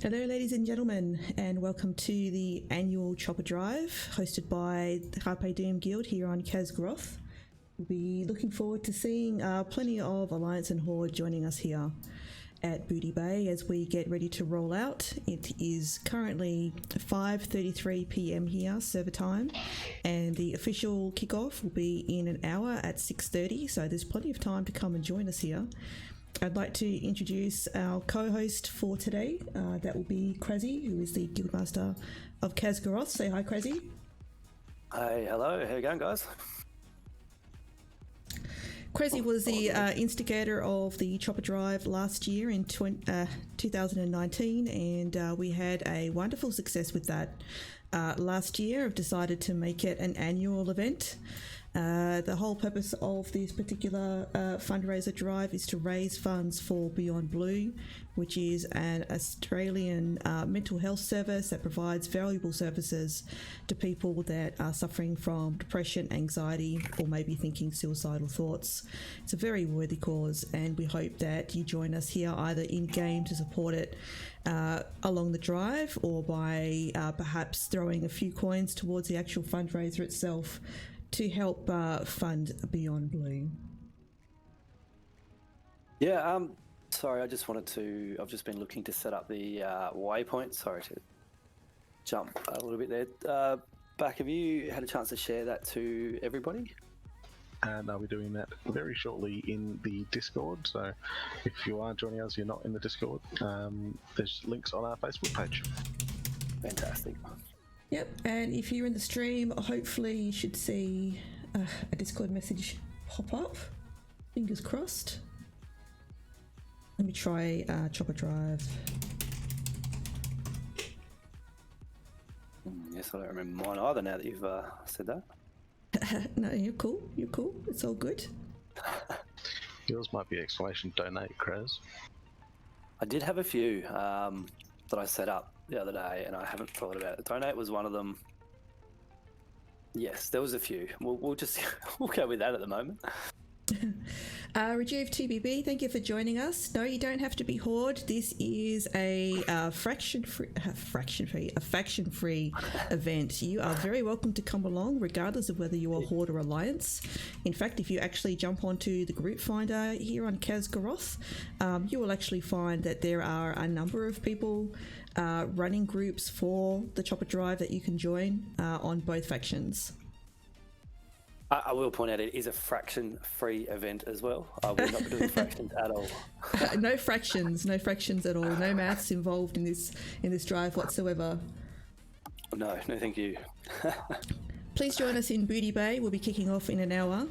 Hello ladies and gentlemen, and welcome to the annual Chopper Drive hosted by the Carpe Diem Guild here on Kazgroth. We'll be looking forward to seeing plenty of Alliance and Horde joining us here at Booty Bay as we get ready to roll out. It is currently 5:33 PM here, server time, and the official kickoff will be in an hour at 6:30, so there's plenty of time to come and join us here. I'd like to introduce our co-host for today. That will be Crazy, who is the Guildmaster of Kazgroth. Say hi, Crazy. Hey, hello. How you going, guys? Crazy was the instigator of the Chopper Drive last year in 2019, and we had a wonderful success with that last year. I've decided to make it an annual event. The whole purpose of this particular fundraiser drive is to raise funds for Beyond Blue, which is an Australian mental health service that provides valuable services to people that are suffering from depression, anxiety, or maybe thinking suicidal thoughts. It's a very worthy cause, and we hope that you join us here either in game to support it along the drive, or by perhaps throwing a few coins towards the actual fundraiser itself to help fund Beyond Blue. Yeah, sorry, I've just been looking to set up the waypoint. Sorry to jump a little bit there. Back, have you had a chance to share that to everybody? And I'll be doing that very shortly in the Discord. So if you are joining us, you're not in the Discord, there's links on our Facebook page. Fantastic. Yep, and if you're in the stream, hopefully you should see a Discord message pop up. Fingers crossed. Let me try Chopper Drive. Yes, I don't remember mine either now that you've said that. No, you're cool. You're cool. It's all good. Yours might be !donate, Kraz. I did have a few that I set up the other day, and I haven't thought about it. Donate was one of them. Yes, there was a few. We'll just we'll go with that at the moment. Rajiv TBB, thank you for joining us. No, you don't have to be Horde. This is a faction-free event. You are very welcome to come along, regardless of whether you are Horde or Alliance. In fact, if you actually jump onto the group finder here on Kazgroth, you will actually find that there are a number of people running groups for the Chopper Drive that you can join on both factions. I will point out it is a fraction-free event as well. I will not be doing fractions at all. No fractions at all. No maths involved in this drive whatsoever. No, thank you. Please join us in Booty Bay. We'll be kicking off in an hour.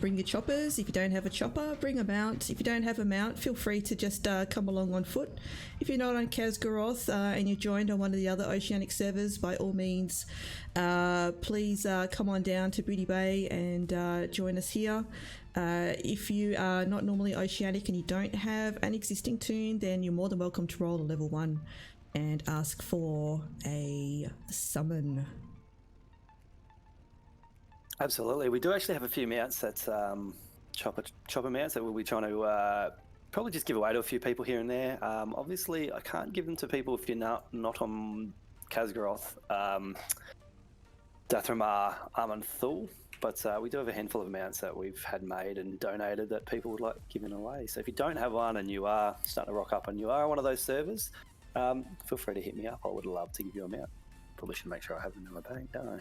Bring your choppers. If you don't have a chopper, bring a mount. If you don't have a mount, feel free to just come along on foot. If you're not on Kazgroth and you're joined on one of the other oceanic servers, by all means, please come on down to Booty Bay and join us here. If you are not normally oceanic and you don't have an existing toon, then you're more than welcome to roll a level 1 and ask for a summon. Absolutely. We do actually have a few mounts that's chopper mounts that we'll be trying to probably just give away to a few people here and there. Obviously, I can't give them to people if you're not on Kazgroth, Dathramar, and Thul, but we do have a handful of mounts that we've had made and donated that people would like giving away. So if you don't have one and you are starting to rock up and you are on one of those servers, feel free to hit me up. I would love to give you a mount. Probably should make sure I have them in my bank, don't I?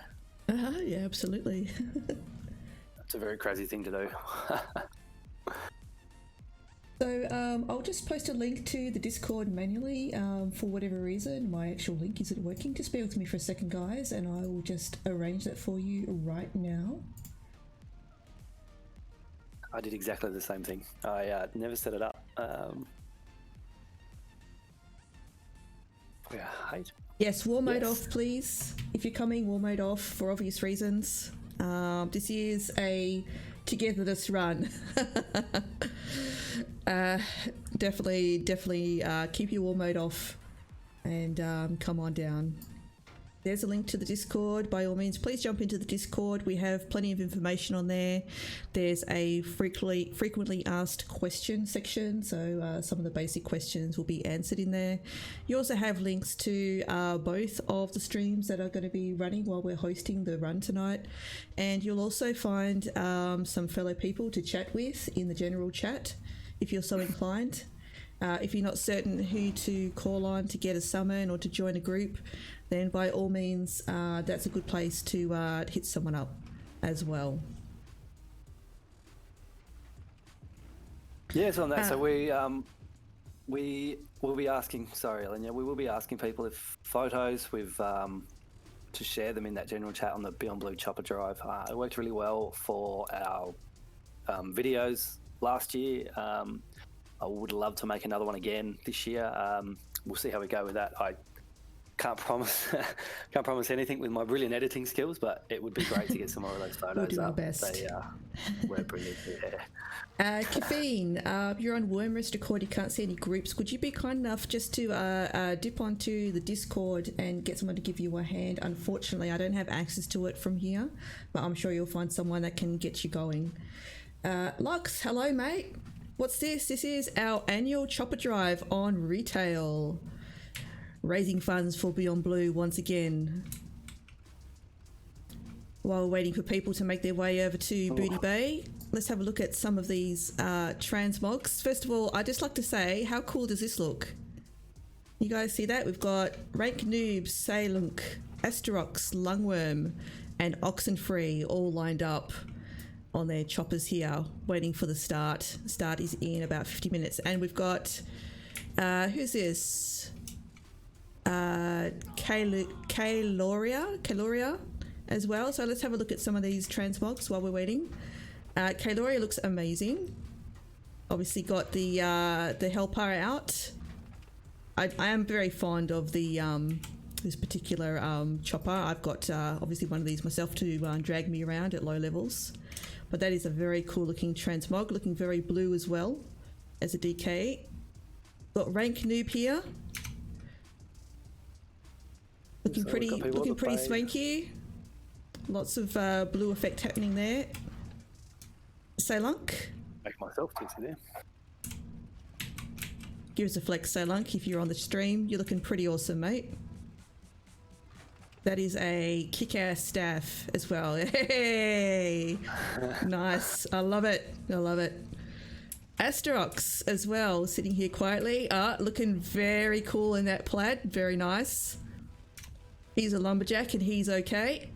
Yeah, absolutely. That's a very crazy thing to do. So I'll just post a link to the Discord manually. For whatever reason, my actual link isn't working. Just bear with me for a second, guys, and I will just arrange that for you right now. I did exactly the same thing. I never set it up. Yeah, hate. Yes, war mode off, please. If you're coming, war mode off for obvious reasons. This is a togetherness run. Definitely keep your war mode off and come on down. there's a link to the Discord. By all means, please jump into the Discord. We have plenty of information on there. There's a frequently asked question section, so some of the basic questions will be answered in there. You also have links to both of the streams that are going to be running while we're hosting the run tonight, and you'll also find some fellow people to chat with in the general chat if you're so inclined. If you're not certain who to call on to get a summon or to join a group, then by all means, that's a good place to hit someone up as well. Yes, on that. So we will be asking. Sorry, Ellen. We will be asking people if photos with to share them in that general chat on the Beyond Blue Chopper Drive. It worked really well for our videos last year. I would love to make another one again this year. We'll see how we go with that. I can't promise anything with my brilliant editing skills, but it would be great to get some more of those photos we'll do up. our best. They were brilliant. Yeah. Caffeine, you're on Worm Rest Record. You can't see any groups. Would you be kind enough just to dip onto the Discord and get someone to give you a hand? Unfortunately, I don't have access to it from here, but I'm sure you'll find someone that can get you going. Lux, hello, mate. What's this? This is our annual Chopper Drive on retail. Raising funds for Beyond Blue once again. While we're waiting for people to make their way over to Booty Bay, let's have a look at some of these transmogs. First of all, I'd just like to say, how cool does this look? You guys see that? We've got Rank Noob, Sailunk, Asterox, Lungworm, and Oxenfree all lined up on their choppers here, waiting for the start. The start is in about 50 minutes. And we've got, who's this? Kaloria as well. So let's have a look at some of these transmogs while we're waiting. Kaloria looks amazing. Obviously got the Hellpire out. I am very fond of the this particular chopper. I've got obviously one of these myself to drag me around at low levels. But that is a very cool looking transmog, looking very blue as well as a DK. Got Rank Noob here. Looking pretty swanky. Lots of blue effect happening there. Sailunk. Make myself tipsy there. Give us a flex, Sailunk, if you're on the stream. You're looking pretty awesome, mate. That is a kick-ass staff as well. Hey! Nice. I love it. I love it. Asterox as well, sitting here quietly. Looking very cool in that plaid. Very nice. He's a lumberjack and he's okay.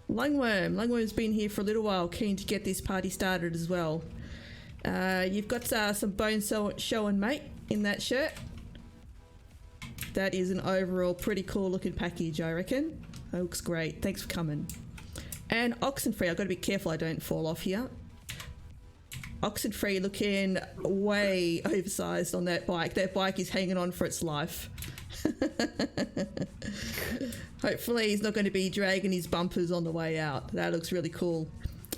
Lungworm. Lungworm's been here for a little while, keen to get this party started as well. You've got some bone showing, mate, in that shirt. That is an overall pretty cool looking package, I reckon. That looks great. Thanks for coming. And Oxenfree, I've got to be careful I don't fall off here. Oxenfree looking way oversized on that bike. That bike is hanging on for its life. Hopefully he's not going to be dragging his bumpers on the way out. That looks really cool.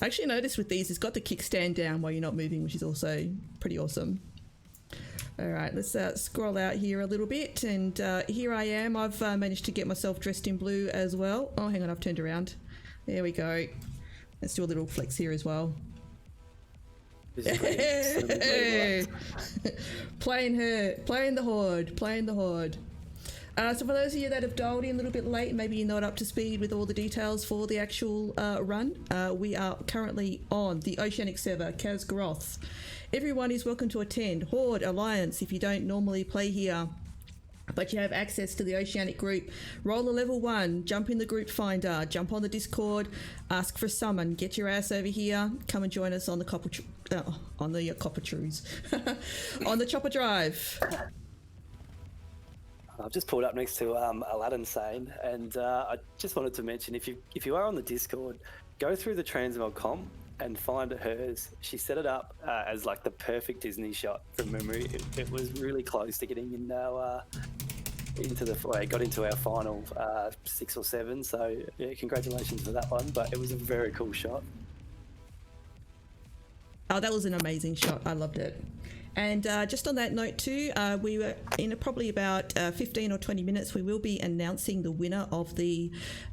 I actually noticed with these, it's got the kickstand down while you're not moving, which is also pretty awesome. All right, let's scroll out here a little bit, and here I am. I've managed to get myself dressed in blue as well. Oh, hang on, I've turned around. There we go. Let's do a little flex here as well. Hey! Playing the horde. So for those of you that have dialed in a little bit late, maybe you're not up to speed with all the details for the actual run, we are currently on the Oceanic server, Kazgaroth. Everyone is welcome to attend. Horde, Alliance, if you don't normally play here, but you have access to the Oceanic group, roll a level 1, jump in the group finder, jump on the Discord, ask for a summon, get your ass over here, come and join us on the on the Chopper Drive. I've just pulled up next to Aladdin Sane, and I just wanted to mention, if you are on the Discord, go through the Transmog Comp and find hers. She set it up as like the perfect Disney shot from memory. It was really close to getting in our got into our final 6 or 7. So yeah, congratulations for that one. But it was a very cool shot. Oh, that was an amazing shot. I loved it. And just on that note too, we were in probably about 15 or 20 minutes, we will be announcing the winner of the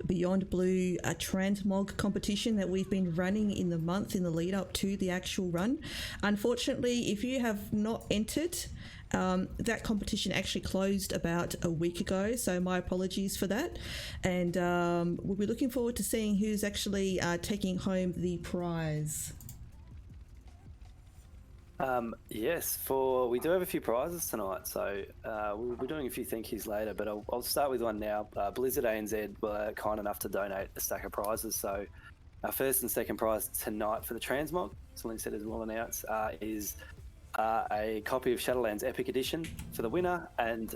Beyond Blue Transmog competition that we've been running in the month in the lead up to the actual run. Unfortunately, if you have not entered, that competition actually closed about a week ago, so my apologies for that. And we'll be looking forward to seeing who's actually taking home the prize. Yes, we do have a few prizes tonight, so we'll be doing a few thank yous later, but I'll start with one now. Blizzard ANZ were kind enough to donate a stack of prizes, so our first and second prize tonight for the Transmog, so said as well announced, is a copy of Shadowlands Epic Edition for the winner, and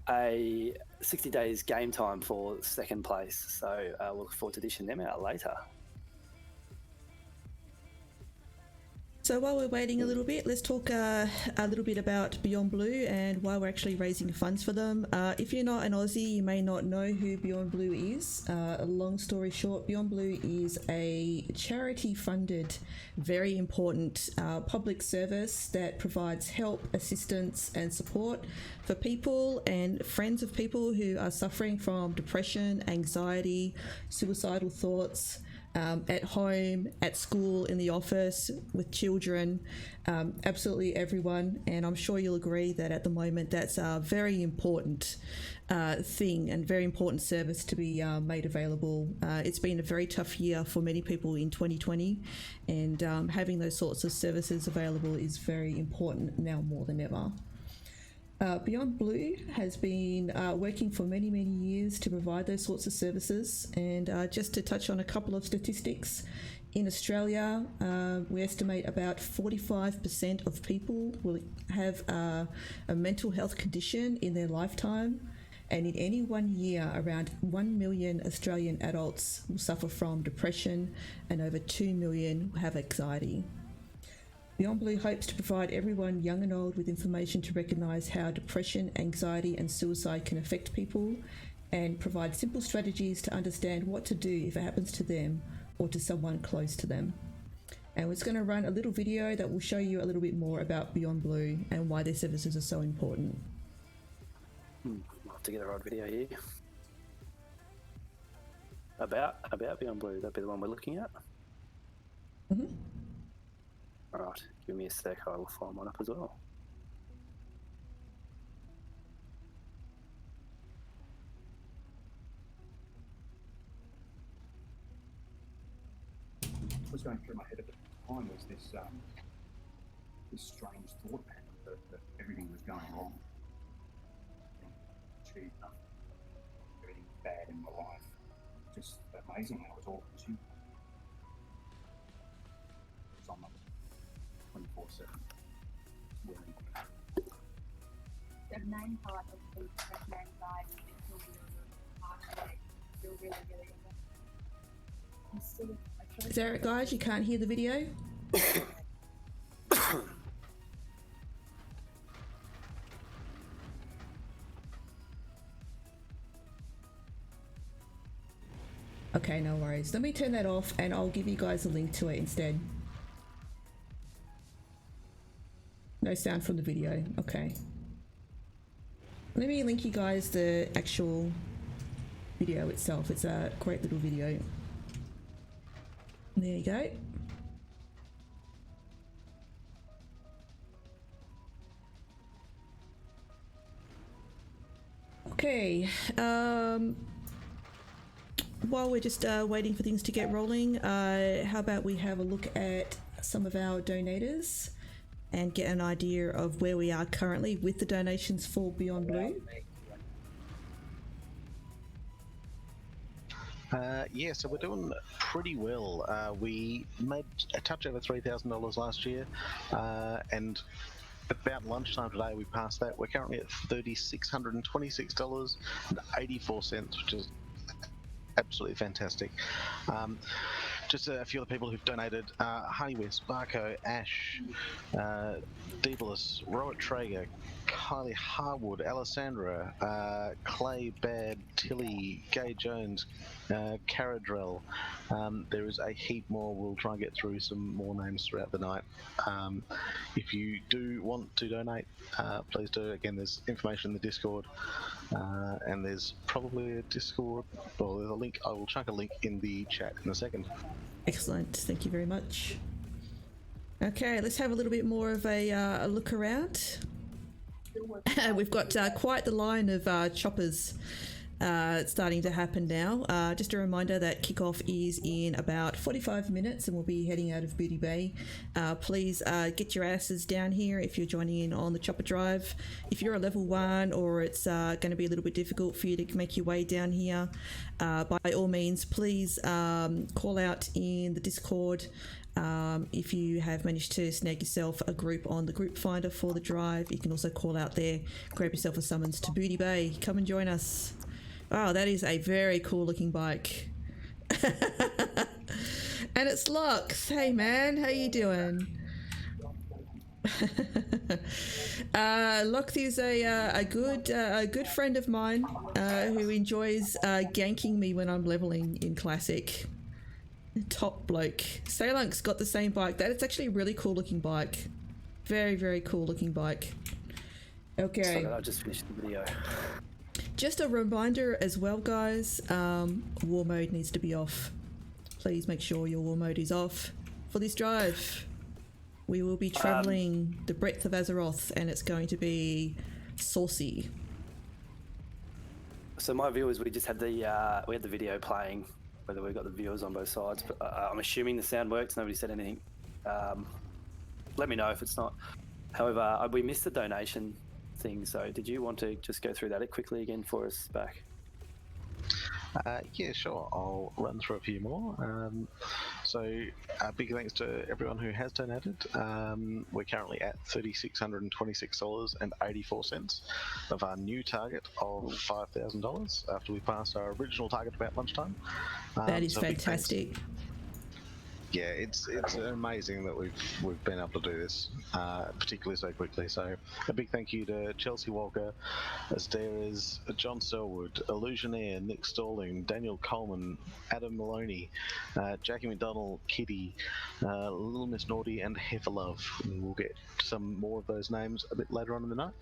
a 60 days game time for second place. So we'll look forward to dishing them out later. So while we're waiting a little bit, let's talk a little bit about Beyond Blue and why we're actually raising funds for them. If you're not an Aussie, you may not know who Beyond Blue is. Long story short, Beyond Blue is a charity-funded, very important public service that provides help, assistance and support for people and friends of people who are suffering from depression, anxiety, suicidal thoughts, at home, at school, in the office, with children, absolutely everyone. And I'm sure you'll agree that at the moment that's a very important thing and very important service to be made available. It's been a very tough year for many people in 2020, and having those sorts of services available is very important now more than ever. Beyond Blue has been working for many, many years to provide those sorts of services. And just to touch on a couple of statistics, in Australia, we estimate about 45% of people will have a mental health condition in their lifetime. And in any 1 year, around 1 million Australian adults will suffer from depression, and over 2 million have anxiety. Beyond Blue hopes to provide everyone, young and old, with information to recognise how depression, anxiety and suicide can affect people, and provide simple strategies to understand what to do if it happens to them or to someone close to them. And we're just going to run a little video that will show you a little bit more about Beyond Blue and why their services are so important. I'll have to get the right video here. About Beyond Blue, that'd be the one we're looking at? Mm-hmm. Alright, give me a sec, I'll fire mine up as well. What was going through my head at the time was this strange thought pattern that everything was going wrong. Achieved nothing. Everything bad in my life. Just amazing how it was all consumed. It's on 24/7. The main part of the depression and anxiety is feel really Is that right, guys? You can't hear the video? Okay, no worries. Let me turn that off and I'll give you guys a link to it instead. No sound from the video. Okay. Let me link you guys the actual video itself. It's a great little video. There you go. Okay. While we're just waiting for things to get rolling, how about we have a look at some of our donators and get an idea of where we are currently with the donations for Beyond Blue. Yeah, so we're doing pretty well. We made a touch over $3,000 last year, and about lunchtime today we passed that. We're currently at $3,626.84, which is absolutely fantastic. Just a few of the people who've donated: Honeyware, Sparko, Ash, Deebless, Robert Traeger, Kylie Harwood, Alessandra, Clay, Bad, Tilly, Gay Jones, Caradrell. There is a heap more. We'll try and get through some more names throughout the night. If you do want to donate, please do. Again, there's information in the Discord, and there's probably a Discord, well, there's a link. I will chuck a link in the chat in a second. Excellent. Thank you very much. Okay, let's have a little bit more of a look around. We've got quite the line of choppers starting to happen now. Just a reminder that kickoff is in about 45 minutes and we'll be heading out of Booty Bay. Please get your asses down here if you're joining in on the chopper drive. If you're a level 1 or it's going to be a little bit difficult for you to make your way down here, by all means, please call out in the Discord. If you have managed to snag yourself a group on the group finder for the drive, you can also call out there, grab yourself a summons to Booty Bay, come and join us. Oh, that is a very cool looking bike. And it's Lux. Hey man, how you doing? Lux is a good friend of mine who enjoys ganking me when I'm leveling in Classic. Top bloke. Saylunk's got the same bike. That is actually a really cool looking bike. Very, very cool looking bike. Okay. So I just finished the video. Just a reminder as well, guys, war mode needs to be off. Please make sure your war mode is off for this drive. We will be traveling the breadth of Azeroth and it's going to be saucy. So my viewers, we just had the video playing. Whether we've got the viewers on both sides, but I'm assuming the sound works. Nobody said anything. Let me know if it's not. However, we missed the donation thing. So did you want to just go through that quickly again for us back? Yeah, sure. I'll run through a few more. So big thanks to everyone who has donated. We're currently at $3,626.84 of our new target of $5,000 after we passed our original target about lunchtime. That is fantastic. Yeah, it's amazing that we've been able to do this, particularly so quickly. So a big thank you to Chelsea Walker, Asteras, John Selwood, Illusionaire, Nick Stalling, Daniel Coleman, Adam Maloney, Jackie McDonald, Kitty, Little Miss Naughty, and Heiferlove. And we'll get some more of those names a bit later on in the night.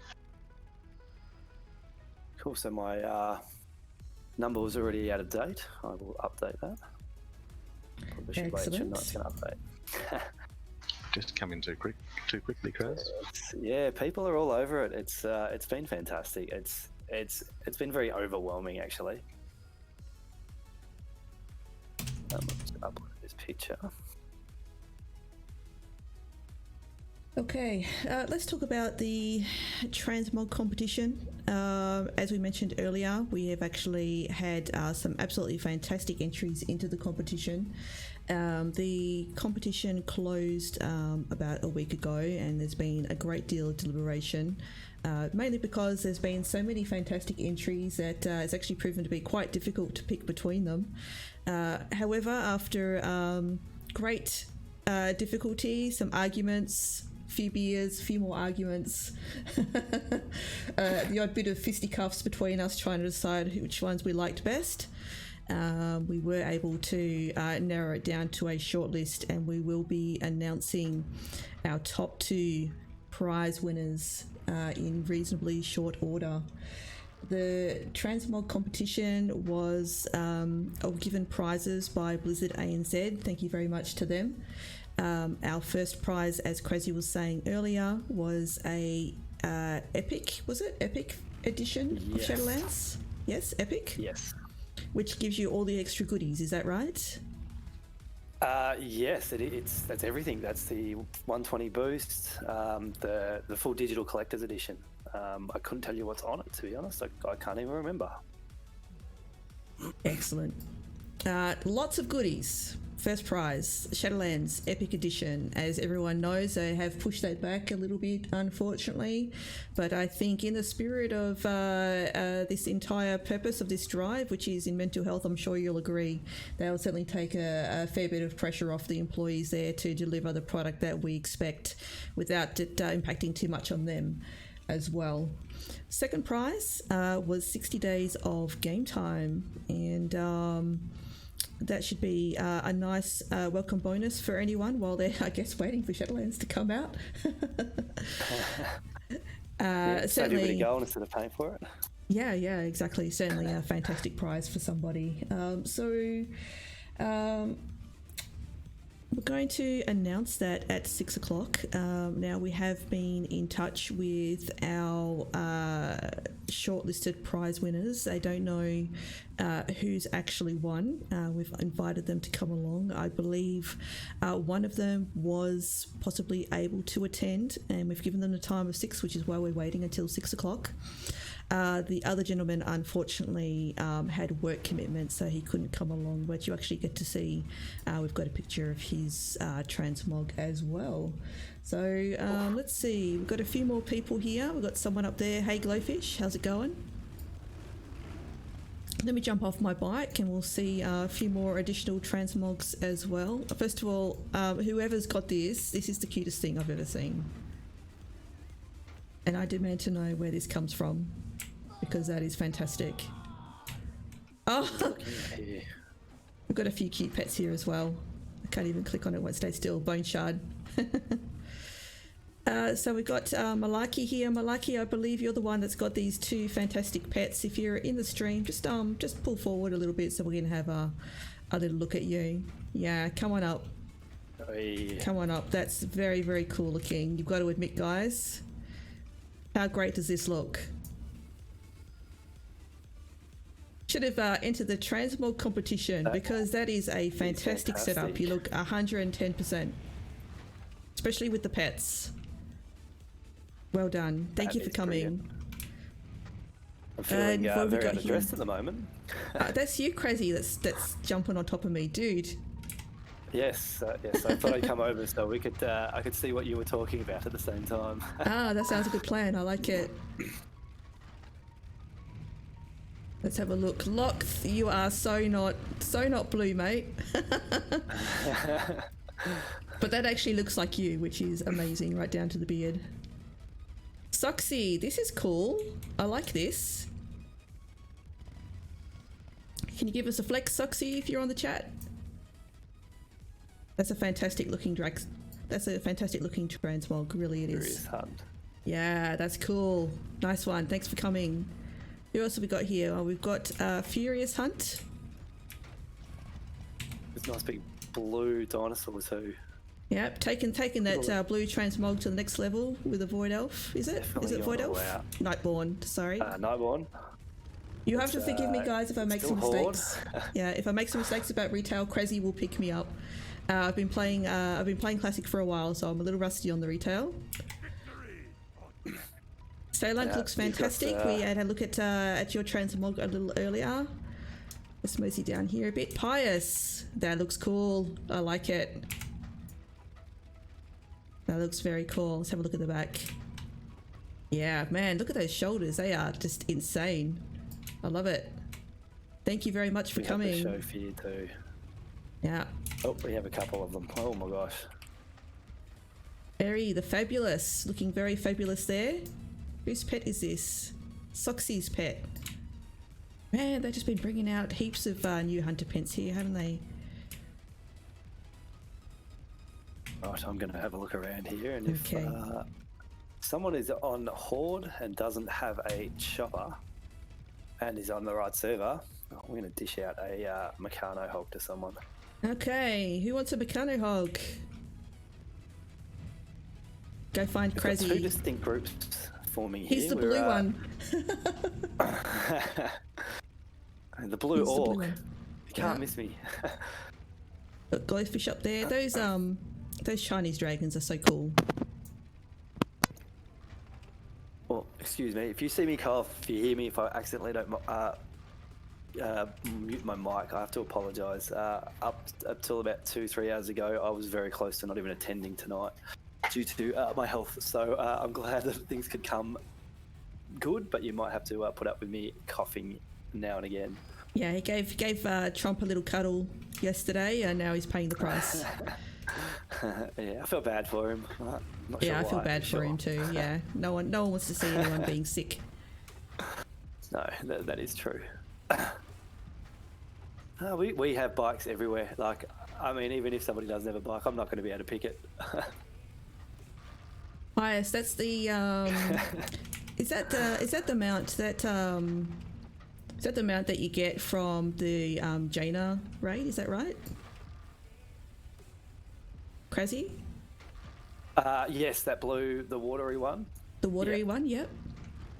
Cool. So my number was already out of date. I will update that. Excellent. Not going to update. Just come in too quickly, Chris. Yeah, people are all over it. It's been fantastic. It's been very overwhelming actually. I'm just going to upload this picture. Okay, let's talk about the Transmog competition. As we mentioned earlier, we have actually had some absolutely fantastic entries into the competition. The competition closed about a week ago, and there's been a great deal of deliberation, mainly because there's been so many fantastic entries that it's actually proven to be quite difficult to pick between them. However, after great difficulty, some arguments, few beers, few more arguments, the odd bit of fisticuffs between us trying to decide which ones we liked best, we were able to narrow it down to a short list, and we will be announcing our top 2 prize winners in reasonably short order. The Transmog competition was given prizes by Blizzard ANZ. Thank you very much to them. Our first prize, as Crazy was saying earlier, was a Epic, was it? Epic edition of Shadowlands? Yes, Epic? Yes. Which gives you all the extra goodies, is that right? Yes, that's everything. That's the 120 boost, the full digital collector's edition. I couldn't tell you what's on it, to be honest. I can't even remember. Excellent. Lots of goodies. First prize, Shadowlands Epic Edition. As everyone knows, they have pushed that back a little bit, unfortunately. But I think in the spirit of this entire purpose of this drive, which is in mental health, I'm sure you'll agree, they'll certainly take a fair bit of pressure off the employees there to deliver the product that we expect without it impacting too much on them. as well. Second prize was 60 days of game time, and that should be a nice welcome bonus for anyone while they're, I guess, waiting for Shadowlands to come out. Save you a bit of gold instead of paying for it. Yeah, exactly. Certainly a fantastic prize for somebody. We're going to announce that at 6 o'clock. Now, we have been in touch with our shortlisted prize winners. They don't know who's actually won. We've invited them to come along. I believe one of them was possibly able to attend, and we've given them the time of 6, which is why we're waiting until 6 o'clock. The other gentleman, unfortunately, had work commitments, so he couldn't come along, but you actually get to see, we've got a picture of his transmog as well. So let's see, we've got a few more people here. We've got someone up there. Hey, Glowfish, how's it going? Let me jump off my bike and we'll see a few more additional transmogs as well. First of all, whoever's got this is the cutest thing I've ever seen. And I demand to know where this comes from, because that is fantastic. Oh, we've got a few cute pets here as well. I can't even click on it, won't stay still. Bone shard. So we've got Malaki here. Malaki, I believe you're the one that's got these 2 fantastic pets. If you're in the stream, just pull forward a little bit so we can have a little look at you. Yeah, come on up. Hey. Come on up. That's very, very cool looking. You've got to admit, guys. How great does this look? Should have entered the Transmog Competition, because that is a fantastic setup. You look 110%, especially with the pets. Well done. Thank you for coming. I'm feeling very underdressed at the moment. That's you, Crazy. That's jumping on top of me, dude. Yes. I thought I'd come over so we could. I could see what you were talking about at the same time. That sounds a good plan. I like it. Let's have a look. Lox, you are so not blue, mate. But that actually looks like you, which is amazing, right down to the beard. Soxy, this is cool. I like this. Can you give us a flex, Soxy, if you're on the chat? That's a fantastic looking transmog, really it is. Furious Hunt. Yeah, that's cool. Nice one. Thanks for coming. Who else have we got here? Oh, we've got Furious Hunt. This nice big blue dinosaur too. Yep, taking that blue transmog to the next level with a Void Elf, is it? Definitely Is it Void Elf? Nightborn, sorry. Nightborn. You have to forgive me, guys, if I make some mistakes. Yeah, if I make some mistakes about retail, Crazy will pick me up. I've been playing Classic for a while, so I'm a little rusty on the retail. Staylunk looks fantastic. We had a look at your transmog a little earlier. Let's mosey down here a bit. Pious, that looks cool. I like it. That looks very cool. Let's have a look at the back. Yeah, man, look at those shoulders. They are just insane. I love it. Thank you very much for coming. We have the show for you too. Yeah. Oh, we have a couple of them. Oh my gosh. Berry the Fabulous, looking very fabulous there. Whose pet is this? Soxy's pet. Man, they've just been bringing out heaps of new hunter pets here, haven't they? Right, I'm going to have a look around here, and if someone is on Horde and doesn't have a chopper and is on the right server, we're going to dish out a Meccano hog to someone. Okay, who wants a Meccano hog? Go find We've Crazy. got 2 distinct groups forming here. He's the blue one. The blue He's orc. The blue one. You can't miss me. Got Glowfish up there. Those Chinese dragons are so cool. Well, excuse me. If you see me cough, if you hear me, if I accidentally don't mute my mic, I have to apologise. Up till about 2-3 hours ago, I was very close to not even attending tonight due to my health. So I'm glad that things could come good, but you might have to put up with me coughing now and again. Yeah, he gave Trump a little cuddle yesterday, and now he's paying the price. Yeah, I feel bad for him. Not Yeah, sure I feel why, bad for him too. Yeah, no one wants to see anyone being sick. No, that is true. We have bikes everywhere. Like, I mean, even if somebody doesn't have a bike, I'm not going to be able to pick it. Yes, that's the. Is that the mount that is that the mount that you get from the Jaina raid? Is that right? Crazy? Yes, that blue, the watery one. The watery one, yep.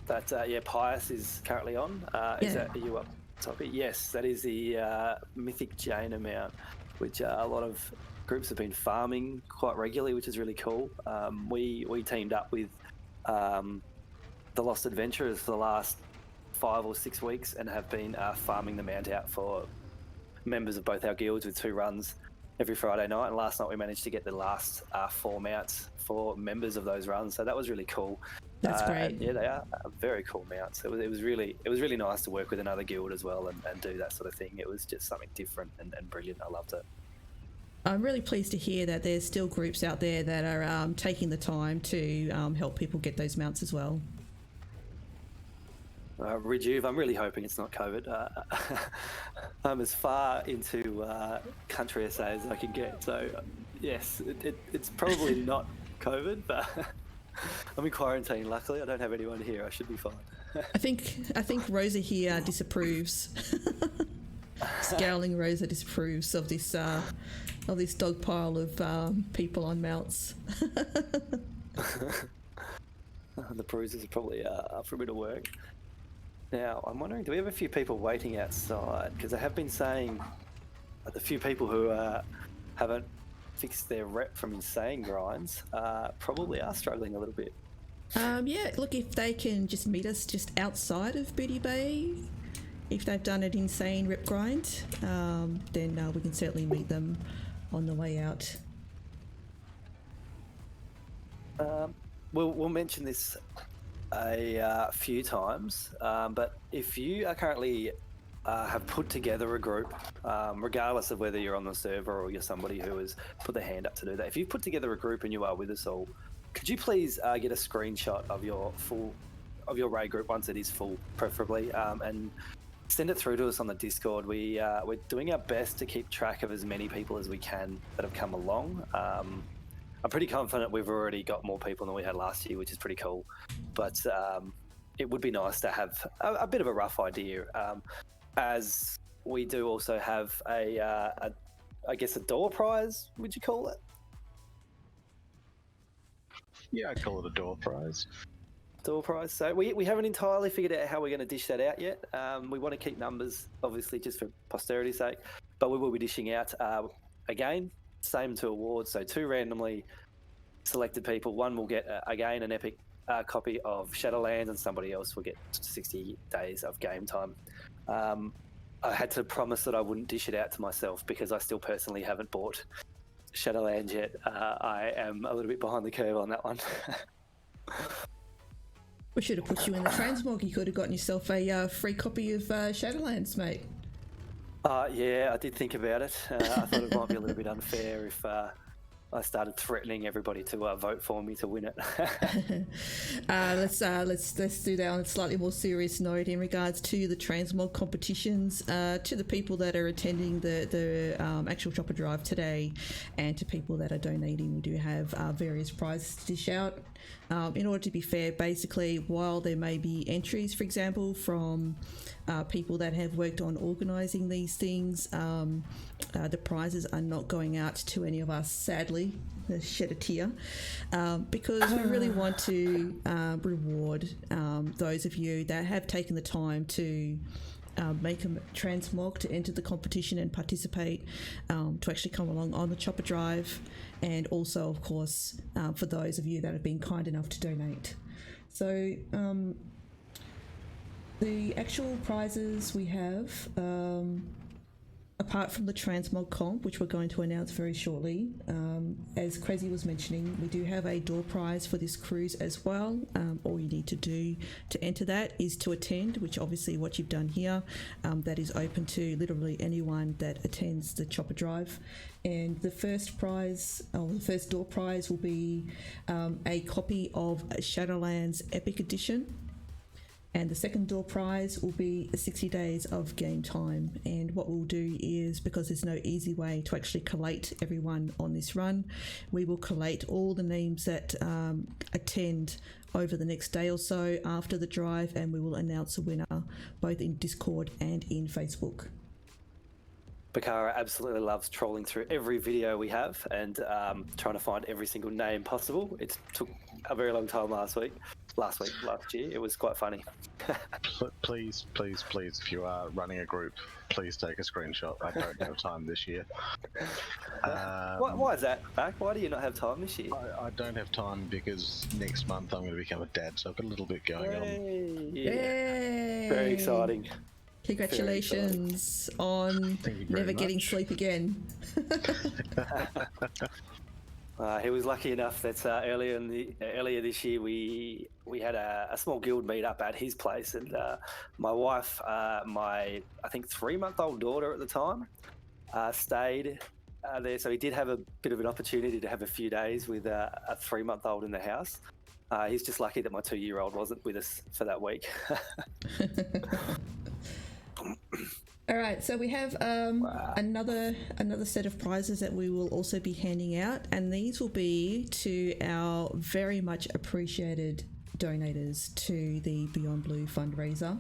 That Pius is currently on. Is Yeah. that, are you up top? Yes, that is the Mythic Jaina mount, which a lot of groups have been farming quite regularly, which is really cool. We teamed up with the Lost Adventurers for the last 5 or 6 weeks and have been farming the mount out for members of both our guilds with 2 runs every Friday night. And last night we managed to get the last 4 mounts for members of those runs, so that was really cool. That's great. And yeah, they are very cool mounts. It was really nice to work with another guild as well and do that sort of thing. It was just something different and brilliant. I loved it. I'm really pleased to hear that there's still groups out there that are taking the time to help people get those mounts as well. Rejuve, I'm really hoping it's not COVID. I'm as far into country SA as I can get. So, yes, it's probably not COVID, but I'm in quarantine. Luckily, I don't have anyone here. I should be fine. I think Rosa here disapproves. Scowling Rosa disapproves of this dog pile of people on mounts. The bruises are probably up for a bit of work. Now, I'm wondering, do we have a few people waiting outside? Because I have been saying the few people who haven't fixed their rep from insane grinds probably are struggling a little bit. Yeah, look, if they can just meet us just outside of Booty Bay, if they've done an insane rep grind, then we can certainly meet them on the way out. We'll mention this a few times, but if you are currently have put together a group, regardless of whether you're on the server or you're somebody who has put their hand up to do that, if you've put together a group and you are with us all, could you please get a screenshot of your raid group once it is full, preferably, and send it through to us on the Discord. We're doing our best to keep track of as many people as we can that have come along. I'm pretty confident we've already got more people than we had last year, which is pretty cool. But it would be nice to have a bit of a rough idea, as we do also have I guess a door prize, would you call it? Yeah, I'd call it a door prize. Door prize. So we haven't entirely figured out how we're going to dish that out yet. We want to keep numbers, obviously, just for posterity's sake, but we will be dishing out, again, same 2 awards. So 2 randomly selected people. One will get, again, an epic copy of Shadowlands, and somebody else will get 60 days of game time. I had to promise that I wouldn't dish it out to myself because I still personally haven't bought Shadowlands yet. I am a little bit behind the curve on that one. We should have put you in the Transmog. You could have gotten yourself a free copy of Shadowlands, mate. Yeah, I did think about it. I thought it might be a little bit unfair if I started threatening everybody to vote for me to win it. Let's do that on a slightly more serious note in regards to the Transmog competitions. To the people that are attending the actual Chopper Drive today, and to people that are donating, we do have various prizes to dish out. In order to be fair, basically, while there may be entries, for example, from people that have worked on organising these things, the prizes are not going out to any of us, sadly. Shed a tear, because we really want to reward those of you that have taken the time to make a transmog, to enter the competition and participate, to actually come along on the Chopper Drive, and also, of course, for those of you that have been kind enough to donate. So the actual prizes we have, apart from the Transmog Comp, which we're going to announce very shortly, as Crazy was mentioning, we do have a door prize for this cruise as well. All you need to do to enter that is to attend, which obviously what you've done here, that is open to literally anyone that attends the Chopper Drive. And the first prize, or the first door prize, will be a copy of Shadowlands Epic Edition. And the second door prize will be 60 days of game time. And what we'll do is, because there's no easy way to actually collate everyone on this run, we will collate all the names that attend over the next day or so after the drive, and we will announce a winner both in Discord and in Facebook. Bakara absolutely loves trolling through every video we have and trying to find every single name possible. It took a very long time last year. It was quite funny. Please, if you are running a group, please take a screenshot. I don't have time this year. Why is that, Mac? Why do you not have time this year? I don't have time because next month I'm going to become a dad, so I've got a little bit going on. Yay! Very exciting. Congratulations on never getting sleep again. He was lucky enough that earlier this year we had a small guild meet up at his place, and my wife, my I think 3-month-old daughter at the time, stayed there, so he did have a bit of an opportunity to have a few days with a 3-month-old in the house. He's just lucky that my 2-year-old wasn't with us for that week. All right, so we have another set of prizes that we will also be handing out, and these will be to our very much appreciated donators to the Beyond Blue fundraiser.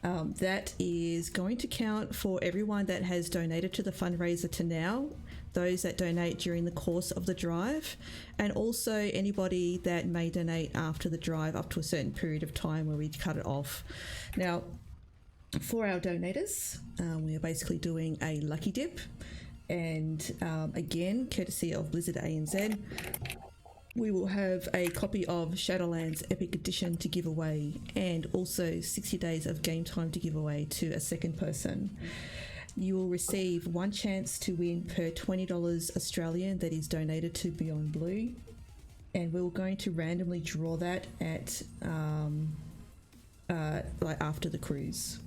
That is going to count for everyone that has donated to the fundraiser to now, those that donate during the course of the drive, and also anybody that may donate after the drive up to a certain period of time where we cut it off. Now, for our donators, we are basically doing a lucky dip, and again, courtesy of Blizzard ANZ, we will have a copy of Shadowlands Epic Edition to give away, and also 60 days of game time to give away to a second person. You will receive one chance to win per $20 Australian that is donated to Beyond Blue, and we're going to randomly draw that at like after the cruise.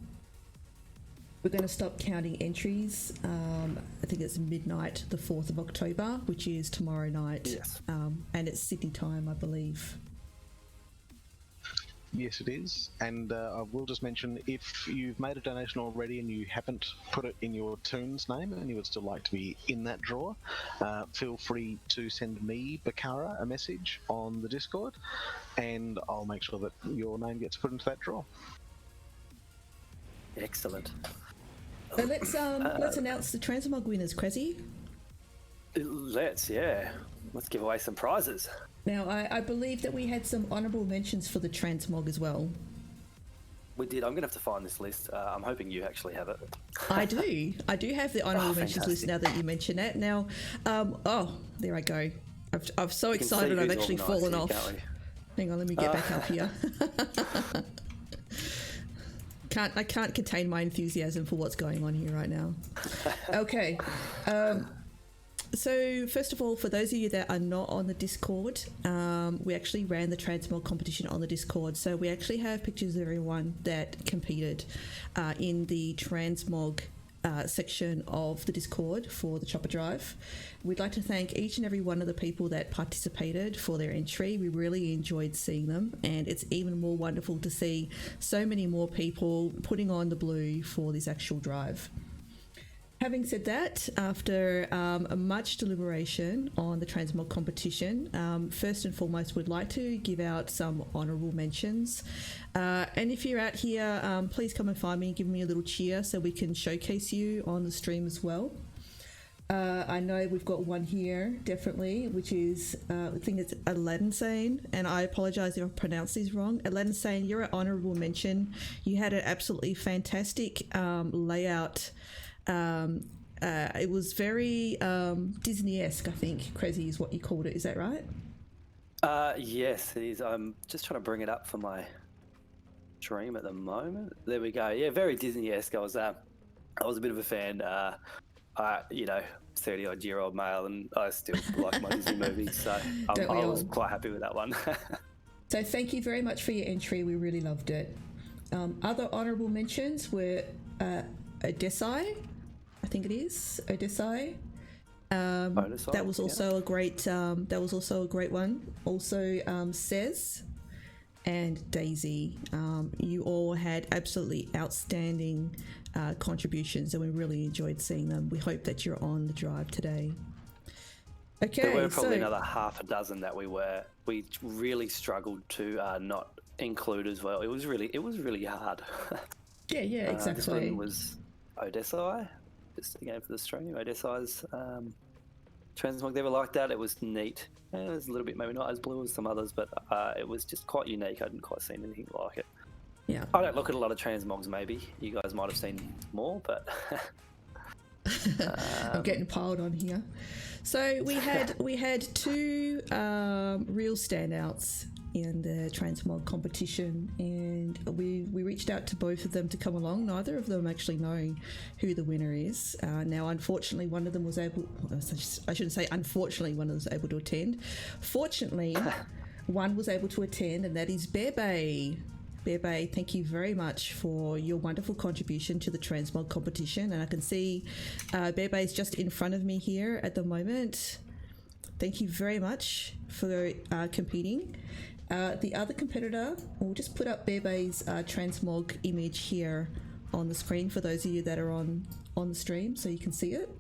We're going to stop counting entries. I think it's midnight, the 4th of October, which is tomorrow night. Yes. And it's Sydney time, I believe. Yes, it is. And I will just mention, if you've made a donation already and you haven't put it in your Toon's name and you would still like to be in that draw, feel free to send me, Bakara, a message on the Discord, and I'll make sure that your name gets put into that draw. Excellent. So let's announce the Transmog winners, Cressy. Let's give away some prizes. Now, I believe that we had some honourable mentions for the Transmog as well. We did. I'm going to have to find this list. I'm hoping you actually have it. I do have the honourable mentions list now that you mention it. Now, there I go. I'm so excited I've actually fallen off. Hang on, let me get back up here. I can't contain my enthusiasm for what's going on here right now. Okay. So first of all, for those of you that are not on the Discord, we actually ran the Transmog competition on the Discord. So we actually have pictures of everyone that competed in the Transmog section of the Discord for the Chopper Drive. We'd like to thank each and every one of the people that participated for their entry. We really enjoyed seeing them, and it's even more wonderful to see so many more people putting on the blue for this actual drive. Having said that, after a much deliberation on the Transmog competition, first and foremost, we'd like to give out some honourable mentions. And if you're out here, please come and find me and give me a little cheer so we can showcase you on the stream as well. I know we've got one here, definitely, which is, I think it's Aladdin Sane, and I apologise if I pronounced these wrong. Aladdin Sane, you're an honourable mention. You had an absolutely fantastic layout. It was very Disney-esque, I think, Crazy is what you called it. Is that right? Yes, it is. I'm just trying to bring it up for my stream at the moment. There we go. Yeah, very Disney-esque. I was I was a bit of a fan. 30-odd-year-old male, and I still like my Disney movies, so I was quite happy with that one. So thank you very much for your entry. We really loved it. Other honourable mentions were Odessai, I think it is Odessai. That was also a great. That was also a great one. Also, Says and Daisy. You all had absolutely outstanding contributions, and we really enjoyed seeing them. We hope that you're on the drive today. Okay, there were probably another half a dozen that we really struggled to not include as well. It was really hard. Yeah, exactly. This one was Odessai, just again for the stream. Odessai's Transmog, they were like that. It was neat. It was a little bit maybe not as blue as some others, but it was just quite unique. I didn't quite see anything like it. Yeah. I don't look at a lot of Transmogs. Maybe you guys might have seen more, but I'm getting piled on here. So we had two real standouts in the Transmog competition, and we reached out to both of them to come along. Neither of them actually knowing who the winner is. Now, unfortunately, one of them was able. I shouldn't say unfortunately, one of them was able to attend. Fortunately, one was able to attend, and that is Bebe. Bebe, thank you very much for your wonderful contribution to the Transmog competition. And I can see Bebe is just in front of me here at the moment. Thank you very much for competing. The other competitor, we'll just put up Bebe's Transmog image here on the screen for those of you that are on the stream so you can see it.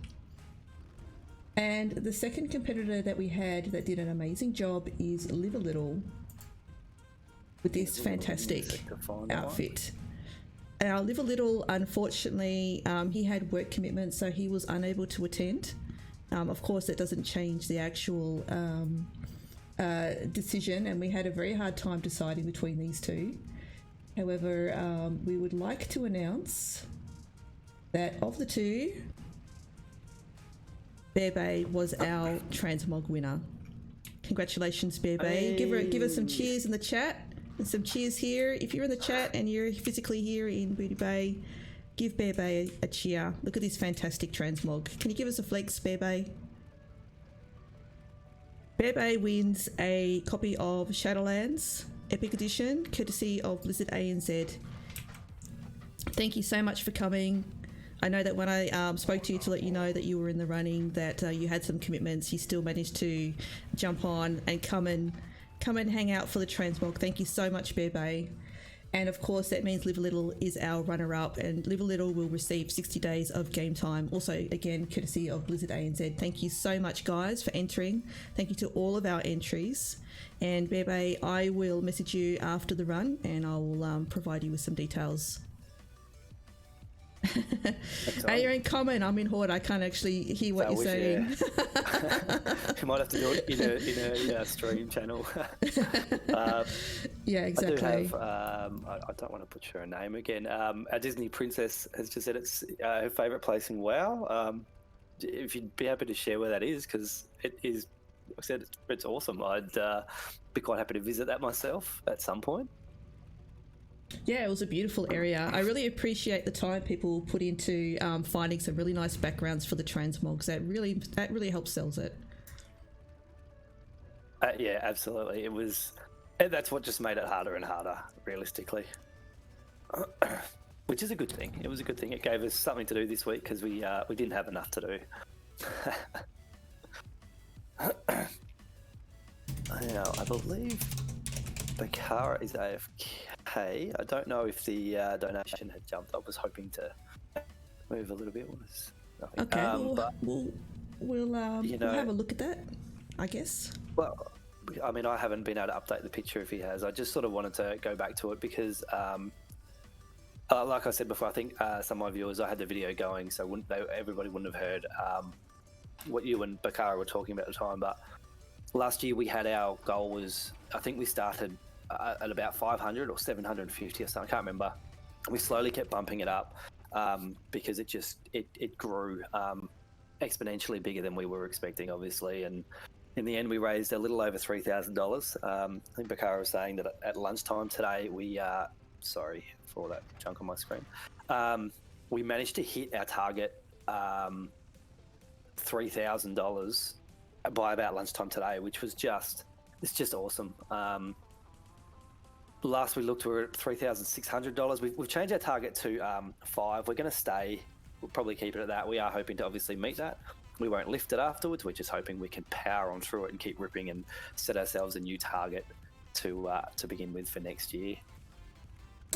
And the second competitor that we had that did an amazing job is Live a Little, with this fantastic outfit. Live a Little, unfortunately, he had work commitments, so he was unable to attend. Of course, that doesn't change the actual decision, and we had a very hard time deciding between these two. However, we would like to announce that of the two, Bebe was our Transmog winner. Congratulations, Bebe. Hey. Give us some cheers in the chat. And some cheers here. If you're in the chat and you're physically here in Booty Bay, give Bebe a cheer. Look at this fantastic Transmog. Can you give us a flex, Bebe? Bebe wins a copy of Shadowlands Epic Edition, courtesy of Blizzard ANZ. Thank you so much for coming. I know that when I spoke to you to let you know that you were in the running, that you had some commitments, you still managed to jump on and come and hang out for the Transmog. Thank you so much, Bebe. And of course, that means Live a Little is our runner-up, and Live a Little will receive 60 days of game time. Also, again, courtesy of Blizzard ANZ. Thank you so much, guys, for entering. Thank you to all of our entries. And Bebe, I will message you after the run, and I will provide you with some details. You're in comment. I'm in Horde. I can't actually hear what you're saying. You might have to do it in a stream channel. Yeah, exactly. I do have, I don't want to butcher her name again. Our Disney princess has just said it's her favourite place in WoW. If you'd be happy to share where that is, because it is, I said it's awesome. I'd be quite happy to visit that myself at some point. Yeah, it was a beautiful area. I really appreciate the time people put into finding some really nice backgrounds for the Transmogs. That really helps sells it. Yeah, absolutely. It was. That's what just made it harder and harder, realistically. Which is a good thing. It was a good thing. It gave us something to do this week because we didn't have enough to do. I believe Bakara is AFK. I don't know if the donation had jumped. I was hoping to move a little bit. Okay, we'll have a look at that, I guess. Well, I mean, I haven't been able to update the picture if he has. I just sort of wanted to go back to it because, like I said before, I think some of my viewers, I had the video going, so everybody wouldn't have heard what you and Bakara were talking about at the time. But last year we had our goal was, I think we started at about 500 or 750 or something, I can't remember. We slowly kept bumping it up because it grew exponentially bigger than we were expecting, obviously. And in the end, we raised a little over $3,000. I think Bakara was saying that at lunchtime today, sorry for all that junk on my screen. we managed to hit our target $3,000 by about lunchtime today, which was it's just awesome. Last we looked, we were at $3,600. We've changed our target to 5. We're going to stay. We'll probably keep it at that. We are hoping to obviously meet that. We won't lift it afterwards. We're just hoping we can power on through it and keep ripping and set ourselves a new target to begin with for next year.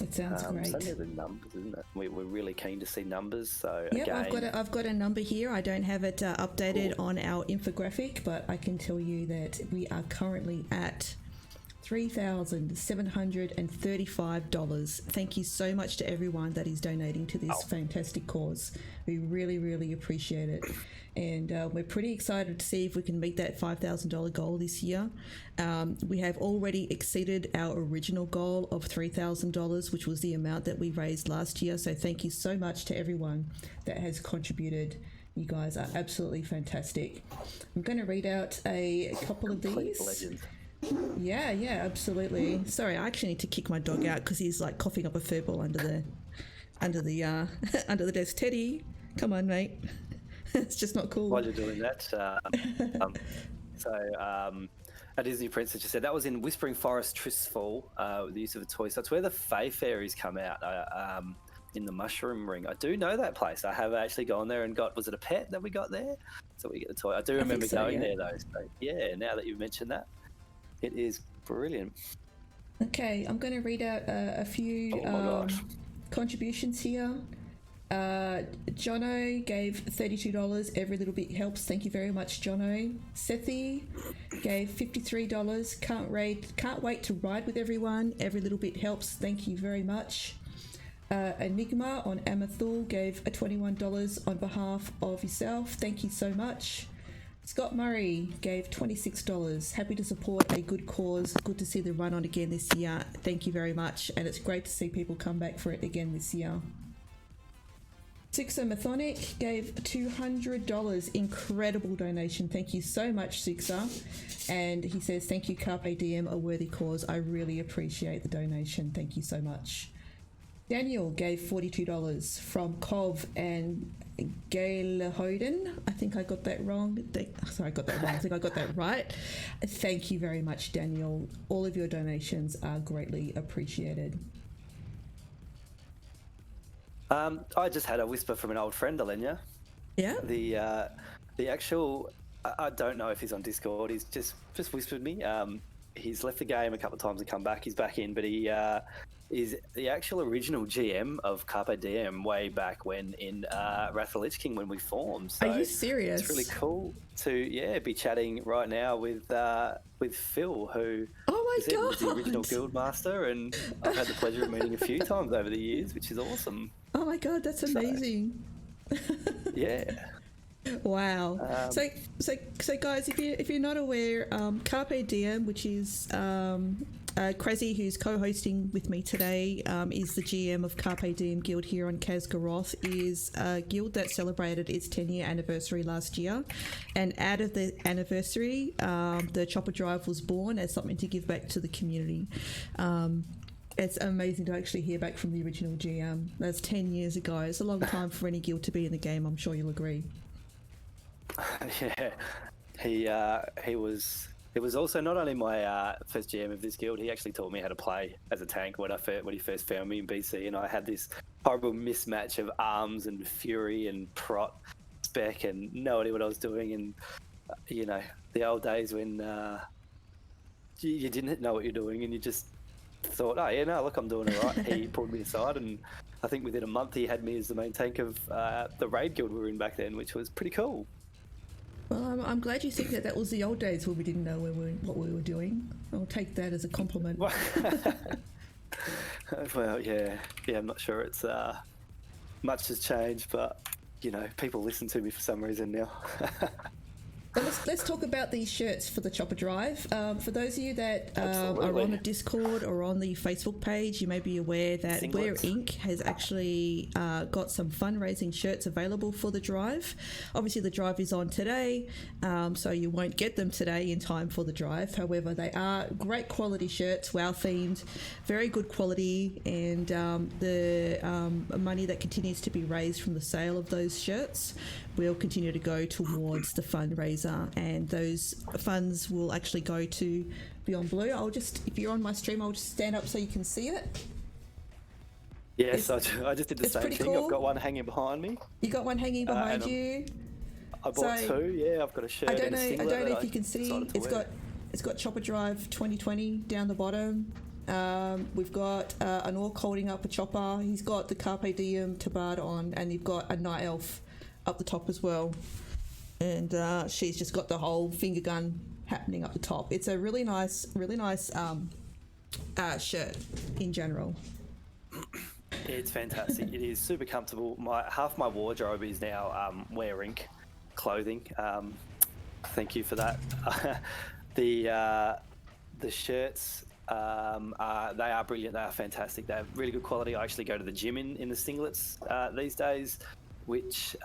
It sounds great. Certainly the numbers, isn't it? We're really keen to see numbers. So yep, again, I've got a number here. I don't have it updated on our infographic, but I can tell you that we are currently at $3,735. Thank you so much to everyone that is donating to this fantastic cause. We really, really appreciate it. And we're pretty excited to see if we can meet that $5,000 goal this year. We have already exceeded our original goal of $3,000, which was the amount that we raised last year. So thank you so much to everyone that has contributed. You guys are absolutely fantastic. I'm going to read out a couple of these. Legend. Yeah, absolutely. Sorry, I actually need to kick my dog out because he's like coughing up a furball under the under the desk. Teddy, come on, mate. It's just not cool. While you're doing that, a Disney princess just said that was in Whispering Forest, Tristfall, with the use of a toy. So that's where the Fae Fairies come out. In the Mushroom Ring. I do know that place. I have actually gone there and was it a pet that we got there? So we get the toy. I do remember going there though. So yeah, now that you've mentioned that, it is brilliant. Okay, I'm going to read out a few contributions here. Jono gave $32. Every little bit helps. Thank you very much, Jono. Sethi gave $53. Can't wait to ride with everyone. Every little bit helps. Thank you very much. Enigma on Amathul gave $21 on behalf of yourself. Thank you so much. Scott Murray gave $26. Happy to support a good cause. Good to see the run on again this year. Thank you very much. And it's great to see people come back for it again this year. Sixer Mathonic gave $200. Incredible donation. Thank you so much, Sixer. And he says, thank you, Carpe Diem, a worthy cause. I really appreciate the donation. Thank you so much. Daniel gave $42 from Kov and Gail Hoden. I think I got that wrong. Sorry, I got that wrong. I think I got that right. Thank you very much, Daniel. All of your donations are greatly appreciated. I just had a whisper from an old friend, Alenia. Yeah? The actual... I don't know if he's on Discord. He's just whispered me. He's left the game a couple of times and come back. He's back in, but he... is the actual original GM of Carpe Diem way back when in Wrath of the Lich King when we formed. So are you serious? It's really cool to be chatting right now with Phil, who is the original guild master, and I've had the pleasure of meeting a few times over the years, which is awesome. Oh my god, that's amazing. Yeah. Wow. So guys, if you're not aware, Carpe Diem, which is Crazy, who's co-hosting with me today, is the GM of Carpe Diem Guild here on Kazgaroth, is a guild that celebrated its 10-year anniversary last year, and out of the anniversary, the Chopper Drive was born as something to give back to the community. It's amazing to actually hear back from the original GM. That's 10 years ago. It's a long time for any guild to be in the game, I'm sure you'll agree. Yeah, he was also not only my first GM of this guild, he actually taught me how to play as a tank when he first found me in BC, and I had this horrible mismatch of arms and fury and prot spec and no idea what I was doing, and the old days when you didn't know what you're doing and you just thought, oh yeah, no, look, I'm doing it right. He pulled me aside, and I think within a month he had me as the main tank of the raid guild we were in back then, which was pretty cool. Well, I'm glad you think that was the old days when we didn't know what we were doing. I'll take that as a compliment. Well, yeah, I'm not sure it's much has changed, but people listen to me for some reason now. But let's talk about these shirts for the Chopper Drive. For those of you that are Absolutely. on the Discord or on the Facebook page, you may be aware that Singlets. Wear Inc. has actually got some fundraising shirts available for the drive. Obviously, the drive is on today, so you won't get them today in time for the drive. However, they are great quality shirts, WoW themed, very good quality, and the money that continues to be raised from the sale of those shirts will continue to go towards the fundraiser, and those funds will actually go to Beyond Blue. If you're on my stream, I'll just stand up so you can see it. Yes, I just did the it's same pretty thing. cool. I've got one hanging behind me. You got one hanging behind you. I bought So, two. Yeah, I've got a shirt. I don't and a know singlet that if you can see. decided to wear. It's got Chopper Drive 2020 down the bottom. We've got an orc holding up a chopper. He's got the Carpe Diem tabard on, and you've got a night elf up the top as well. And she's just got the whole finger gun happening up the top. It's a really nice shirt in general. It's fantastic. It is super comfortable. Half my wardrobe is now Wear Inc. clothing. Thank you for that. The shirts they are brilliant. They are fantastic. They have really good quality. I actually go to the gym in the singlets these days, which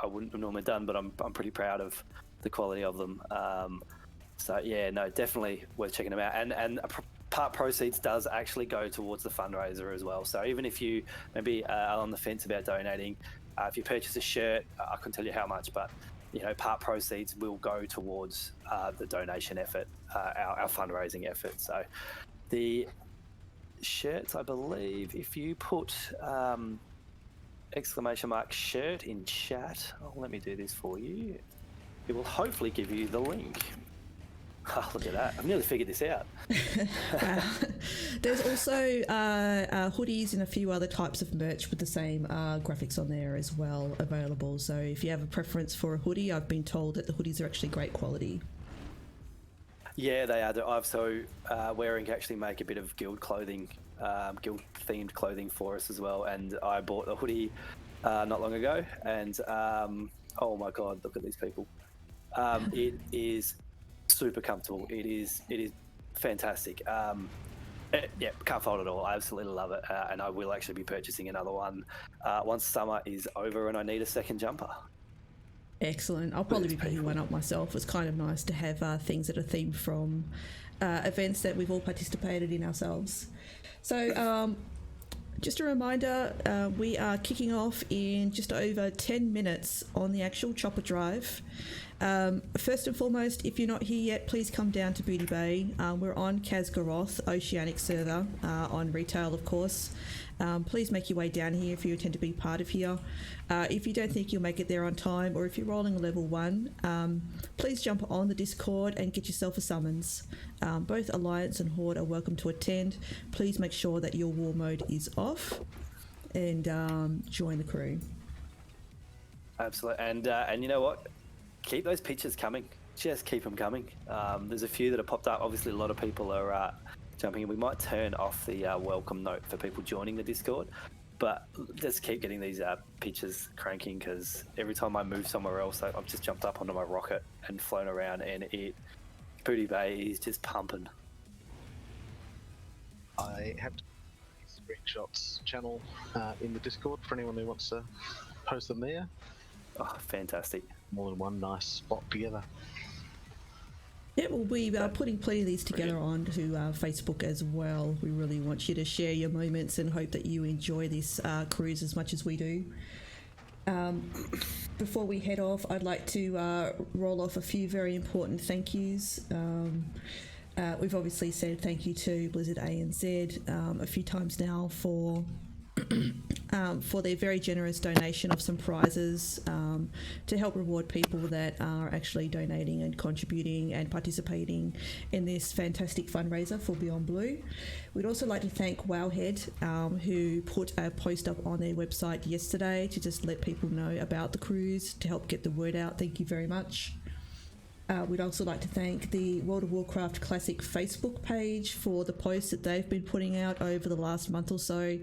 I wouldn't have normally done, but I'm pretty proud of the quality of them. So yeah, no, definitely worth checking them out. And part proceeds does actually go towards the fundraiser as well. So even if you maybe are on the fence about donating, if you purchase a shirt, I couldn't tell you how much, but part proceeds will go towards the donation effort, our fundraising effort. So the shirts, I believe, if you put !shirt in chat, let me do this for you. It will hopefully give you the link. Oh, look at that. I've nearly figured this out. There's also hoodies and a few other types of merch with the same graphics on there as well available. So if you have a preference for a hoodie, I've been told that the hoodies are actually great quality. Yeah, they are. Wear Inc. actually make a bit of guild clothing, guild-themed clothing for us as well. And I bought a hoodie not long ago, and oh my god, look at these people! It is super comfortable. It is fantastic. Can't fault it all. I absolutely love it, and I will actually be purchasing another one once summer is over and I need a second jumper. Excellent. I'll probably be picking one up myself. It's kind of nice to have things that are themed from events that we've all participated in ourselves. So just a reminder, we are kicking off in just over 10 minutes on the actual Chopper Drive. First and foremost, if you're not here yet, please come down to Booty Bay. We're on Kazgaroth Oceanic server, on retail, of course. Please make your way down here if you intend to be part of here. If you don't think you'll make it there on time, or if you're rolling a level 1, please jump on the Discord and get yourself a summons. Both Alliance and Horde are welcome to attend. Please make sure that your war mode is off and join the crew. Absolutely. And you know what? Keep those pictures coming. Just keep them coming. There's a few that have popped up. Obviously, a lot of people are jumping in. We might turn off the welcome note for people joining the Discord, but just keep getting these pictures cranking, because every time I move somewhere else, I've just jumped up onto my rocket and flown around, and Booty Bay is just pumping. I have screenshots channel in the Discord for anyone who wants to post them there. Oh, fantastic. More than one nice spot together. Yeah, we'll be putting plenty of these together onto Facebook as well. We really want you to share your moments and hope that you enjoy this cruise as much as we do. Before we head off, I'd like to roll off a few very important thank yous. We've obviously said thank you to Blizzard ANZ a few times now for their very generous donation of some prizes to help reward people that are actually donating and contributing and participating in this fantastic fundraiser for Beyond Blue. We'd also like to thank Wowhead, who put a post up on their website yesterday to just let people know about the cruise, to help get the word out. Thank you very much. We'd also like to thank the World of Warcraft Classic Facebook page for the posts that they've been putting out over the last month or so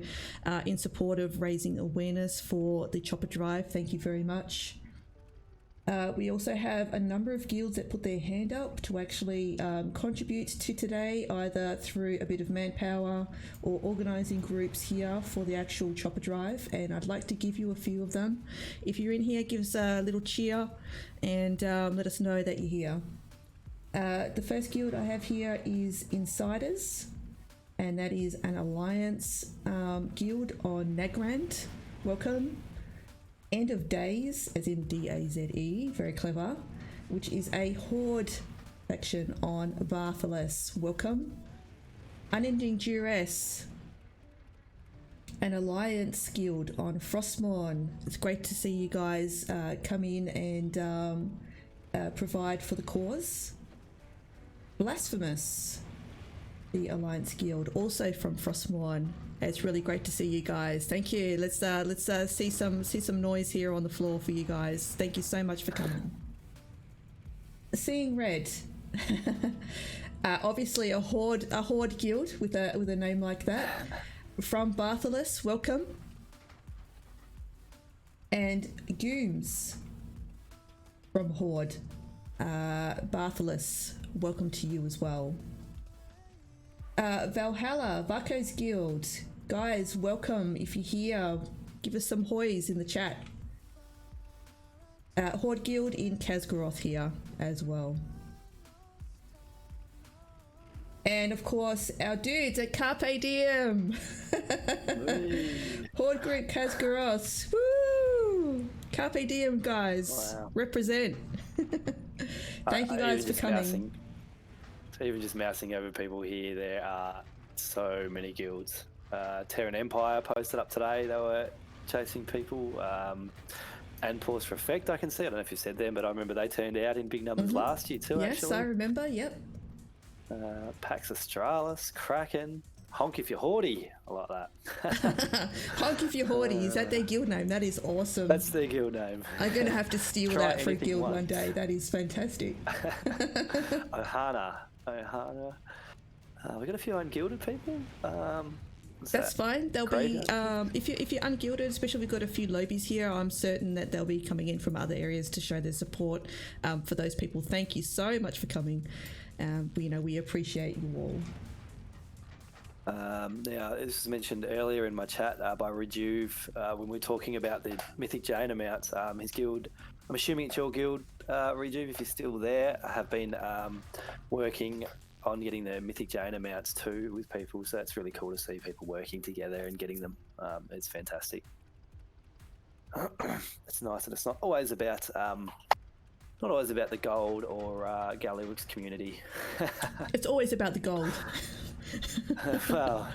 in support of raising awareness for the Chopper Drive. Thank you very much. We also have a number of guilds that put their hand up to actually contribute to today, either through a bit of manpower or organising groups here for the actual chopper drive, and I'd like to give you a few of them. If you're in here, give us a little cheer and let us know that you're here. The first guild I have here is Insiders, and that is an alliance guild on Nagrand. Welcome. End of Days, as in D-A-Z-E, very clever, which is a horde faction on Bartholus. Welcome. Unending Duress, an alliance guild on Frostmourne. It's great to see you guys come in and provide for the cause. Blasphemous, the alliance guild, also from Frostmourne. It's really great to see you guys. Thank you. Let's see some noise here on the floor for you guys. Thank you so much for coming. Seeing Red, obviously a horde guild with a name like that, from Bartholus. Welcome. And Gooms from Horde, Bartholus. Welcome to you as well. Valhalla, Vako's Guild. Guys, welcome. If you're here, give us some hoys in the chat. Horde Guild in Kazgaroth here as well. And of course, our dudes at Carpe Diem. Horde Group Kazgaroth. Woo! Carpe Diem, guys. Wow. Represent. Thank you guys for coming. Even just mousing over people here, there are so many guilds. Terran Empire posted up today, they were chasing people. And Pause for Effect, I can see. I don't know if you said them, but I remember they turned out in big numbers last year too, yes, actually. I remember, yep. Pax Australis, Kraken, Honk If You're Hordy. I like that. Honk If You're Hordy, is that their guild name? That is awesome. That's their guild name. I'm going to have to steal that for a guild one day. That is fantastic. Ohana. We got a few ungilded people. That's fine. They'll be if you're ungilded, especially we've got a few lobies here. I'm certain that they'll be coming in from other areas to show their support for those people. Thank you so much for coming. We appreciate you all. Now, this was mentioned earlier in my chat by Rejuve when we were talking about the Mythic Jane amounts. His guild, I'm assuming it's your guild, Rejuve, if you're still there, I have been working on getting the Mythic Jane amounts too with people, so it's really cool to see people working together and getting them. It's fantastic. It's nice, and it's not always about the gold or Gallywix community. It's always about the gold. Well,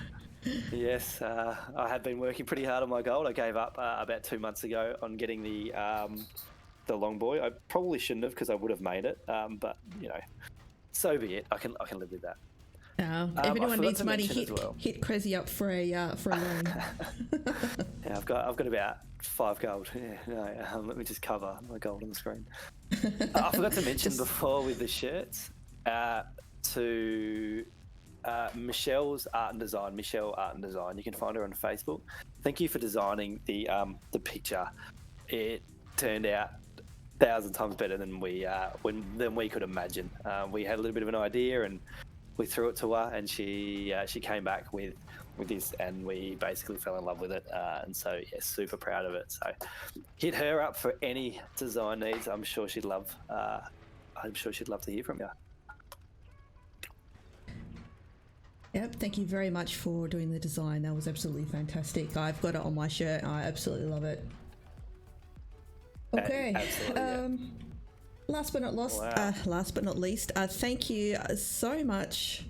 yes, I have been working pretty hard on my gold. I gave up about 2 months ago on getting the longboy. I probably shouldn't have, because I would have made it, but you know, so be it. I can live with that. If anyone needs money, hit Crazy up for a loan. Yeah, I've got about 5 gold. Yeah, no, let me just cover my gold on the screen. I forgot to mention before with the shirts to Michelle's Art and Design. Michelle Art and Design. You can find her on Facebook. Thank you for designing the picture. It turned out 1,000 times better than we could imagine. We had a little bit of an idea and we threw it to her, and she came back with this, and we basically fell in love with it. And so, yeah, super proud of it. So, hit her up for any design needs. I'm sure she'd love. To hear from you. Yep, thank you very much for doing the design. That was absolutely fantastic. I've got it on my shirt and I absolutely love it. Okay. Last but not least, thank you so much.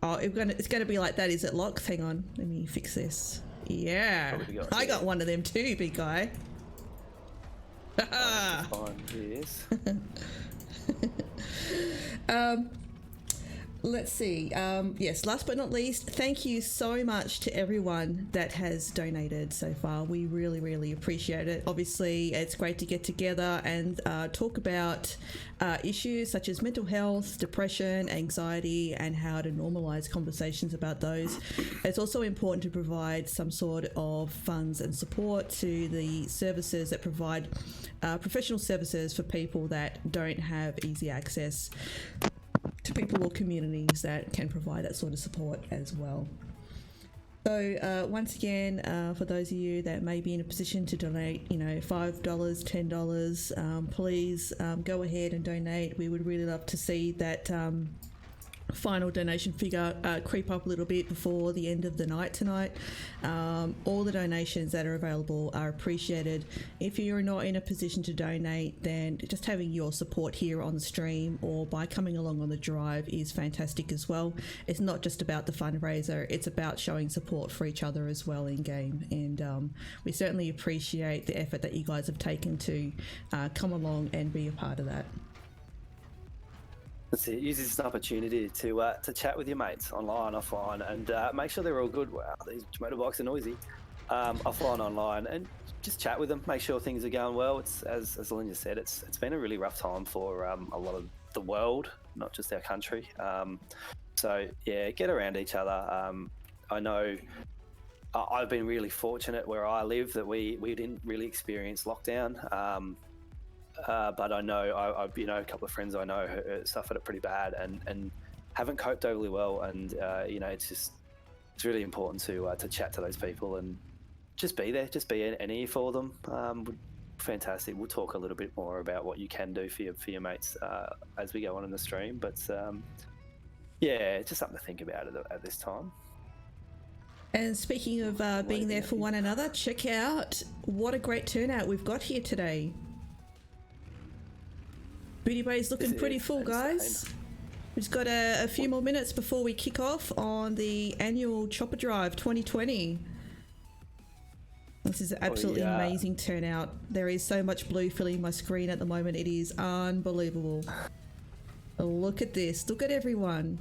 Oh, it's going to be like that, is it, Locke? Hang on, let me fix this. Yeah, I got one of them too, big guy. Yes. let's see. Yes, last but not least, thank you so much to everyone that has donated so far. We really, really appreciate it. Obviously, it's great to get together and talk about issues such as mental health, depression, anxiety, and how to normalize conversations about those. It's also important to provide some sort of funds and support to the services that provide professional services for people that don't have easy access to people or communities that can provide that sort of support as well. So once again, for those of you that may be in a position to donate, $5, $10, please go ahead and donate. We would really love to see that final donation figure creep up a little bit before the end of the night tonight. All the donations that are available are appreciated. If you're not in a position to donate, then just having your support here on the stream or by coming along on the drive is fantastic as well. It's not just about the fundraiser, it's about showing support for each other as well in game, and we certainly appreciate the effort that you guys have taken to come along and be a part of that. That's it. Use this as an opportunity to chat with your mates online, offline, and make sure they're all good. Wow, these motorbikes are noisy. Offline, online, and just chat with them. Make sure things are going well. It's as Linda said, it's been a really rough time for a lot of the world, not just our country. So yeah, get around each other. I know I've been really fortunate where I live that we didn't really experience lockdown. But I know a couple of friends I know who suffered it pretty bad and haven't coped overly well. And it's really important to chat to those people and just be there, just be an ear for them. Fantastic. We'll talk a little bit more about what you can do for your mates as we go on in the stream. But yeah, it's just something to think about at this time. And speaking of being there for one another, check out what a great turnout we've got here today. Booty Bay's looking pretty full, guys. We've just got a few more minutes before we kick off on the annual Chopper Drive 2020. This is an absolutely amazing turnout. There is so much blue filling my screen at the moment. It is unbelievable. Look at this. Look at everyone.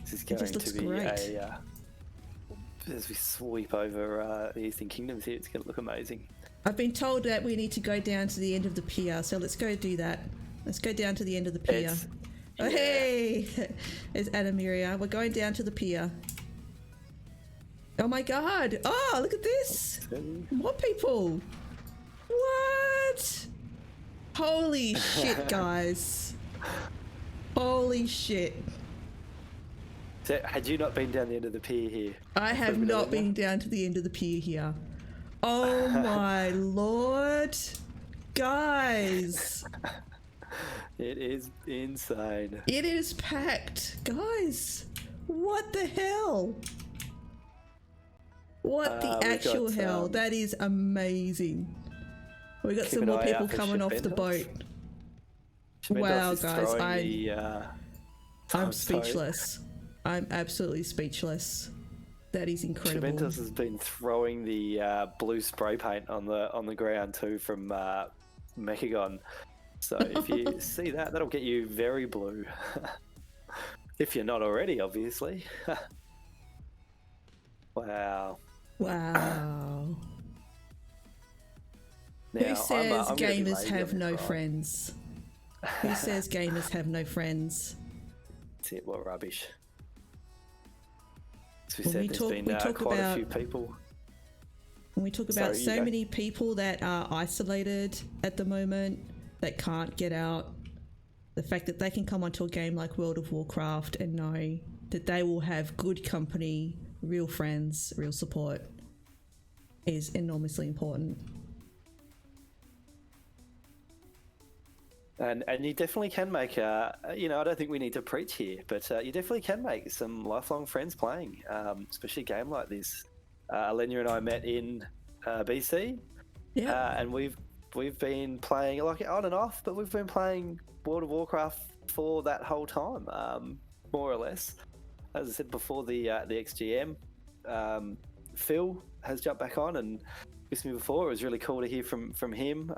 This is going to be great. As we sweep over the Eastern Kingdoms here, it's going to look amazing. I've been told that we need to go down to the end of the pier, so let's go do that. Let's go down to the end of the pier. Hey! There's Adamiria. We're going down to the pier. Oh my god! Oh, look at this! More people! What? Holy shit, guys. Holy shit. So, had you not been down the end of the pier here? I have not been down to the end of the pier here. Oh my lord, guys. It is insane. It is packed. Guys, what the hell? What the actual hell? That is amazing. We got some more people coming off the boat. Wow, guys, I'm speechless. I'm absolutely speechless. That is incredible. Chimentos has been throwing the blue spray paint on the ground too from Mechagon. So if you see that, that'll get you very blue. If you're not already, obviously. Wow. Wow. Now, Who says I'm gamers have no friends? Who says gamers have no friends? That's it, what rubbish. As we said, there's been quite a few people. When we talk about so many people that are isolated at the moment, that can't get out, the fact that they can come onto a game like World of Warcraft and know that they will have good company, real friends, real support is enormously important. And you definitely can make, I don't think we need to preach here, but you definitely can make some lifelong friends playing, especially a game like this. Alenia and I met in BC, and we've been playing like on and off, but we've been playing World of Warcraft for that whole time, more or less. As I said before, the XGM, Phil has jumped back on, and with me before. It was really cool to hear from him.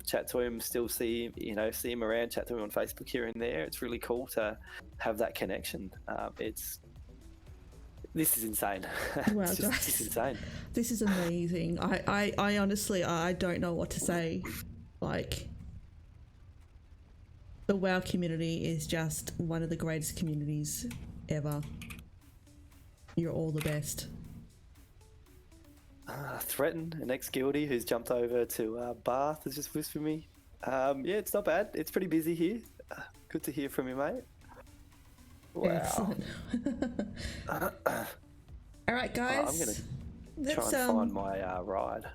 Chat to him, still see him around. Chat to him on Facebook here and there. It's really cool to have that connection. This is insane. Wow, it's guys, insane. This is amazing. I honestly, I don't know what to say. Like, the WoW community is just one of the greatest communities ever. You're all the best. Threaten, an ex-guildie who's jumped over to Bath, has just whispered me. Yeah, it's not bad. It's pretty busy here. Good to hear from you, mate. Wow. Excellent. All right, guys. I'm gonna try and find my ride.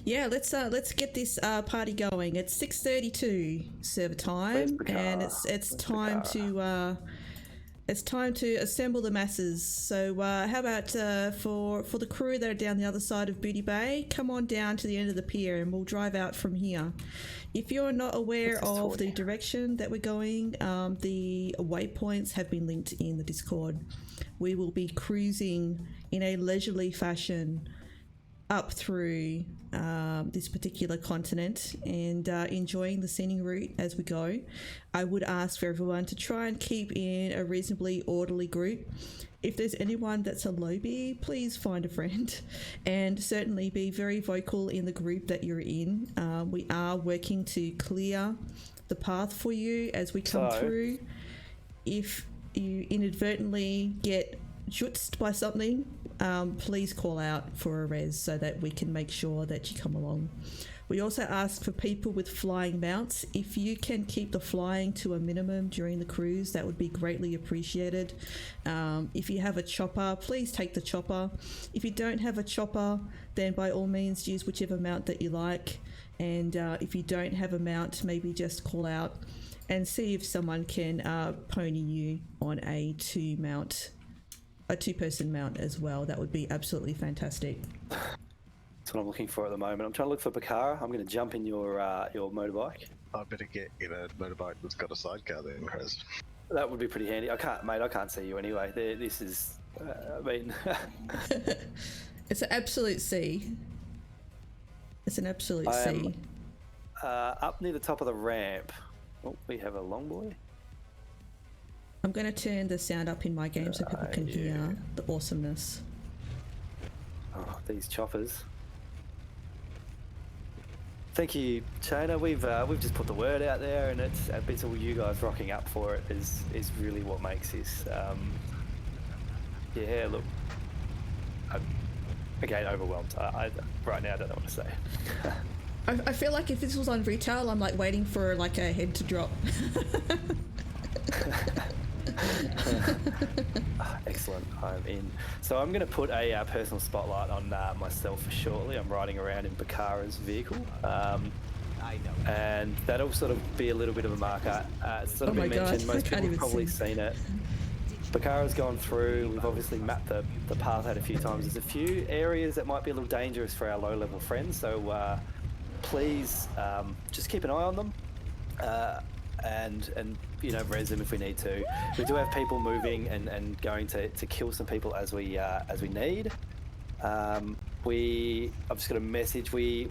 Yeah, let's get this party going. It's 6:32 server time, and it's time to assemble the masses. So how about for the crew that are down the other side of Booty Bay, come on down to the end of the pier and we'll drive out from here. If you're not aware of the direction that we're going, the waypoints have been linked in the Discord. We will be cruising in a leisurely fashion up through this particular continent and enjoying the scenic route as we go. I would ask for everyone to try and keep in a reasonably orderly group. If there's anyone that's a lowbie, please find a friend, and certainly be very vocal in the group that you're in. We are working to clear the path for you as we come through. If you inadvertently get jutzed by something, please call out for a res so that we can make sure that you come along. We also ask for people with flying mounts. If you can keep the flying to a minimum during the cruise, that would be greatly appreciated. If you have a chopper, please take the chopper. If you don't have a chopper, then by all means use whichever mount that you like. And if you don't have a mount, maybe just call out and see if someone can pony you on a two-person mount as well. That would be absolutely fantastic. That's what I'm looking for at the moment. I'm trying to look for Bakara. I'm going to jump in your motorbike. I better get in a motorbike that's got a sidecar then, Chris. That would be pretty handy. I can't see you anyway. This is, I mean... It's an absolute sea. It's an absolute sea. Up near the top of the ramp. Oh, we have a long boy. I'm going to turn the sound up in my game so people can hear the awesomeness. Oh, these choppers. Thank you, Chana. We've just put the word out there, and it's all you guys rocking up for it is really what makes this. Yeah, look, I'm again overwhelmed. I right now I don't know what to say. I feel like if this was on retail, I'm like waiting for like a head to drop. Excellent, I'm in. So I'm going to put a personal spotlight on myself shortly. I'm riding around in Bakara's vehicle, and that'll sort of be a little bit of a marker. It's sort of been mentioned, most people have probably seen it. Bakara's gone through, we've obviously mapped the path out a few times. There's a few areas that might be a little dangerous for our low-level friends, so please just keep an eye on them. And res them if we need to. We do have people moving and going to kill some people as we need. I've just got a message. We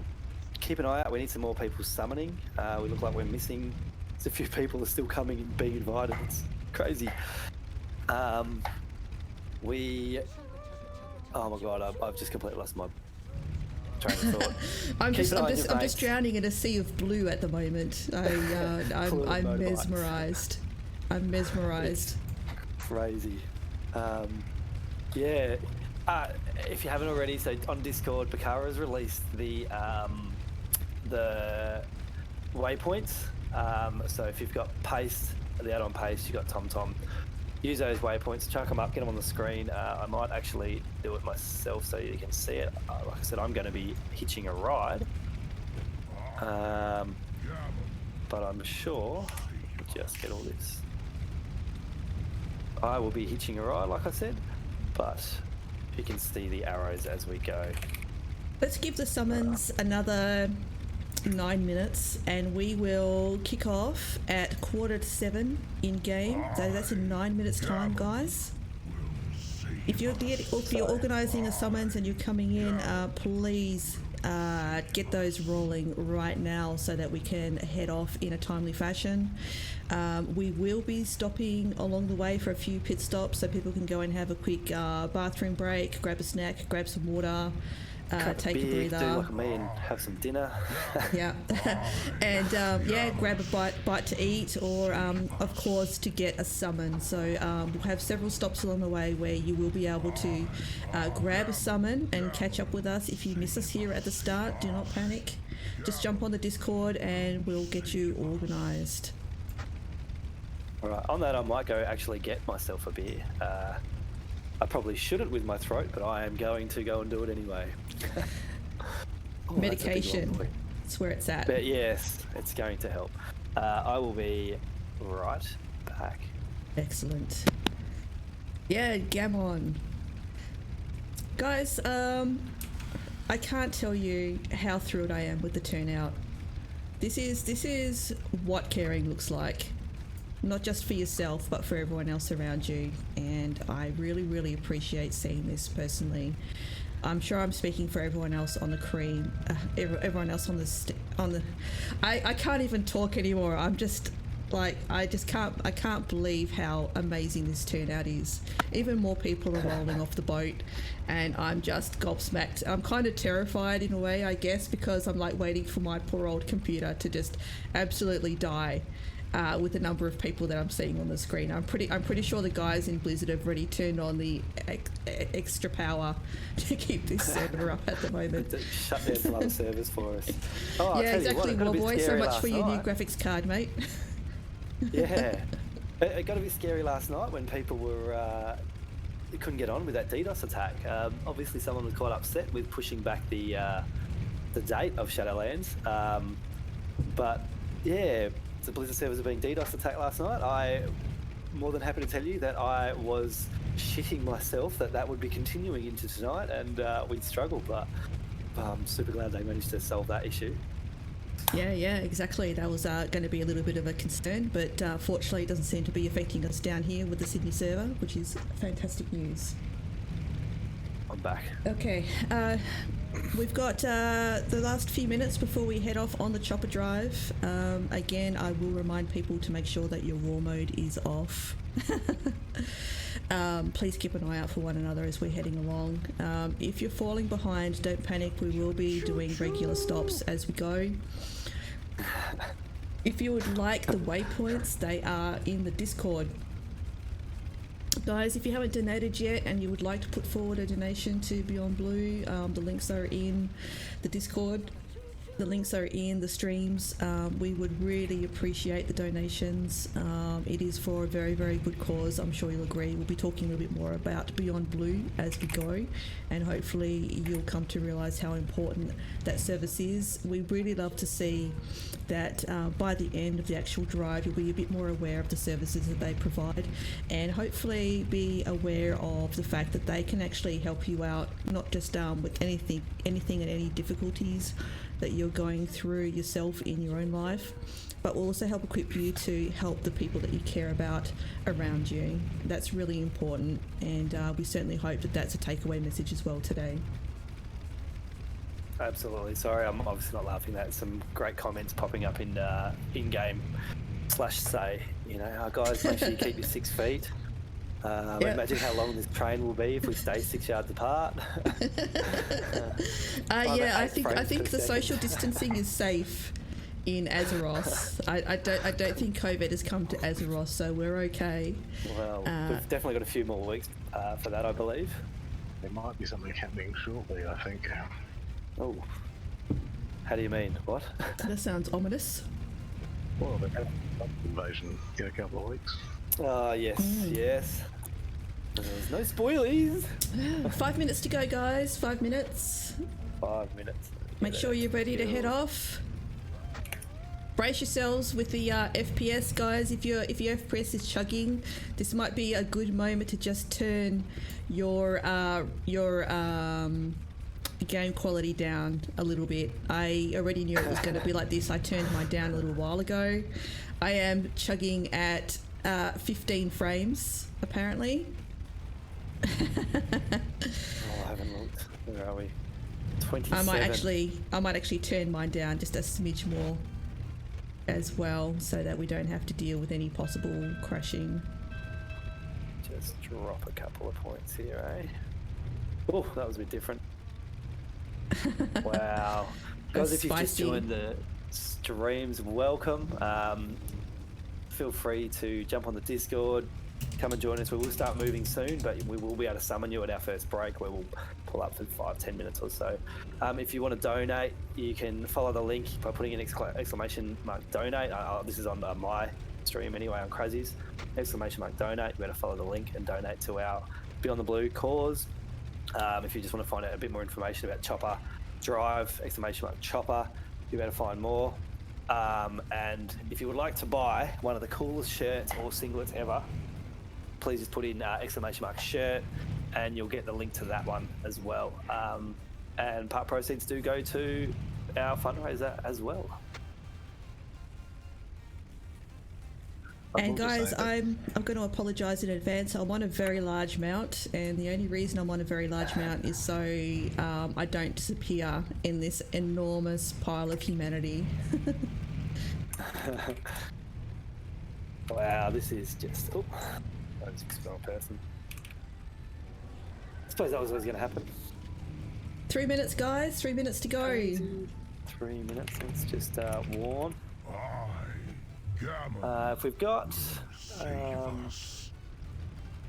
keep an eye out. We need some more people summoning. We look like we're missing. There's a few people are still coming and being invited. It's crazy. Oh my god! I've just completely lost my train of thought. I'm just drowning in a sea of blue at the moment. I'm mesmerised. I'm mesmerised. Crazy. Yeah. If you haven't already, so on Discord, Bakara has released the waypoints. So if you've got Paste, the add-on Paste, you've got TomTom. Use those waypoints, chuck them up, get them on the screen. I might actually do it myself so you can see it. Like I said, I'm going to be hitching a ride. But I'm sure, just get all this. I will be hitching a ride, like I said, but you can see the arrows as we go. Let's give the summons another 9 minutes and we will kick off at 6:45 in game. So that's in 9 minutes time, guys. If you're organising a summons and you're coming in, please get those rolling right now so that we can head off in a timely fashion. We will be stopping along the way for a few pit stops so people can go and have a quick bathroom break, grab a snack, grab some water, take a breather. Do like me and have some dinner. Yeah, and grab a bite to eat, or of course to get a summon. So we'll have several stops along the way where you will be able to grab a summon and catch up with us. If you miss us here at the start, do not panic. Just jump on the Discord and we'll get you organised. All right. On that, I might go actually get myself a beer. I probably shouldn't with my throat, but I am going to go and do it anyway. Oh, medication. That's where it's at. But yes, it's going to help. I will be right back. Excellent. Yeah, Gammon. Guys, I can't tell you how thrilled I am with the turnout. This is what caring looks like. Not just for yourself, but for everyone else around you. And I really, really appreciate seeing this personally. I'm sure I'm speaking for everyone else on the cream, everyone else on the I can't even talk anymore. I'm just like, I can't believe how amazing this turnout is. Even more people are rolling off the boat and I'm just gobsmacked. I'm kind of terrified in a way, I guess, because I'm like waiting for my poor old computer to just absolutely die. With the number of people that I'm seeing on the screen, I'm pretty sure the guys in Blizzard have already turned on the extra power to keep this server up at the moment. Shut down some other servers for us. Oh, yeah, exactly. Well, boy, so much for your new graphics card, mate. Yeah, it got a bit scary last night when people were couldn't get on with that DDoS attack. Obviously, someone was quite upset with pushing back the date of Shadowlands, but yeah. The Blizzard servers are being DDoS attacked last night. I'm more than happy to tell you that I was shitting myself that would be continuing into tonight and we'd struggle, but I'm super glad they managed to solve that issue. Yeah, exactly. That was going to be a little bit of a concern, but fortunately it doesn't seem to be affecting us down here with the Sydney server, which is fantastic news. I'm back. Okay, we've got the last few minutes before we head off on the chopper drive. Again, I will remind people to make sure that your war mode is off. Please keep an eye out for one another as we're heading along. If you're falling behind, don't panic. We will be doing regular stops as we go. If you would like the waypoints, they are in the Discord. Guys, if you haven't donated yet and you would like to put forward a donation to Beyond Blue, the links are in the Discord. The links are in the streams. We would really appreciate the donations. It is for a very, very good cause. I'm sure you'll agree. We'll be talking a little bit more about Beyond Blue as we go, and hopefully you'll come to realise how important that service is. We really love to see that by the end of the actual drive you'll be a bit more aware of the services that they provide, and hopefully be aware of the fact that they can actually help you out, not just with anything and any difficulties that you're going through yourself in your own life, but will also help equip you to help the people that you care about around you. That's really important, and we certainly hope that that's a takeaway message as well today. Absolutely. Sorry, I'm obviously not laughing. That's some great comments popping up in game /say. You know, oh, guys, make sure you keep your 6 feet. Imagine how long this train will be if we stay 6 yards apart. I think the social distancing is safe in Azeroth. I don't think COVID has come to Azeroth, so we're okay. Well, we've definitely got a few more weeks for that, I believe. There might be something happening shortly, I think. Oh, how do you mean? What? That sounds ominous. Well, they've had an invasion in a couple of weeks. Oh, yes, yes. There's no spoilies. 5 minutes to go, guys. 5 minutes. 5 minutes. Make sure you're ready to head off. Brace yourselves with the FPS, guys. If your FPS is chugging, this might be a good moment to just turn your game quality down a little bit. I already knew it was going to be like this. I turned mine down a little while ago. I am chugging at 15 frames, apparently. Oh, I haven't looked. Where are we? 27. I might actually turn mine down just a smidge more as well, so that we don't have to deal with any possible crashing. Just drop a couple of points here, eh? Oh, that was a bit different. Wow. Guys, if you've just joined the streams, welcome. Feel free to jump on the Discord, come and join us. We will start moving soon, but we will be able to summon you at our first break, where we'll pull up for 5-10 minutes or so. If you want to donate, you can follow the link by putting an exclamation mark donate. This is on my stream anyway, on Crazy's. Exclamation mark donate. You better follow the link and donate to our Beyond the Blue cause. If you just want to find out a bit more information about Chopper Drive, exclamation mark Chopper, you better find more. And if you would like to buy one of the coolest shirts or singlets ever, please just put in exclamation mark shirt, and you'll get the link to that one as well. And part proceeds do go to our fundraiser as well. And guys, I'm going to apologise in advance. I'm on a very large mount, and the only reason I'm on a very large mount is so I don't disappear in this enormous pile of humanity. Wow, this is just... Oh, that was a wrong person. I suppose that was always going to happen. 3 minutes, guys. 3 minutes to go. 3 minutes. Let's just warn. If we've got,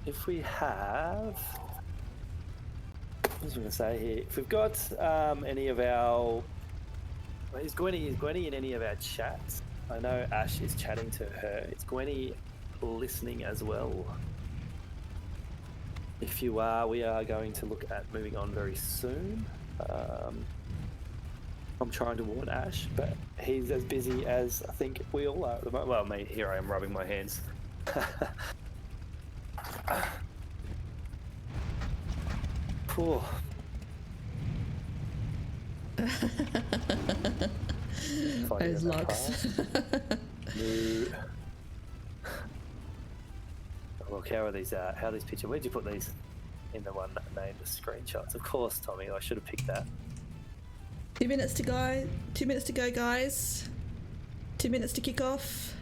if we have, what was I going to say here? If we've got any of our, is Gwenny in any of our chats? I know Ash is chatting to her. Is Gwenny listening as well? If you are, we are going to look at moving on very soon. I'm trying to warn Ash, but he's as busy as I think we all are at the moment. Well, me, here I am rubbing my hands. Poor. Those locks. No. Look, how are these pictures? Where'd you put these? In the one named the screenshots. Of course, Tommy, I should have picked that. 2 minutes to go. 2 minutes to go, guys. 2 minutes to kick off.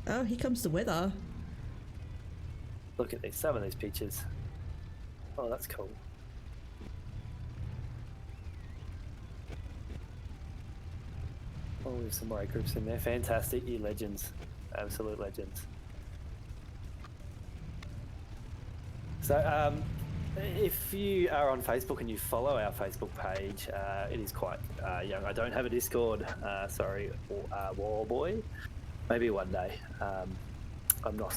Oh, here comes the weather. Look at these, some of these pictures. Oh, that's cool. Oh, there's some raid groups in there. Fantastic, you legends. Absolute legends. So, if you are on Facebook and you follow our Facebook page, it is quite young. I don't have a Discord, sorry, War Boy. Maybe one day. I'm not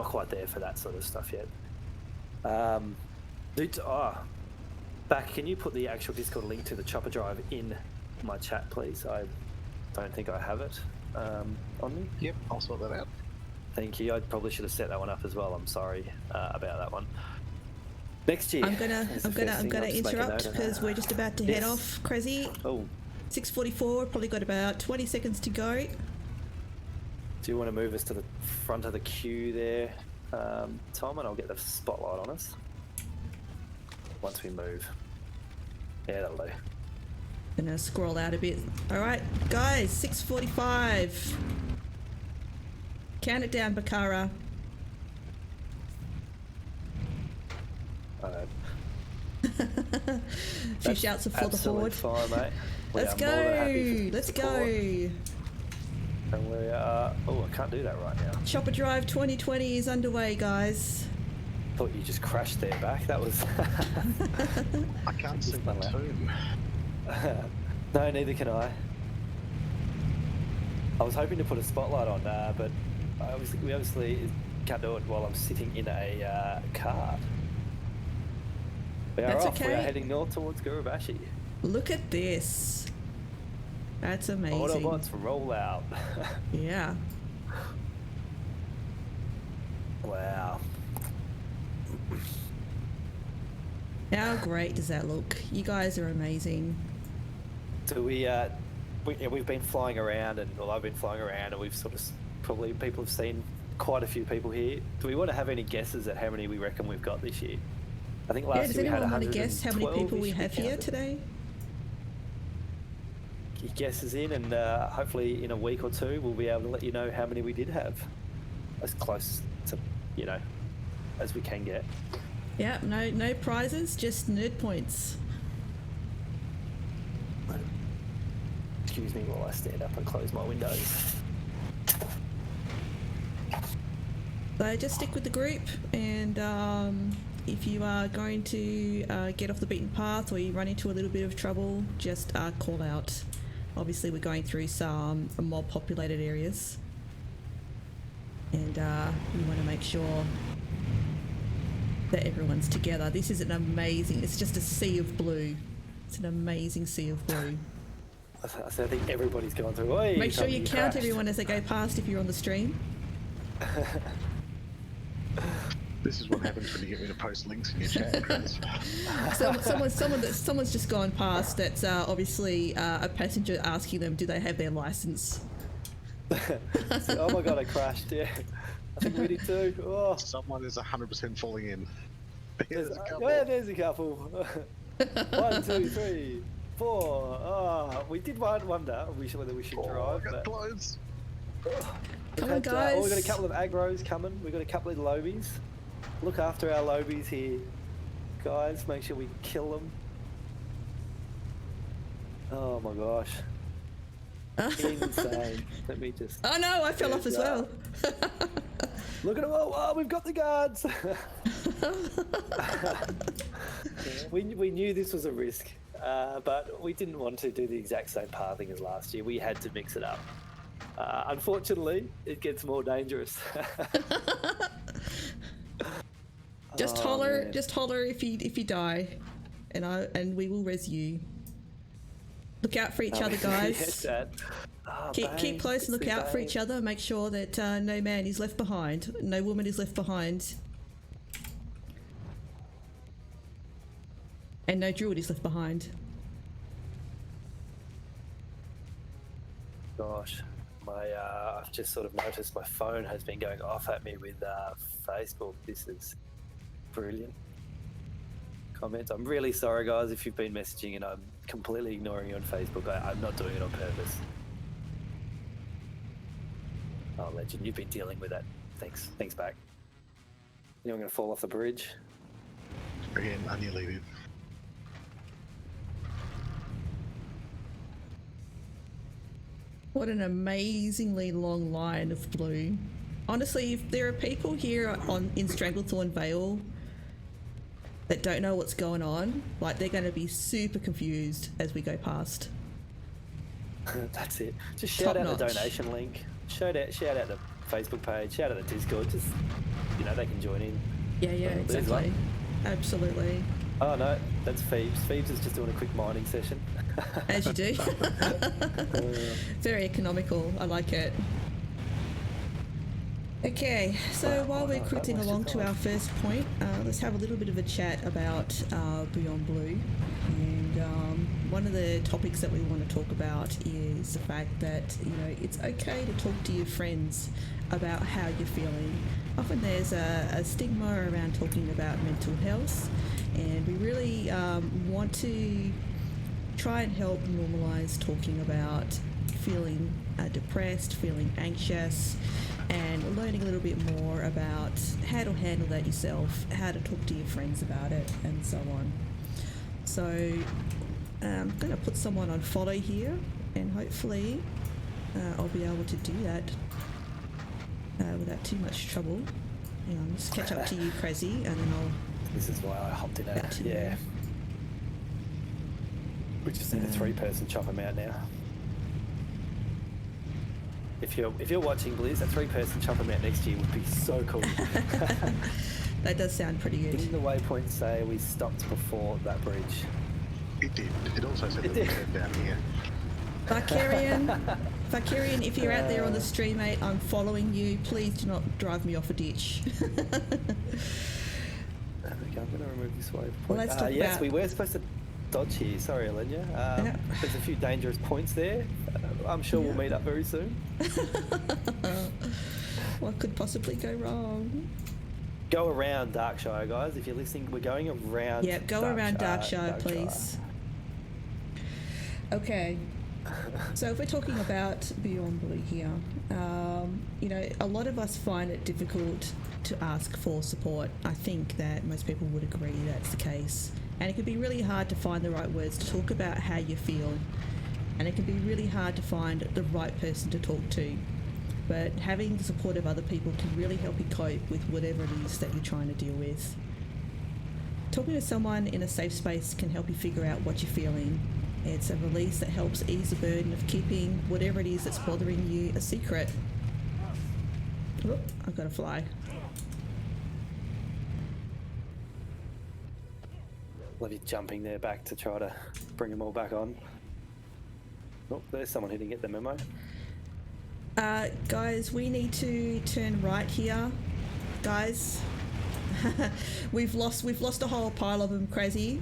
quite there for that sort of stuff yet. Back, can you put the actual Discord link to the Chopper Drive in my chat, please? I don't think I have it on me. Yep, I'll sort that out. Thank you. I probably should have set that one up as well. I'm sorry about that one. Next year. I'm gonna interrupt because we're just about to head off. Crazy. Oh. 6:44. Probably got about 20 seconds to go. Do you want to move us to the front of the queue there, Tom, and I'll get the spotlight on us once we move. Yeah, that'll do. Gonna scroll out a bit. All right, guys. 6:45. Count it down, Bakara. Few shouts for the horde. Fine, mate. Let's go. Let's go. And we are. Oh, I can't do that right now. Chopper Drive 2020 is underway, guys. Thought you just crashed there back. That was. I can't see my tomb. No, neither can I. I was hoping to put a spotlight on, but we obviously can't do it while I'm sitting in a cart. We are off. Okay. We are heading north towards Gurubashi. Look at this. That's amazing. Autobots roll out. Yeah. Wow. How great does that look? You guys are amazing. So we've been flying around, and I've been flying around, and we've sort of probably people have seen quite a few people here. Do we want to have any guesses at how many we reckon we've got this year? I think last year we had 112. Does anyone want to guess how many people we have here today? your guesses in, and hopefully in a week or two we'll be able to let you know how many we did have, as close to as we can get. Yeah, no prizes, just nerd points. Excuse me while I stand up and close my windows. So just stick with the group, and if you are going to get off the beaten path or you run into a little bit of trouble, just call out. Obviously we're going through some mob populated areas, and we want to make sure that everyone's together. This is it's just a sea of blue. It's an amazing sea of blue. I think everybody's going through. Oi, Make sure you count crashed. everyone as they go past if you're on the stream. This is what happens when you get me to post links in your chat, Chris. Someone's just gone past. That's obviously a passenger asking them, do they have their license? Oh my god, I crashed. Yeah, I think we did too. Oh, Someone is 100% falling in. there's There's a couple. yeah, there's a couple. 1, 2, 3, 4. Oh, we did wonder whether we should drive. Got But close. Come on, guys. we've got a couple of aggros coming. We've got a couple of lobies. Look after our lobies here, guys. Make sure we kill them. Oh my gosh. Insane. Let me just... Oh no, I fell off as well. Look at them all. Oh, we've got the guards. we knew this was a risk, but we didn't want to do the exact same pathing as last year. We had to mix it up. Unfortunately, it gets more dangerous. Just holler if you die, and we will res you. Look out for each other, guys. Yes, Dad. Oh, Keep close and look out for each other. Make sure that no man is left behind, no woman is left behind, and no druid is left behind. Gosh, I've just sort of noticed my phone has been going off at me with Facebook. This is brilliant. Comments. I'm really sorry, guys, if you've been messaging and I'm completely ignoring you on Facebook. I'm not doing it on purpose. Oh, legend, you've been dealing with that. Thanks back. Anyone going to fall off the bridge? Again, I nearly did. What an amazingly long line of blue. Honestly, if there are people here in Stranglethorn Vale that don't know what's going on, like, they're going to be super confused as we go past. That's it. Just shout out the donation link. Shout out the Facebook page. Shout out the Discord. Just, they can join in. Yeah, exactly. Absolutely. Oh no, that's Phoebes. Phoebes is just doing a quick mining session. As you do. Very economical. I like it. Okay, so while we're cruising along to our first point, let's have a little bit of a chat about Beyond Blue. And one of the topics that we want to talk about is the fact that, it's okay to talk to your friends about how you're feeling. Often there's a stigma around talking about mental health, and we really want to try and help normalise talking about feeling depressed, feeling anxious, and learning a little bit more about how to handle that yourself, how to talk to your friends about it, and so on. So I'm going to put someone on follow here, and hopefully I'll be able to do that without too much trouble. Hang on, just catch up to you, Crazy, and then I'll... This is why I hopped in back to yeah. you. We just need a 3-person chop them out now. If you're watching, Blizz, a 3-person chop them out next year would be so cool. That does sound pretty good. Didn't the waypoint say we stopped before that bridge? It did. It also said that we turned down here. Vicarian, if you're out there on the stream, mate, I'm following you. Please do not drive me off a ditch. There we go. I'm going to remove this waypoint. Well, let's talk yes, about... we were supposed to dodge here. Sorry, Alenia. Yeah. There's a few dangerous points there. I'm sure we'll meet up very soon. What could possibly go wrong? Go around Darkshire, guys. If you're listening, we're going around. Yeah, go around Darkshire, please. Okay. So if we're talking about Beyond Blue here, you know, a lot of us find it difficult to ask for support. I think that most people would agree that's the case. And it can be really hard to find the right words to talk about how you feel. And it can be really hard to find the right person to talk to. But having the support of other people can really help you cope with whatever it is that you're trying to deal with. Talking to someone in a safe space can help you figure out what you're feeling. It's a release that helps ease the burden of keeping whatever it is that's bothering you a secret. Oop, I've got to fly. Love you jumping there back to try to bring them all back on. Oh, there's someone who didn't get the memo. Guys, we need to turn right here. Guys, we've lost a whole pile of them, Crazy.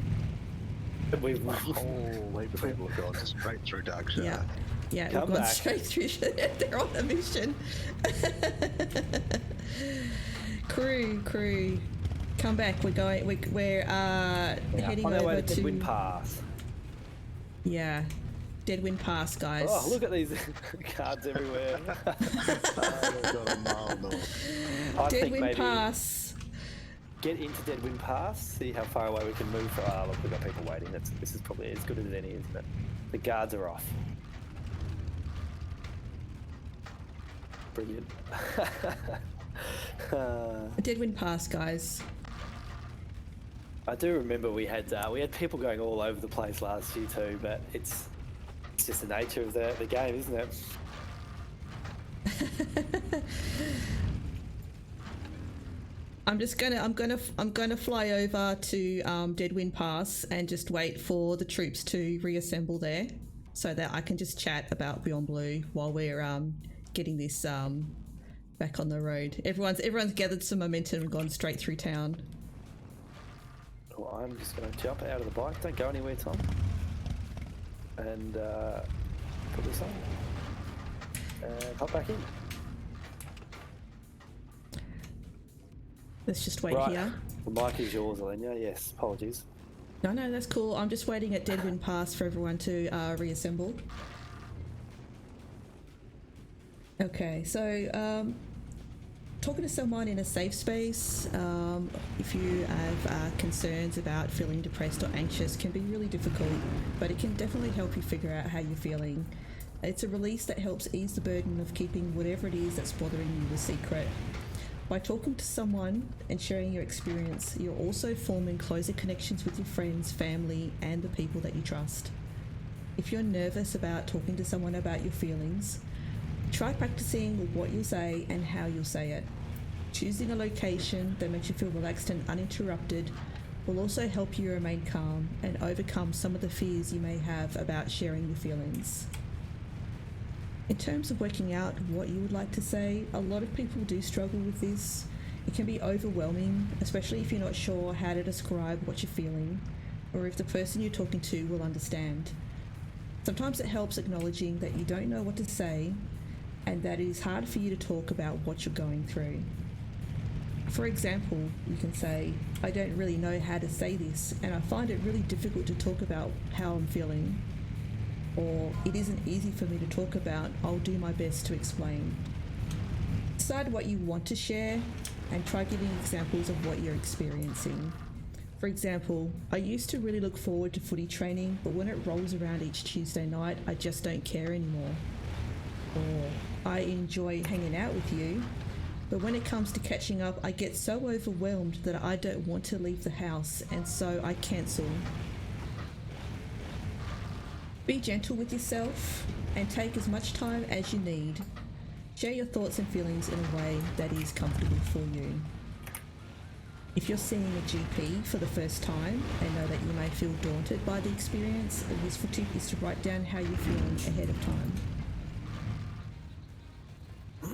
We've Holy people have gone straight through Dark Shadow. Yeah, Come we've gone back. straight through. They're on a mission. crew, come back. We're heading on our way over to Deadwind Pass. Yeah, Deadwind Pass, guys. Oh, look at these cards everywhere. They've got a mile north. I think Deadwind maybe Pass. get into Deadwind Pass, see how far away we can move. Look, we've got people waiting. This is probably as good as any, isn't it? The guards are off. Brilliant. Deadwind Pass, guys. I do remember we had people going all over the place last year too, but it's just the nature of the game, isn't it? I'm gonna fly over to Deadwind Pass and just wait for the troops to reassemble there, so that I can just chat about Beyond Blue while we're getting this back on the road. Everyone's gathered some momentum and gone straight through town. Well, I'm just going to jump out of the bike. Don't go anywhere, Tom. And put this on. And hop back in. Let's just wait Right. here. The mic is yours, Alenia. Yes, apologies. No, that's cool. I'm just waiting at Deadwind Pass for everyone to reassemble. Okay, so talking to someone in a safe space, if you have concerns about feeling depressed or anxious, can be really difficult, but it can definitely help you figure out how you're feeling. It's a release that helps ease the burden of keeping whatever it is that's bothering you a secret. By talking to someone and sharing your experience, you're also forming closer connections with your friends, family, and the people that you trust. If you're nervous about talking to someone about your feelings, try practicing what you'll say and how you'll say it. Choosing a location that makes you feel relaxed and uninterrupted will also help you remain calm and overcome some of the fears you may have about sharing your feelings. In terms of working out what you would like to say, a lot of people do struggle with this. It can be overwhelming, especially if you're not sure how to describe what you're feeling, or if the person you're talking to will understand. Sometimes it helps acknowledging that you don't know what to say, and that it is hard for you to talk about what you're going through. For example, you can say, I don't really know how to say this, and I find it really difficult to talk about how I'm feeling. Or, it isn't easy for me to talk about, I'll do my best to explain. Decide what you want to share, and try giving examples of what you're experiencing. For example, I used to really look forward to footy training, but when it rolls around each Tuesday night, I just don't care anymore. Or, I enjoy hanging out with you, but when it comes to catching up, I get so overwhelmed that I don't want to leave the house, and so I cancel. Be gentle with yourself and take as much time as you need. Share your thoughts and feelings in a way that is comfortable for you. If you're seeing a GP for the first time and know that you may feel daunted by the experience, a useful tip is to write down how you're feeling ahead of time.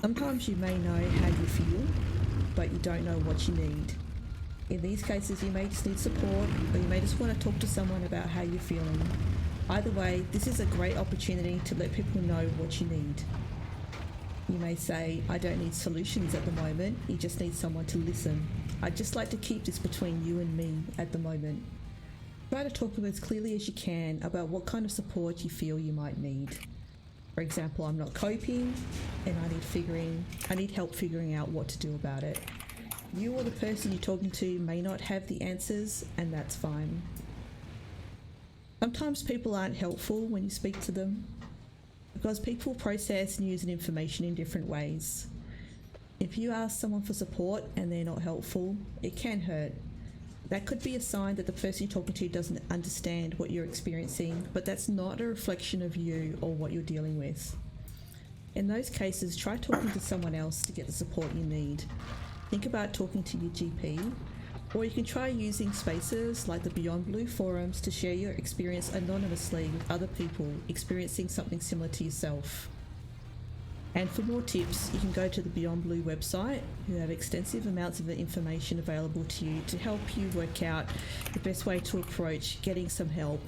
Sometimes you may know how you feel, but you don't know what you need. In these cases, you may just need support, or you may just want to talk to someone about how you're feeling. Either way, this is a great opportunity to let people know what you need. You may say, I don't need solutions at the moment, you just need someone to listen. I'd just like to keep this between you and me at the moment. Try to talk as clearly as you can about what kind of support you feel you might need. For example, I'm not coping and I need help figuring out what to do about it. You or the person you're talking to may not have the answers, and that's fine. Sometimes people aren't helpful when you speak to them because people process news and information in different ways. If you ask someone for support and they're not helpful, it can hurt. That could be a sign that the person you're talking to doesn't understand what you're experiencing, but that's not a reflection of you or what you're dealing with. In those cases, try talking to someone else to get the support you need. Think about talking to your GP, or you can try using spaces like the Beyond Blue forums to share your experience anonymously with other people experiencing something similar to yourself. And for more tips, you can go to the Beyond Blue website, who have extensive amounts of information available to you to help you work out the best way to approach getting some help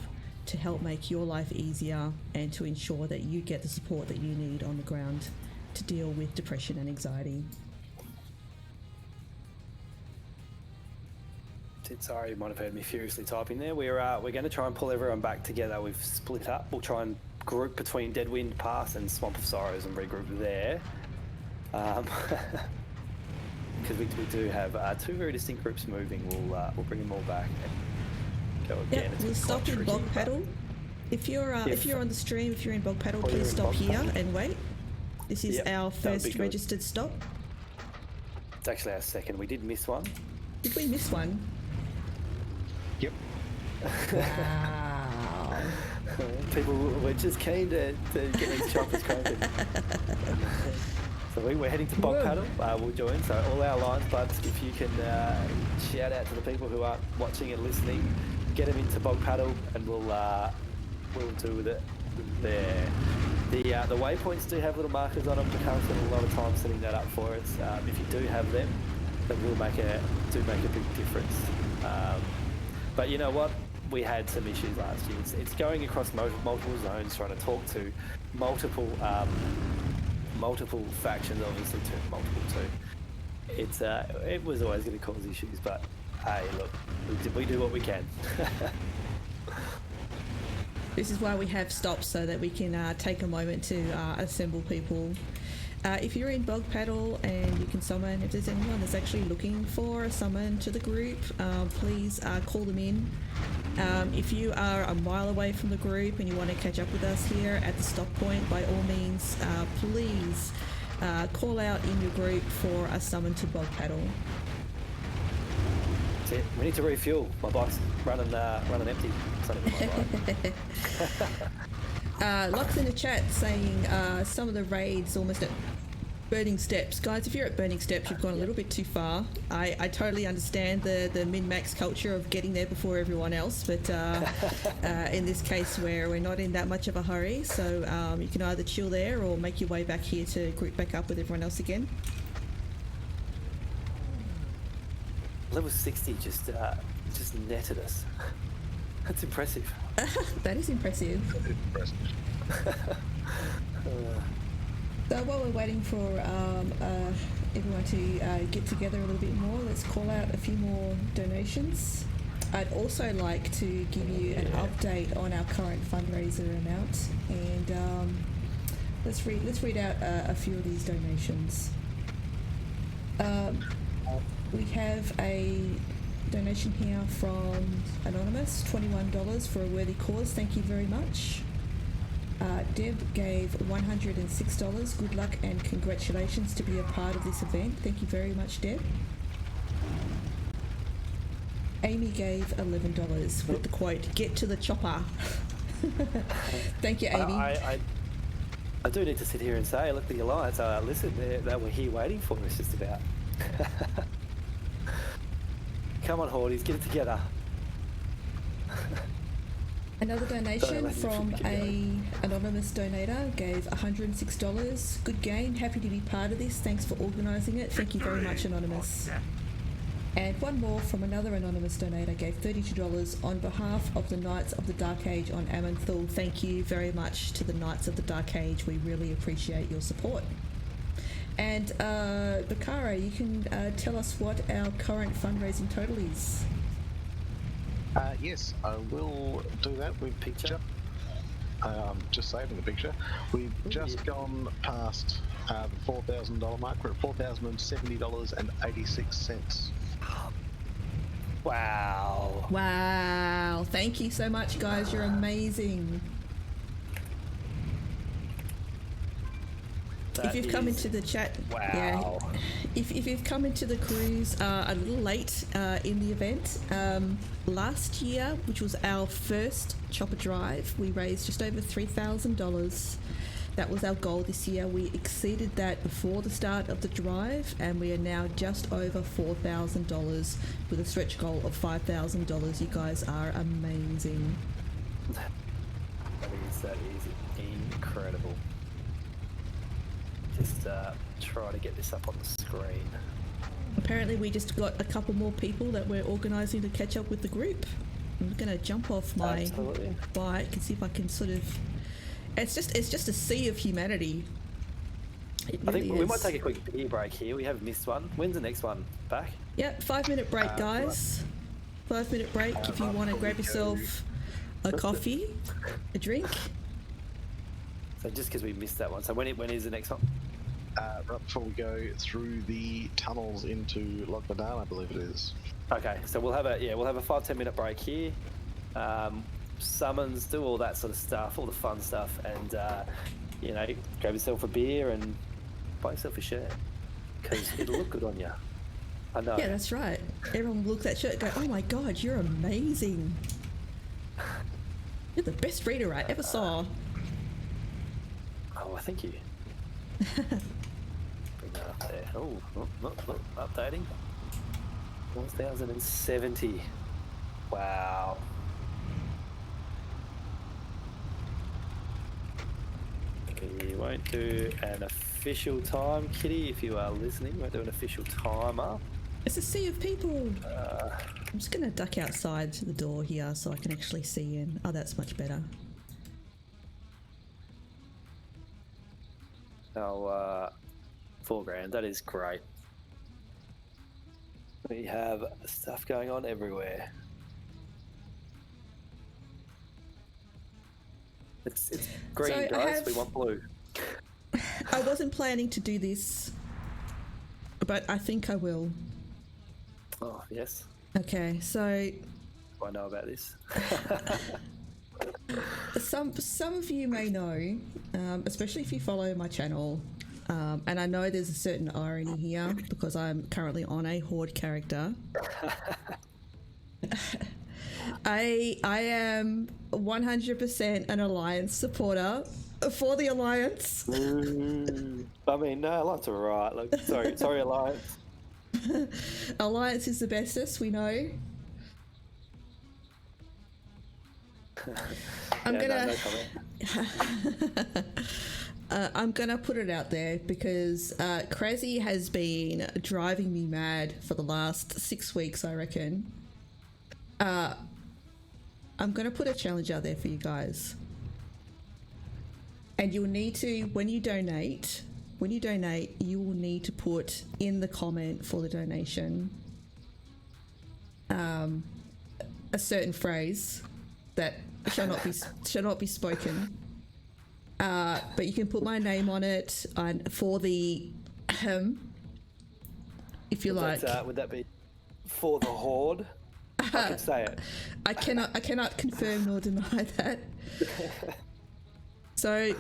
to help make your life easier and to ensure that you get the support that you need on the ground to deal with depression and anxiety. Sorry, you might have heard me furiously typing there. We're going to try and pull everyone back together. We've split up. We'll try and group between Deadwind Pass and Swamp of Sorrows and regroup there. Because we do have two very distinct groups moving. We'll bring them all back and go again. Yep, we'll stop in Bog Paddle. If you're on the stream, if you're in Bog Paddle, please stop here and wait. This is our first registered stop. It's actually our second. We did miss one. Did we miss one? Yep. Wow. People were just keen to get these choppers cranking. So we're heading to Bog Paddle. We'll join. So all our Lions buds, if you can shout out to the people who aren't watching and listening, get them into Bog Paddle, and we'll do with it there. The waypoints do have little markers on them. We can't spend a lot of time setting that up for us. If you do have them, that will make a big difference. But you know what? We had some issues last year. It's going across multiple zones, trying to talk to multiple factions, obviously multiple too. It was always going to cause issues, but hey, look, we do what we can. This is why we have stops, so that we can take a moment to assemble people. If you're in Bog Paddle and you can summon, if there's anyone that's actually looking for a summon to the group, please call them in. If you are a mile away from the group and you want to catch up with us here at the stop point, by all means, please call out in your group for a summon to Bog Paddle. That's it. We need to refuel. My bike's running empty. Lux in the chat saying some of the raids almost at Burning Steps. Guys, if you're at Burning Steps, you've gone a little bit too far. I totally understand the min-max culture of getting there before everyone else, but in this case we're not in that much of a hurry, so you can either chill there or make your way back here to group back up with everyone else again. Level 60 just netted us. That's impressive. That is impressive. So while we're waiting for everyone to get together a little bit more, let's call out a few more donations. I'd also like to give you an update on our current fundraiser amount, and let's read out a few of these donations. We have a donation here from Anonymous, $21 for a worthy cause. Thank you very much. Deb gave $106. Good luck and congratulations to be a part of this event. Thank you very much, Deb. Amy gave $11 with the quote, "Get to the chopper." Thank you, Amy. I do need to sit here and say, look, the Alliance, listen, they were here waiting for us just about. Come on, Hordies, get it together. Another donation from a anonymous donator gave $106. Good game. Happy to be part of this. Thanks for organising it. Thank you very much, Anonymous. And one more from another anonymous donator gave $32 on behalf of the Knights of the Dark Age on Amanthul. Thank you very much to the Knights of the Dark Age. We really appreciate your support. And Bakara, you can tell us what our current fundraising total is. Yes, I will do that. We've Picture? just saving the picture. We've just gone past the $4,000 mark. We're at $4,070.86. Wow. Wow. Thank you so much, guys. You're amazing. That if you've come is- into the chat, Wow. if you've come into the cruise a little late in the event, last year, which was our first chopper drive, we raised just over $3,000. That was our goal this year. We exceeded that before the start of the drive, and we are now just over $4,000 with a stretch goal of $5,000. You guys are amazing. That is incredible. Just try to get this up on the screen. Apparently we just got a couple more people that we're organising to catch up with the group. I'm going to jump off my Absolutely. bike and see if I can sort of... It's just a sea of humanity. It I really think we is. might take a quick beer break here. We have missed one. When's the next one back? Yep, 5-minute break, guys. 5-minute break if you want to grab yourself a coffee, a drink. So just because we missed that one. So when is the next one? Right before we go through the tunnels into Lockdown, I believe it is. Okay, so we'll have a 5-10 minute break here. Summons, do all that sort of stuff, all the fun stuff, and grab yourself a beer and buy yourself a shirt because it'll look good on you. I know. Yeah, that's right. Everyone will look at that shirt and go, "Oh my god, you're amazing! You're the best reader I ever saw." Oh, thank you. Bring that up there. Oh, updating. 1,070. Wow. We won't do an official time, Kitty, if you are listening. We won't do an official timer. It's a sea of people. I'm just going to duck outside to the door here so I can actually see in. Oh, that's much better. Oh, $4,000. That is great. We have stuff going on everywhere. It's green, So I guys. have- We want blue. I wasn't planning to do this, but I think I will. Oh, yes. Okay, so I know about this. some of you may know, especially if you follow my channel, and I know there's a certain irony here because I'm currently on a Horde character. I am 100% an Alliance supporter for the Alliance. I mean, no, Alliance are right. Look, sorry, Alliance. Alliance is the bestest, we know. I'm No comment. I'm gonna put it out there because Crazy has been driving me mad for the last 6 weeks, I reckon. I'm gonna put a challenge out there for you guys, and you'll need to, when you donate, you will need to put in the comment for the donation a certain phrase that shall not be spoken. But you can put my name on it for the if you like. Would that be for the Horde? I can say it. I cannot confirm nor deny that. So,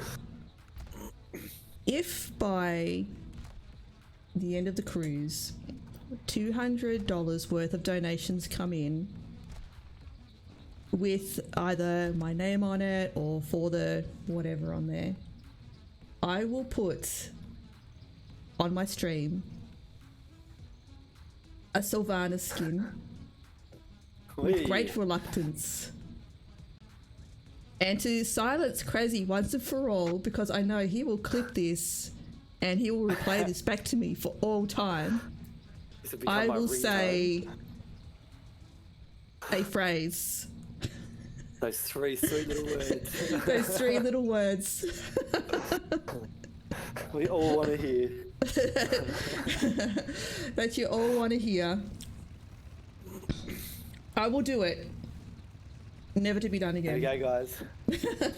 if by the end of the cruise, $200 worth of donations come in with either my name on it or for the whatever on there, I will put on my stream a Sylvana skin with great reluctance. And to silence Crazy once and for all, because I know he will clip this and he will replay this back to me for all time, I will say a phrase. Those three sweet little words. Those 3 little words. We all want to hear. That you all want to hear. I will do it. Never to be done There again. we go, guys.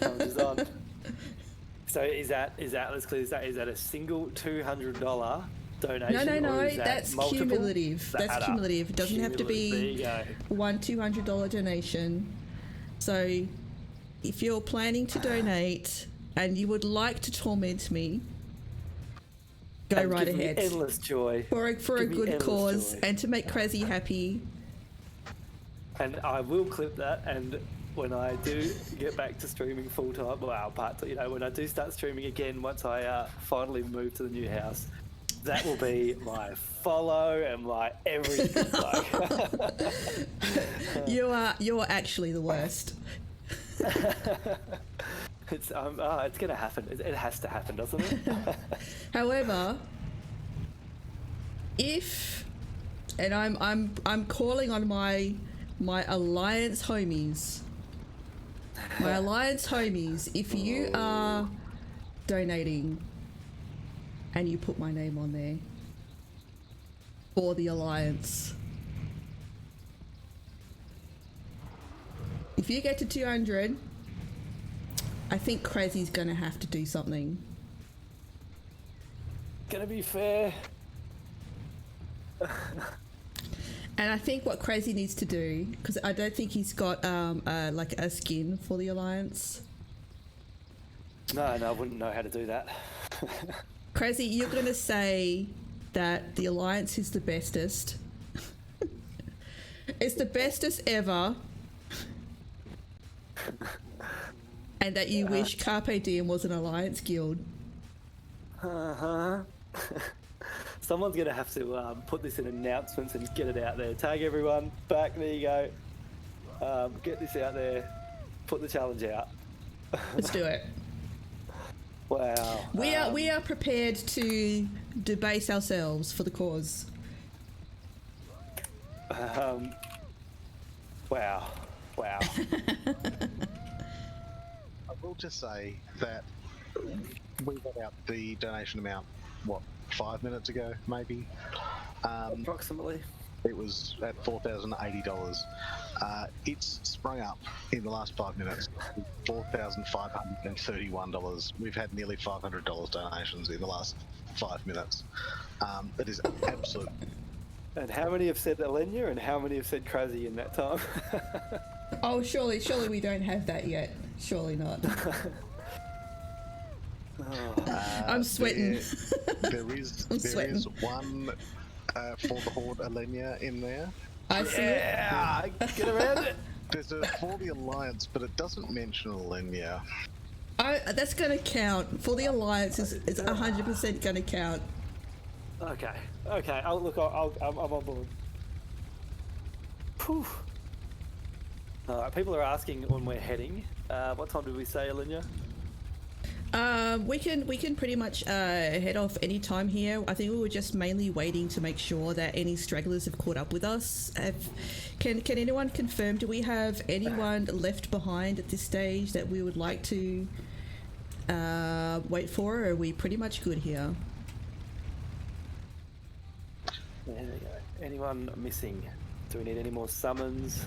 Challenge is on. So is that let's clear this up, is that a single $200 donation? No. or is that That's multiple? cumulative. Does that That's add up? cumulative. It doesn't have to There be you go. one $200 donation. So if you're planning to donate and you would like to torment me, go And right give me ahead. endless joy. For a Give me good endless cause joy. and to make Crazy happy. And I will clip that, and when I do get back to streaming full time, well, when I do start streaming again, once I finally move to the new house, that will be my follow and my everything. You're actually the worst. It's gonna happen. It has to happen, doesn't it? However, and I'm calling on my alliance homies. My alliance homies, if you are donating and you put my name on there for the alliance, if you get to 200, I think Crazy's gonna have to do something. Gonna be fair. And I think what Crazy needs to do, because I don't think he's got like a skin for the alliance. No, I wouldn't know how to do that. Crazy, you're going to say that the alliance is the bestest. It's the bestest ever. And that you wish Carpe Diem was an alliance guild. Someone's going to have to put this in announcements and get it out there. Tag everyone. Back, there you go. Get this out there. Put the challenge out. Let's do it. Wow. We are prepared to debase ourselves for the cause. Wow. I will just say that we got out the donation amount, 5 minutes ago, maybe? Approximately. It was at $4,080. It's sprung up in the last 5 minutes, $4,531. We've had nearly $500 donations in the last 5 minutes. That is absolute. And how many have said Alenia and how many have said Crazy in that time? Oh, surely we don't have that yet. Surely not. I'm sweating. There is one for the Horde Alenia in there. I see it. Yeah, get around it. There's a for the Alliance, but it doesn't mention Alenia. That's going to count. For the alliance, it's 100% going to count. Okay. I'm on board. Whew. All right, people are asking when we're heading. What time did we say, Alenia? We can pretty much head off any time here. I think we were just mainly waiting to make sure that any stragglers have caught up with us. Can anyone confirm? Do we have anyone left behind at this stage that we would like to wait for? Or are we pretty much good here? There we go. Anyone missing? Do we need any more summons?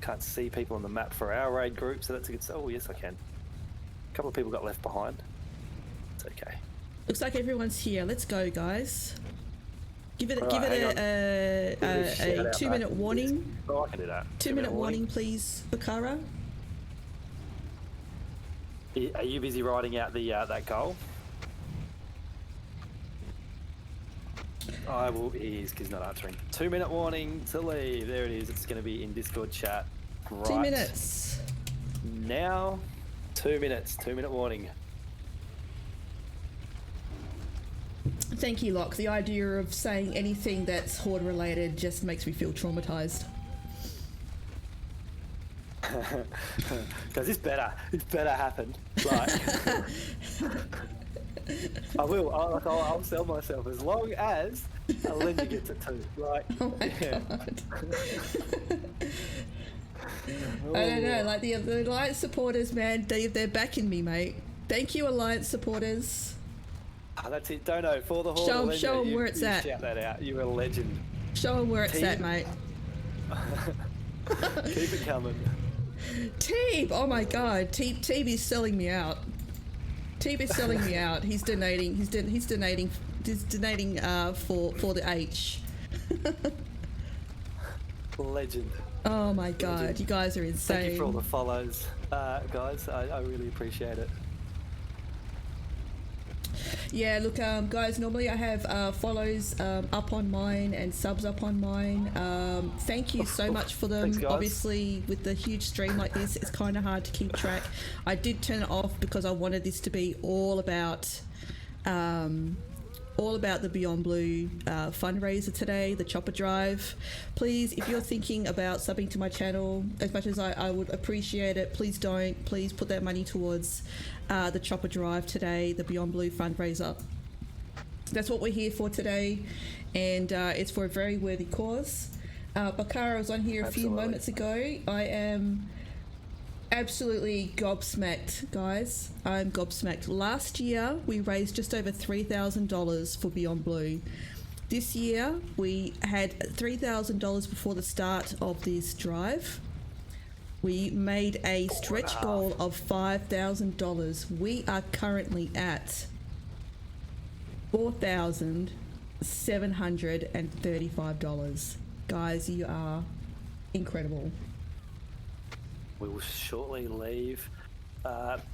Can't see people on the map for our raid group, so that's a good. Oh yes, I can. A couple of people got left behind. It's okay. Looks like everyone's here. Let's go, guys. Give it All right, a 2-minute warning. Oh, I can do that. 2-minute warning, please, Bakara. Are you busy writing out the that goal? I will. He's not answering. 2-minute warning to leave. There it is. It's going to be in Discord chat. Right 2 minutes. now. 2 minutes. 2-minute warning. Thank you, Locke. The idea of saying anything that's Horde related just makes me feel traumatized. Because it's better happen. Like, I will. I'll sell myself as long as Linda gets it too. Like, Oh my god. I don't know, like the Alliance supporters, man, they're backing me, mate. Thank you, Alliance supporters. That's it. Dono for the Horde. Show 'em where it's at. Shout that out. You're a legend. Show them where it's Team. at, mate. Keep it coming. Teeb, oh my god, Teeb is selling me out. Teeb is selling me out. He's donating. He's donating for the H. Legend. Oh my god, you guys are insane. Thank you for all the follows, guys. I really appreciate it. Yeah, look, guys, normally I have follows up on mine and subs up on mine. Thank you so much for them. Thanks, guys. Obviously, with the huge stream like this, it's kind of hard to keep track. I did turn it off because I wanted this to be all about the Beyond Blue fundraiser today, the Chopper Drive. Please, if you're thinking about subbing to my channel, as much as I would appreciate it, please don't. Please put that money towards the Chopper Drive today, the Beyond Blue fundraiser. That's what we're here for today, and it's for a very worthy cause. Bakara was on here a few moments ago. I am absolutely gobsmacked, guys. I'm gobsmacked. Last year, we raised just over $3,000 for Beyond Blue. This year, we had $3,000 before the start of this drive. We made a stretch goal of $5,000. We are currently at $4,735. Guys, you are incredible. We will shortly leave.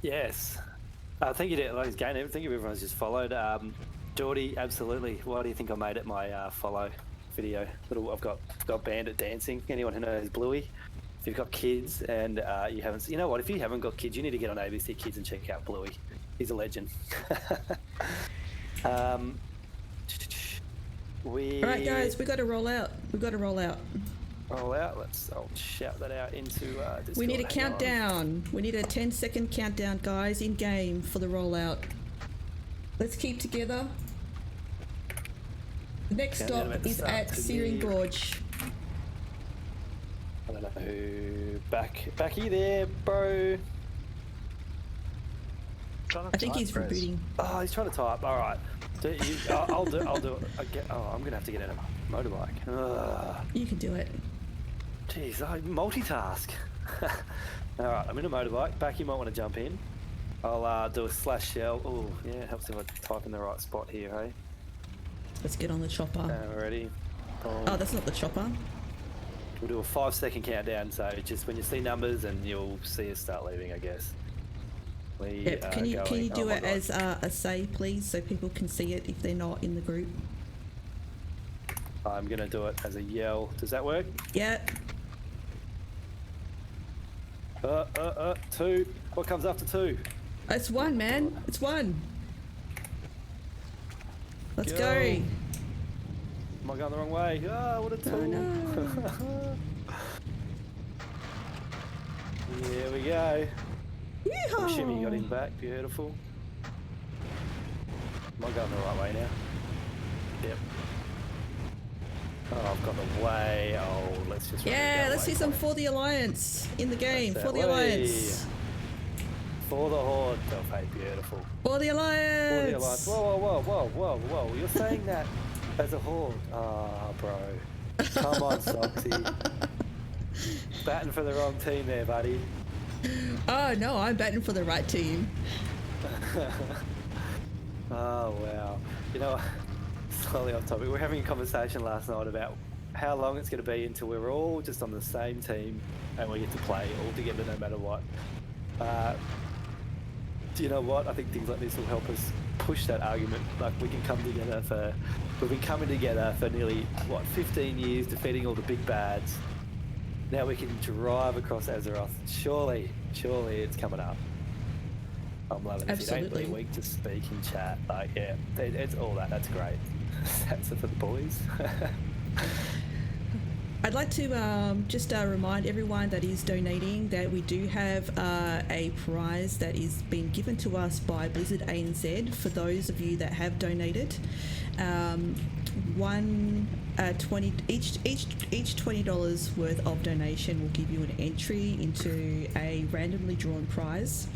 Yes. Thank you to ladies and gentlemen. Thank you everyone's just followed. Geordie, absolutely. Why do you think I made it my follow video? I've got Bandit dancing. Anyone who knows Bluey, if you've got kids and you haven't, you know what? If you haven't got kids, you need to get on ABC Kids and check out Bluey. He's a legend. All right, guys, we got to roll out. Roll out. I'll shout that out into Discord. We need a countdown. We need a 10-second countdown, guys, in game for the rollout. Let's keep together. The next stop is at Searing Gorge. I don't know who. Backy there, bro. I think he's rebooting. Oh, he's trying to type. All right. I'll do it. I'm gonna have to get in a motorbike. You can do it. Jeez, I multitask. All right, I'm in a motorbike. Backy might want to jump in. I'll do a slash shell. Oh, yeah, it helps if I type in the right spot here, hey? Let's get on the chopper. Ready? Oh, that's not the chopper. We'll do a 5-second countdown, so just when you see numbers and you'll see us start leaving, I guess. Yep. Can you do it as a say, please, so people can see it if they're not in the group? I'm going to do it as a yell. Does that work? Yeah. 2. What comes after 2? It's 1, man. It's 1. Let's go. Am I going the wrong way? Oh, what a tool. Oh, no. Here we go. Yeehaw! Shimmy got him back. Beautiful. Am I going the right way now? Yep. Oh, I've got the way. Oh, let's just... Yeah, let's see some For the Alliance in the game. For the Alliance. For the Horde. Delphi, beautiful. For the Alliance. For the Alliance. Whoa. You're saying that as a Horde. Oh, bro. Come on, Soxy. Batting for the wrong team there, buddy. Oh, no, I'm batting for the right team. Oh, wow. You know, slightly off topic. We were having a conversation last night about how long it's going to be until we're all just on the same team and we get to play all together no matter what. Do you know what? I think things like this will help us push that argument. Like, we can come together for... We've been coming together for nearly, 15 years, defeating all the big bads. Now we can drive across Azeroth. Surely it's coming up. I'm loving it. Absolutely. It ain't really weak to speak in chat. Like, yeah, it's all that. That's great. That's it for the boys. I'd like to just remind everyone that is donating that we do have a prize that is being given to us by Blizzard ANZ for those of you that have donated. Each $20 worth of donation will give you an entry into a randomly drawn prize.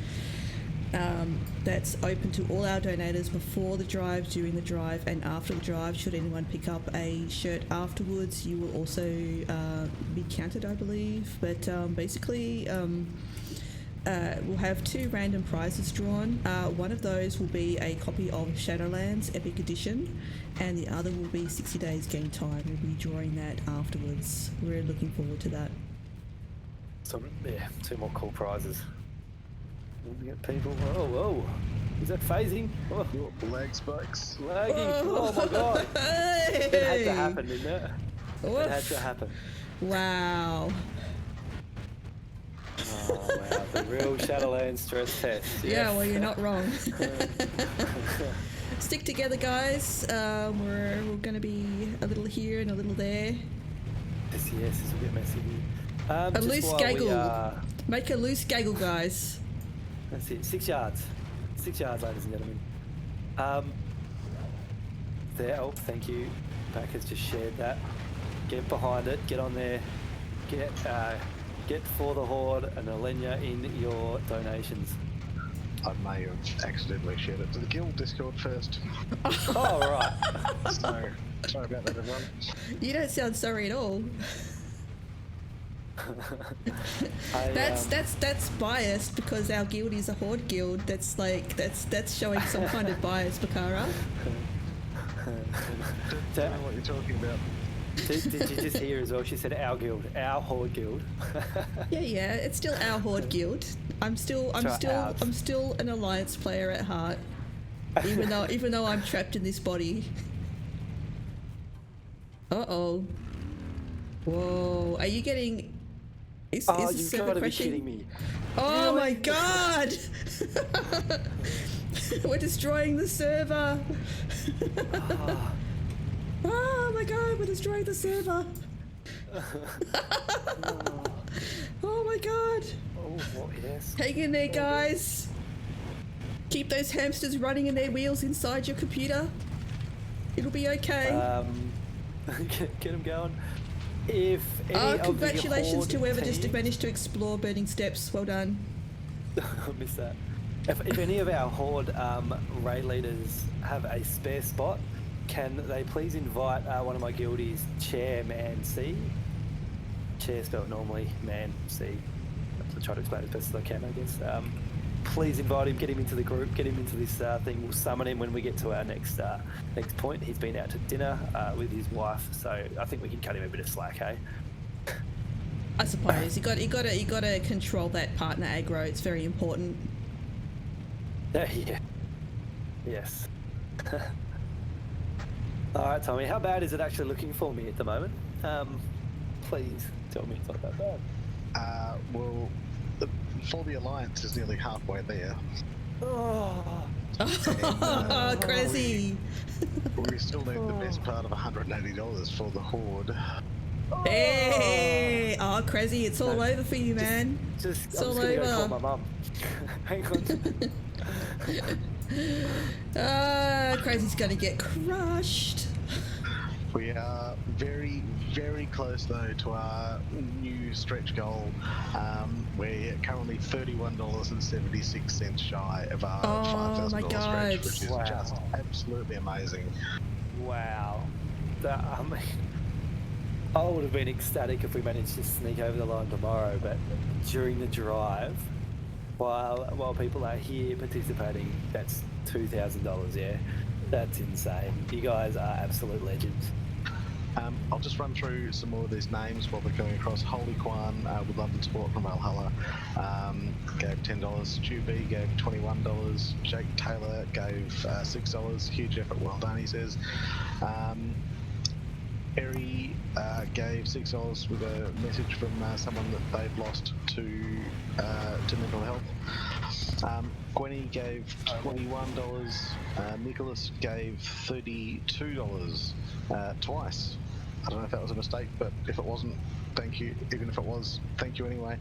That's open to all our donators before the drive, during the drive, and after the drive. Should anyone pick up a shirt afterwards, you will also be counted, I believe. But basically, we'll have 2 random prizes drawn. One of those will be a copy of Shadowlands Epic Edition, and the other will be 60 days game time. We'll be drawing that afterwards. We're looking forward to that. So, yeah, 2 more cool prizes. We get people. Whoa. Is that phasing? Oh, Lag spikes. lagging. Oh my god. Hey! It had to happen, didn't it? Woof. It had to happen. Wow. Oh wow, the real Shadowlands stress test. Yeah, well, you're not wrong. Stick together, guys. We're going to be a little here and a little there. Yes, it's a bit messy here. A just loose while gaggle. Make a loose gaggle, guys. That's it. 6 yards. 6 yards, ladies and gentlemen. There. Oh, thank you. Pack has just shared that. Get behind it. Get on there. Get for the Horde and Alenia in your donations. I may have accidentally shared it to the guild Discord first. Oh, right. So, sorry about that, everyone. You don't sound sorry at all. That's biased because our guild is a Horde guild. That's showing some kind of bias, Bakara. Don't know what you're talking about. Did you just hear as well? She said our guild, our Horde guild. Yeah, it's still our Horde guild. I'm still an Alliance player at heart, even though I'm trapped in this body. Uh-oh. Whoa, are you getting... Is the you've server got to be crashing? kidding me. Oh my god! We're destroying the server! Oh my god, we're destroying the server! Oh my god! Oh, yes. Hang in there, guys! Keep those hamsters running in their wheels inside your computer. It'll be okay. Get them going. If any Congratulations of to the whoever Horde just teams- managed to explore Burning Steps. Well done. I missed that. If any of our Horde raid leaders have a spare spot, can they please invite one of my guildies, Chairman C? Chair spelled normally, man C. I'll try to explain it as best as I can, I guess. Please invite him, get him into the group, get him into this thing. We'll summon him when we get to our next point. He's been out to dinner with his wife, so I think we can cut him a bit of slack, hey? I suppose you got to control that partner aggro. It's very important. Yeah. Yes. All right, Tommy. How bad is it actually looking for me at the moment? Please tell me it's not that bad. Well, for the Alliance is nearly halfway there. Oh. Oh, crazy! We still need the best part of $180 for the Horde. Hey! Oh, crazy! It's all over for you, man. It's all I'm just gonna go call over. my mum. Hang on. Crazy's gonna get crushed. We are very, very close though to our new stretch goal. We're currently $31.76 shy of our Oh, my $5,000 God. stretch, which is Wow. just absolutely amazing. Wow. I mean, I would have been ecstatic if we managed to sneak over the line tomorrow, but during the drive, while people are here participating, that's $2,000, yeah? That's insane. You guys are absolute legends. I'll just run through some more of these names while we're going across. Holy Kwan with London Sport from Valhalla gave $10. Stu B gave $21. Jake Taylor gave $6. Huge effort, well done, he says. Eri gave $6 with a message from someone that they've lost to mental health. Gwenny gave $21. Nicholas gave $32 twice. I don't know if that was a mistake, but if it wasn't, thank you. Even if it was, thank you anyway.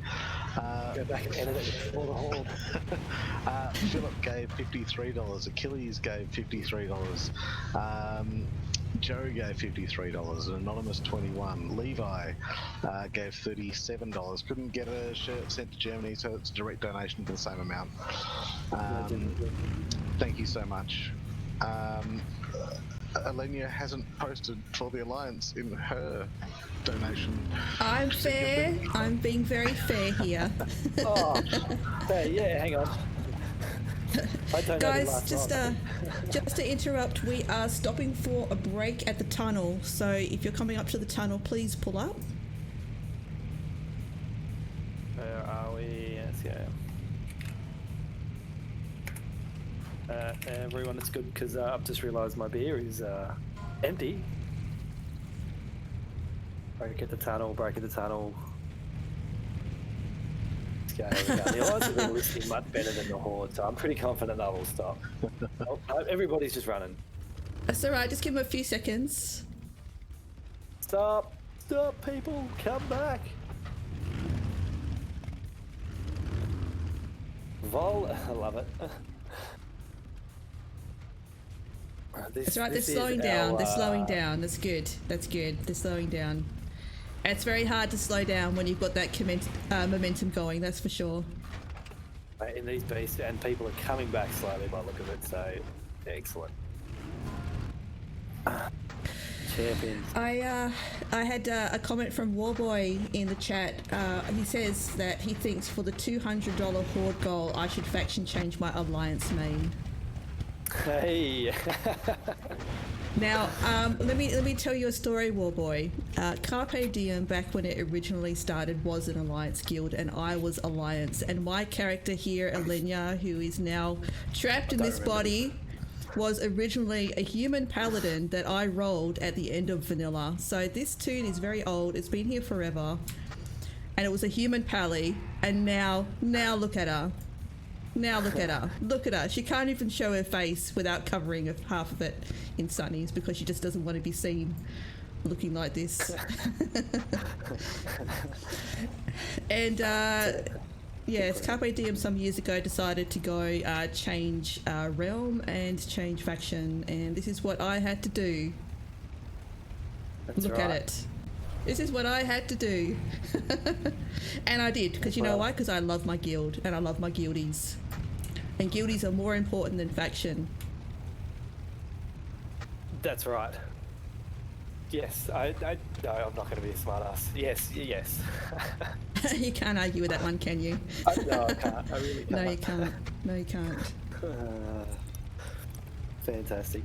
Go back and edit it for the Horde. Philip gave $53. Achilles gave $53. Joe gave $53, an anonymous 21. Levi gave $37. Couldn't get a shirt sent to Germany, so it's a direct donation for the same amount. Thank you so much. Alenia hasn't posted for the Alliance in her donation. I'm fair. I'm being very fair here. Oh, hey, yeah, hang on. I donated Guys, last just night. just to interrupt, we are stopping for a break at the tunnel. So if you're coming up to the tunnel, please pull up. Where are we? Yes, yeah. Everyone, it's good because I've just realised my beer is empty. Break at the tunnel, break at the tunnel. Let's go. The Alliance have been listening much better than the Horde, so I'm pretty confident they will stop. Oh, everybody's just running. That's all right. Just give them a few seconds. Stop! Stop, people! Come back! Vol, I love it. That's right. They're slowing down. They're slowing down. That's good. That's good. They're slowing down. It's very hard to slow down when you've got that momentum going. That's for sure. In these beasts, and people are coming back slowly by the look of it. So excellent. Champions. I had a comment from Warboy in the chat. He says that he thinks for the $200 Horde goal, I should faction change my Alliance main. Hey. Now, let me tell you a story, Warboy. Carpe Diem, back when it originally started, was an Alliance guild, and I was Alliance. And my character here, Alenia, who is now trapped in this body, was originally a human paladin that I rolled at the end of vanilla. So this tune is very old. It's been here forever, and it was a human pally. And now look at her. Now look at her. Look at her. She can't even show her face without covering half of it in sunnies because she just doesn't want to be seen looking like this. And yes, Carpe Diem some years ago decided to go change realm and change faction, and this is what I had to do. Look at it. This is what I had to do. And I did, because you know why? Because I love my guild and I love my guildies. And guildies are more important than faction. That's right. Yes, no, I'm not going to be a smartass. Yes. You can't argue with that one, can you? No, I can't. I really can't. No, you can't. No, you can't. Fantastic.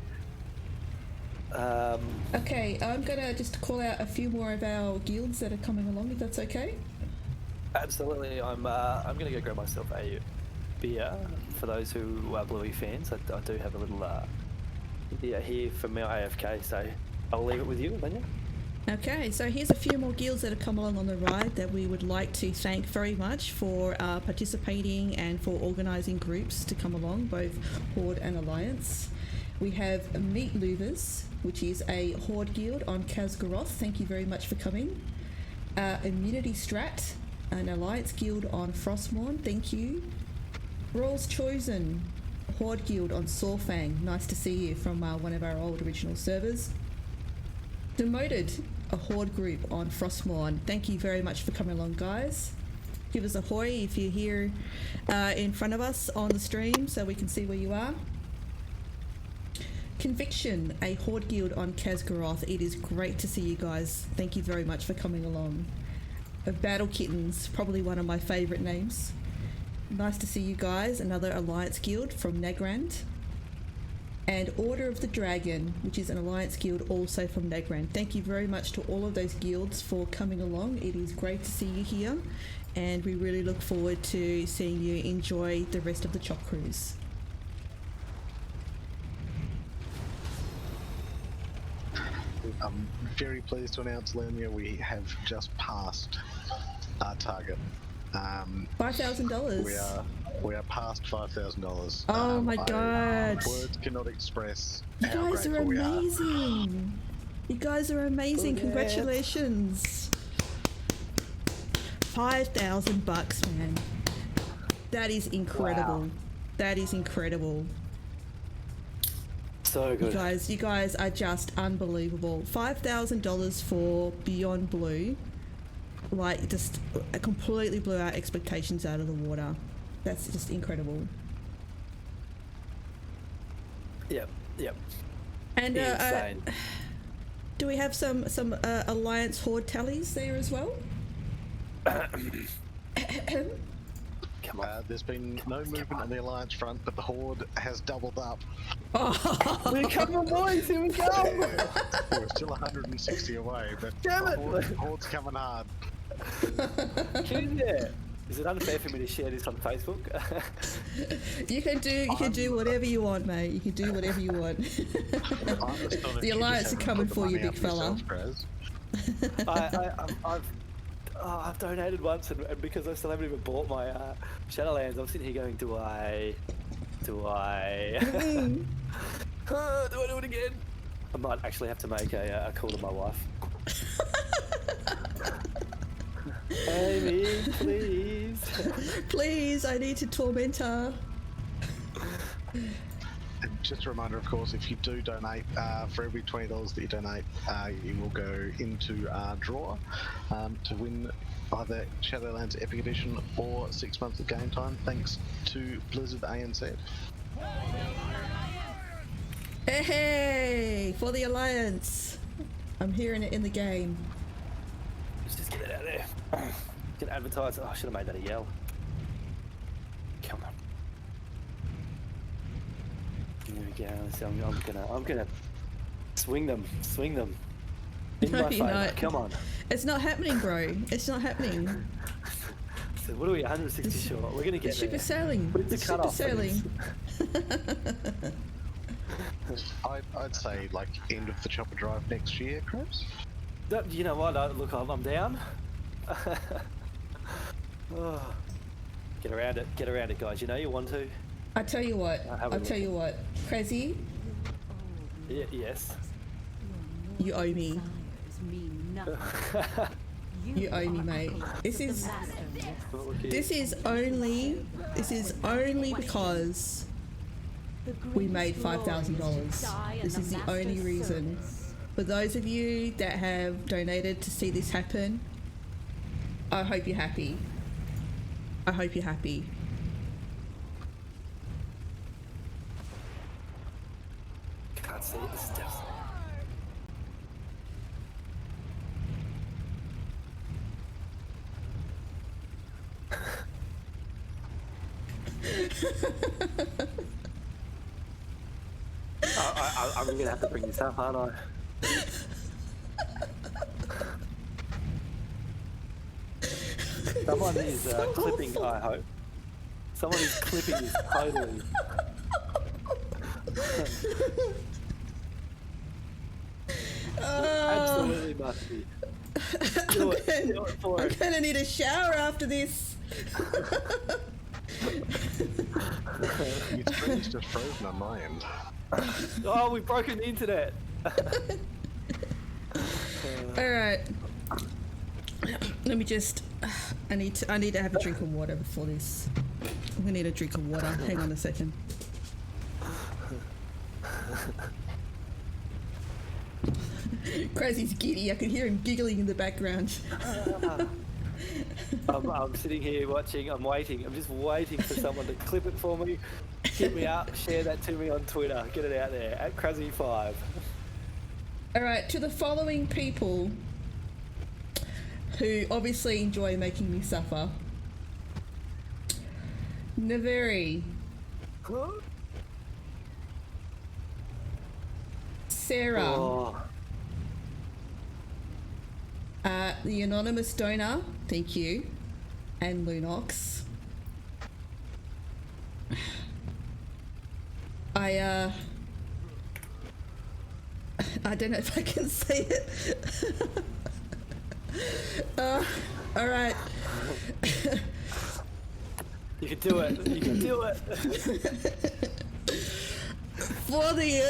Okay, I'm gonna just call out a few more of our guilds that are coming along, if that's okay. Absolutely. I'm going to go grab myself a beer. For those who are Bluey fans, I do have a little beer here from our AFK, so I'll leave it with you, Alenia. Okay, so here's a few more guilds that have come along on the ride that we would like to thank very much for participating and for organising groups to come along, both Horde and Alliance. We have Meat Louvers, which is a Horde guild on Khazgaroth. Thank you very much for coming. Immunity Strat, an Alliance guild on Frostmourne. Thank you. Rawls Chosen, Horde guild on Saurfang. Nice to see you from one of our old original servers. Demoted, a Horde group on Frostmourne. Thank you very much for coming along, guys. Give us a hoy if you're here in front of us on the stream so we can see where you are. Conviction, a Horde guild on Khazgaroth. It is great to see you guys. Thank you very much for coming along. Battle Kittens, probably one of my favourite names. Nice to see you guys. Another Alliance guild from Nagrand. And Order of the Dragon, which is an Alliance guild also from Nagrand. Thank you very much to all of those guilds for coming along. It is great to see you here, and we really look forward to seeing you enjoy the rest of the Chop Cruise. I'm very pleased to announce, Lemia, we have just passed our target. $5,000. We are past $5,000. Oh my god! Words cannot express You how guys are grateful we are. amazing. You guys are amazing. Congratulations. $5,000, man. That is incredible. Wow. That is incredible. So good. You guys are just unbelievable. $5,000 for Beyond Blue, like, just completely blew our expectations out of the water. That's just incredible. Yep. And Insane. do we have some Alliance Horde tallies there as well? Come on. There's been no movement on the Alliance front, but the Horde has doubled up. We're coming, boys. Here we go. We're still 160 away, but Damn the it. Horde's coming hard. Yeah. Is it unfair for me to share this on Facebook? You can do whatever you want, mate. You can do whatever you want. The Alliance are coming for you, big fella. I've donated once, and because I still haven't even bought my Shadowlands, I'm sitting here going, do I do it again? I might actually have to make a call to my wife. Amy, please. Please, I need to torment her. And just a reminder, of course, if you do donate, for every $20 that you donate, you will go into our draw to win either Shadowlands Epic Edition or 6 months of game time, thanks to Blizzard ANZ. Hey, for the Alliance. I'm hearing it in the game. Let's just get it out there. Get advertised. Oh, I should have made that a yell. Come on. There we go. So I'm gonna swing them. In my favour. Come on. It's not happening, bro. It's not happening. So what are we? 160 short. We're gonna get The ship there. is sailing. Put the The ship cut is off, sailing. I'd say like end of the chopper drive next year, Chris. You know what? Look, I'm down. Oh. Get around it, guys. You know you want to. I tell you what. Crazy, Yes. you owe me. You owe me, mate. This is only because we made $5,000. This is the only reason. For those of you that have donated to see this happen, I hope you're happy. I hope you're happy. Can't see the steps. I'm gonna have to bring this up, aren't I? Someone is clipping, I hope. Someone is clipping this totally. Absolutely must be. Do it for I'm it. gonna need a shower after this. Your screen's just frozen on my end. Oh, we've broken the internet. All right. Let me just. I need to have a drink of water before this. I'm gonna need a drink of water. Hang on a second. Crazy's giddy. I could hear him giggling in the background. I'm sitting here watching. I'm waiting. I'm just waiting for someone to clip it for me. Hit me up. Share that to me on Twitter. Get it out there at Crazy5. All right. To the following people who obviously enjoy making me suffer. Naveri. Sarah. Oh. The anonymous donor, thank you, and Lunox. I don't know if I can say it. All right. You can do it. You can do it. For the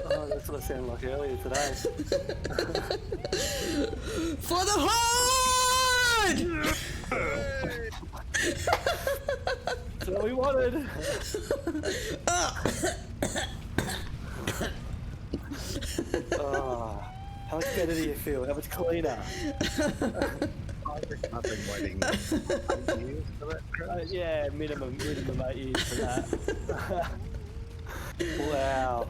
Oh, that's what I sounded like earlier today. for the horde. That's what we wanted. Oh, how much better do you feel? How much cleaner? I've been waiting 8 years for that, Chris. Yeah, minimum 8 years for that. Wow.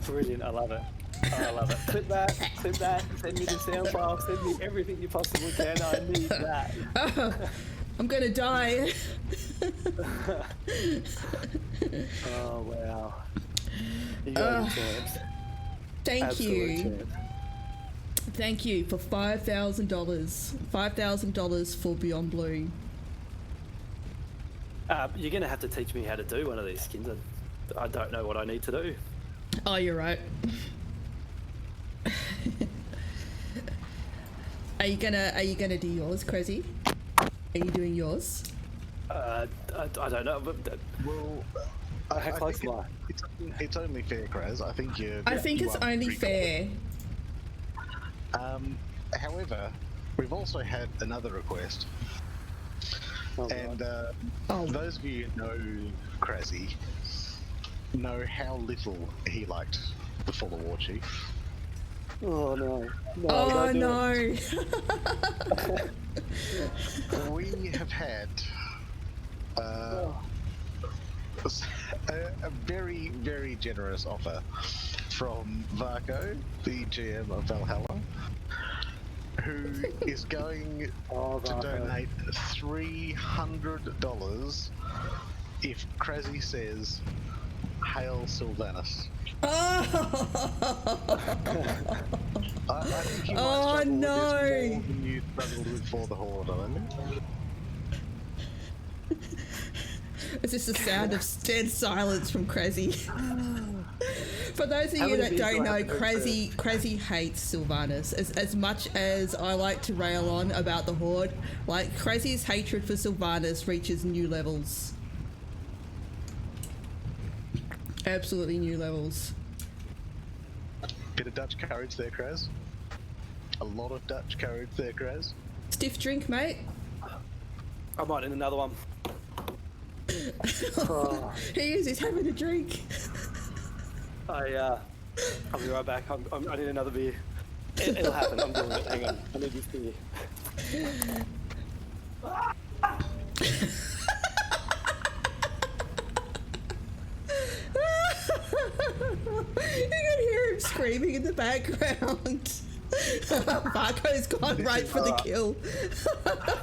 Brilliant, I love it. I love it. Clip that, send me the sound file, send me everything you possibly can. I need that. I'm gonna die. Oh, wow. You got a chance. Thank Absolute you. chance. Thank you for $5,000. $5,000 for Beyond Blue. You're going to have to teach me how to do one of these skins. I don't know what I need to do. Oh, you're right. Are you gonna do yours, Crazy? Are you doing yours? I don't know, but Well, how close am I? it's only fair, Kraz. I think I think it's only fair. However, we've also had another request. Oh, And Oh. those of you who know Krazzy know how little he liked the Full of War Chief. Oh no. Oh don't do no. We have had a very, very generous offer from Varco, the GM of Valhalla, who is going Oh, to Varco. donate $300 if Krazzy says, "Hail Sylvanas." Oh, I think you might Oh, struggle no. with this more than you struggled with for the Horde, I think. it's just the sound of dead silence from Crazy. For those of How you many that beers don't do I know, have to drink Crazy hates Sylvanas. As much as I like to rail on about the Horde, like Crazy's hatred for Sylvanas reaches new levels. Absolutely new levels. Bit of Dutch courage there, Kraz. A lot of Dutch courage there, Kraz. Stiff drink, mate. I might need another one. Oh, He's having a drink. I'll be right back. I need another beer. It'll happen. I'm doing it. Hang on. I need this beer. You can hear him screaming in the background. Marco's gone right for the kill.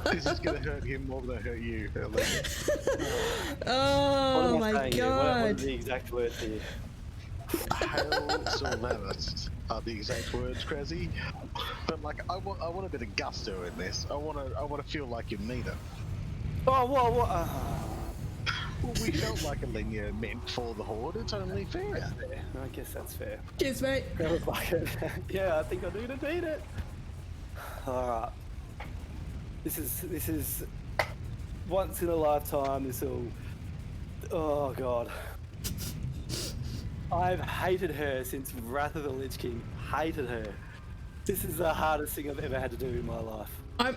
This is going to hurt him more than it hurt you. Oh What am I my saying here? What are god. the exact words here? Hail Sylvanas are the exact words, Krazzy. But like, I want a bit of gusto in this. I want to feel like you mean it. Oh, what? Well, we felt like a linear meant for the Horde. It's only fair. I guess that's fair. Cheers, mate. Grab a bucket. Yeah, I think I need it. Alright. This is once in a lifetime. Oh god. I've hated her since Wrath of the Lich King. Hated her. This is the hardest thing I've ever had to do in my life. He's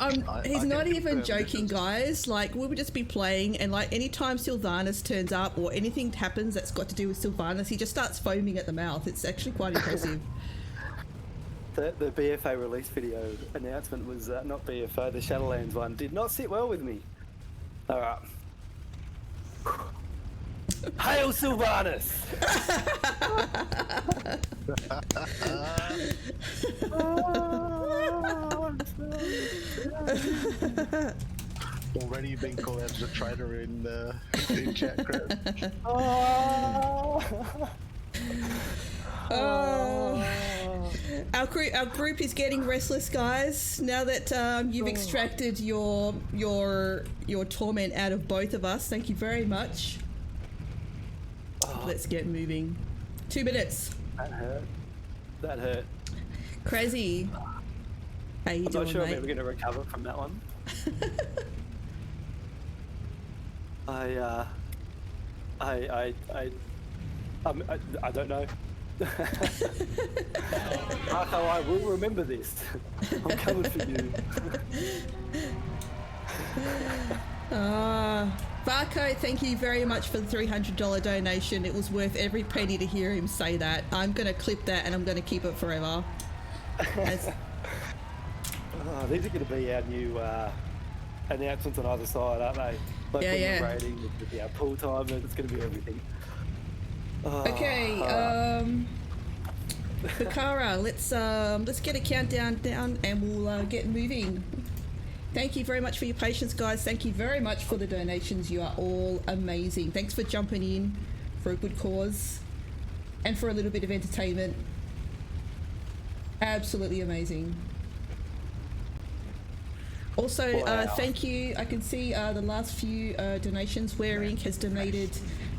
I not can even confirm joking, this. guys. Like, we would just be playing, and like, anytime Sylvanas turns up or anything happens that's got to do with Sylvanas, he just starts foaming at the mouth. It's actually quite impressive. The BFA release video announcement was not BFA, the Shadowlands one did not sit well with me. Alright. Hail Sylvanas! Already been called out as a traitor in chat, Kraz. Our group is getting restless, guys. Now that you've extracted your torment out of both of us, thank you very much. Let's get moving. 2 minutes. That hurt. Crazy. How you I'm doing, not sure mate? I'm ever going to recover from that one. I don't know. Marco, I will remember this. I'm coming for you. Barco, thank you very much for the $300 donation. It was worth every penny to hear him say that. I'm going to clip that and I'm going to keep it forever. These are going to be our new announcements on either side, aren't they? Like rating, our pool time, it's going to be everything. Okay, Fakara, let's get a countdown down and we'll get moving. Thank you very much for your patience, guys. Thank you very much for the donations. You are all amazing. Thanks for jumping in for a good cause and for a little bit of entertainment. Absolutely amazing. Also, thank you. I can see the last few donations. Wear Inc. has donated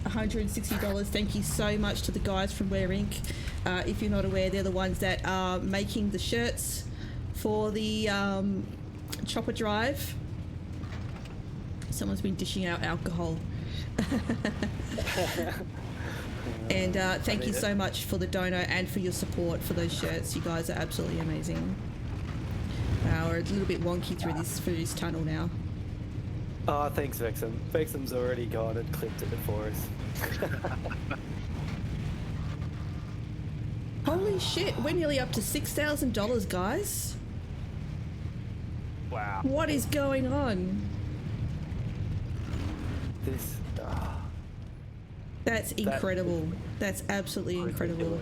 $160. Thank you so much to the guys from Wear Inc. If you're not aware, they're the ones that are making the shirts for the Chopper Drive. Someone's been dishing out alcohol. And thank you so much for the dono and for your support for those shirts. You guys are absolutely amazing. We're a little bit wonky through this tunnel now. Oh, thanks, Vexum. Vexum's already gone and clipped it for us. Holy shit, we're nearly up to $6,000, guys. Wow. What is going on? This... That's incredible. That's absolutely incredible.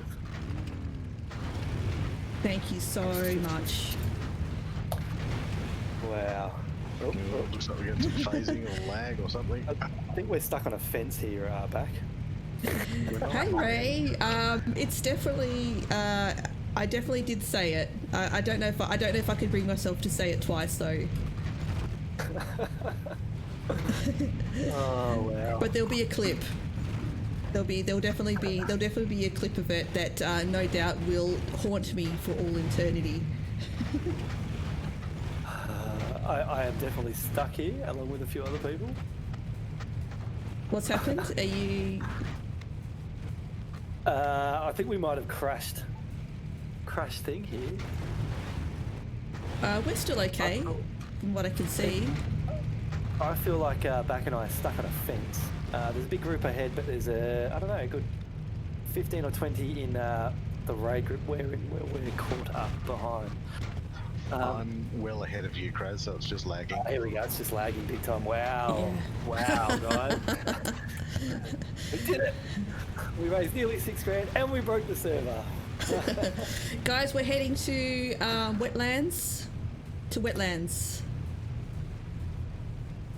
Thank you so much. Wow. Looks like we're getting some phasing or lag or something. I think we're stuck on a fence here, back. Hey Ray, it's definitely. I definitely did say it. I don't know if I don't know if I can bring myself to say it twice though. Oh wow! But there'll be a clip. There'll definitely be a clip of it that no doubt will haunt me for all eternity. I am definitely stuck here, along with a few other people. What's happened? Are you? I think we might have crashed thing here. We're still okay, from what I can see. I feel like Back and I are stuck on a fence. There's a big group ahead, but there's a good 15 or 20 in the raid group where we're caught up behind. I'm well ahead of you, Kraz, so it's just lagging. Here we go, it's just lagging big time. Wow. Yeah. Wow, guys. We did it. We raised nearly $6,000 and we broke the server. Guys, we're heading to wetlands.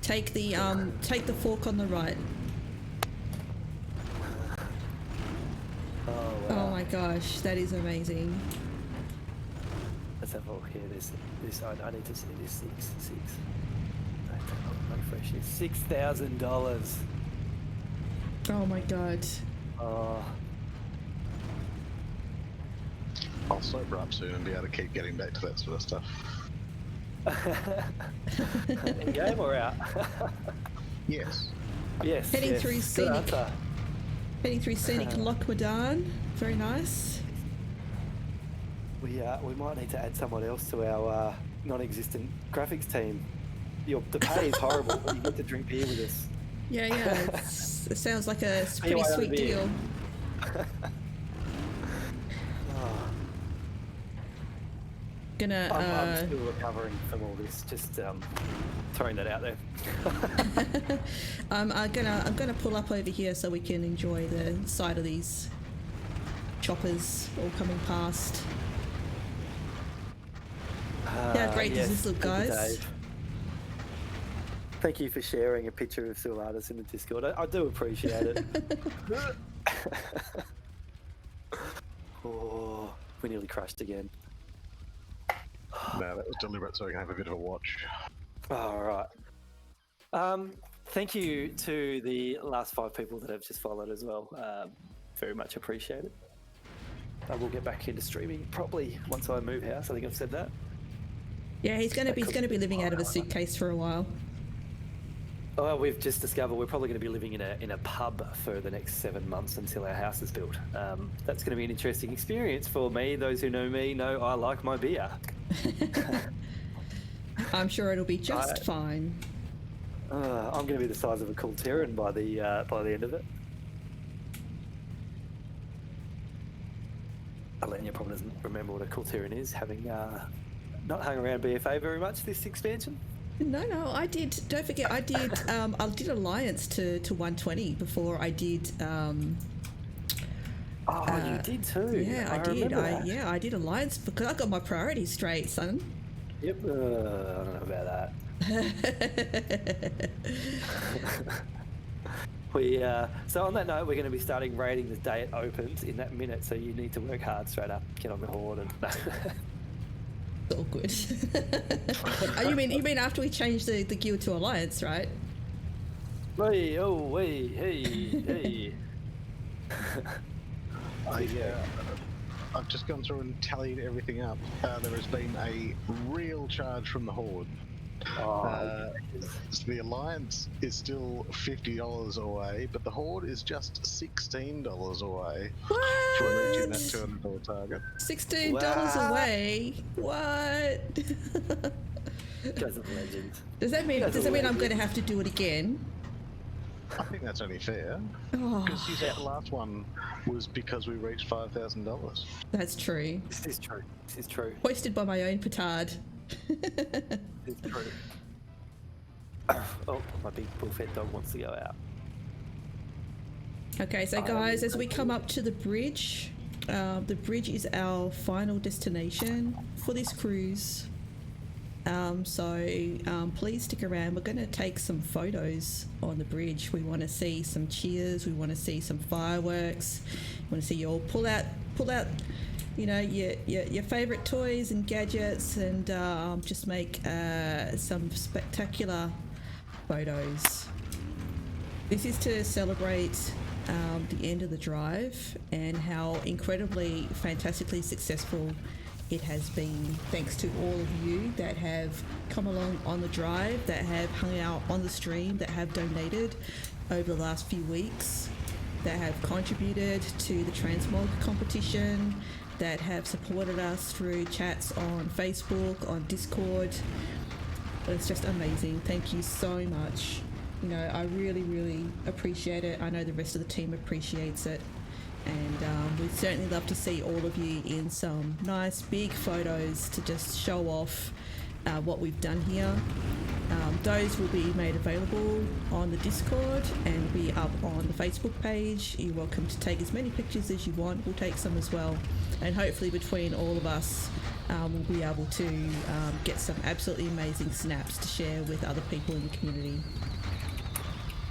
Take the fork on the right. Oh, wow. Oh my gosh, that is amazing. Let's have a look here. This I need to see this six. No fresh. $6,000. Oh my god. I'll sober up soon and be able to keep getting back to that sort of stuff. In game or out? Yes. Yes. Heading through scenic. Good answer. Heading through scenic Lochmadan. Very nice. We might need to add someone else to our non-existent graphics team. The pay is horrible, but you get to drink beer with us. Yeah. It sounds like a pretty sweet deal. I'm still recovering from all this. Just throwing that out there. I'm gonna pull up over here so we can enjoy the sight of these choppers all coming past. How great does this look, guys? Dave. Thank you for sharing a picture of Sulatus in the Discord. I do appreciate it. Oh, we nearly crashed again. No, that was deliberate so I can have a bit of a watch. All right. Thank you to the last 5 people that have just followed as well. Very much appreciated. I will get back into streaming properly once I move house. I think I've said that. Yeah, he's gonna be living out of a suitcase for a while. Oh, we've just discovered we're probably going to be living in a pub for the next 7 months until our house is built. That's going to be an interesting experience for me. Those who know me know I like my beer. I'm sure it'll be just fine. I'm going to be the size of a Kultiran by the end of it. Alenia probably doesn't remember what a Kultiran is, having not hung around BFA very much this expansion. No, I did. Don't forget, I did Alliance to 120 before I did. You did too. Yeah, I did. I did Alliance because I got my priorities straight, son. Yep. I don't know about that. So on that note, we're going to be starting raiding the day it opens in that minute. So you need to work hard straight up, get on the horde, and. All good. You mean after we change the guild to Alliance, right? Hey, hey. I've just gone through and tallied everything up. There has been a real charge from the Horde. So the Alliance is still $50 away, but the Horde is just $16 away from reaching that $200 target. $16 away? What? Guys are legends. Does that mean I'm going to have to do it again? I think that's only fair. Because you said the last one was because we reached $5,000. That's true. This is true. Hoisted by my own petard. It's true. Oh, my big bullfed dog wants to go out. Okay, so guys, as we come up to the bridge is our final destination for this cruise. Please stick around. We're going to take some photos on the bridge. We want to see some cheers. We want to see some fireworks. We want to see you all pull out, your favorite toys and gadgets, and just make some spectacular photos. This is to celebrate the end of the drive and how incredibly, fantastically successful it has been, thanks to all of you that have come along on the drive, that have hung out on the stream, that have donated over the last few weeks, that have contributed to the Transmog Competition, that have supported us through chats on Facebook, on Discord. It's just amazing. Thank you so much. I really, really appreciate it. I know the rest of the team appreciates it. And we'd certainly love to see all of you in some nice big photos to just show off what we've done here. Those will be made available on the Discord and be up on the Facebook page. You're welcome to take as many pictures as you want. We'll take some as well. And hopefully between all of us, we'll be able to get some absolutely amazing snaps to share with other people in the community.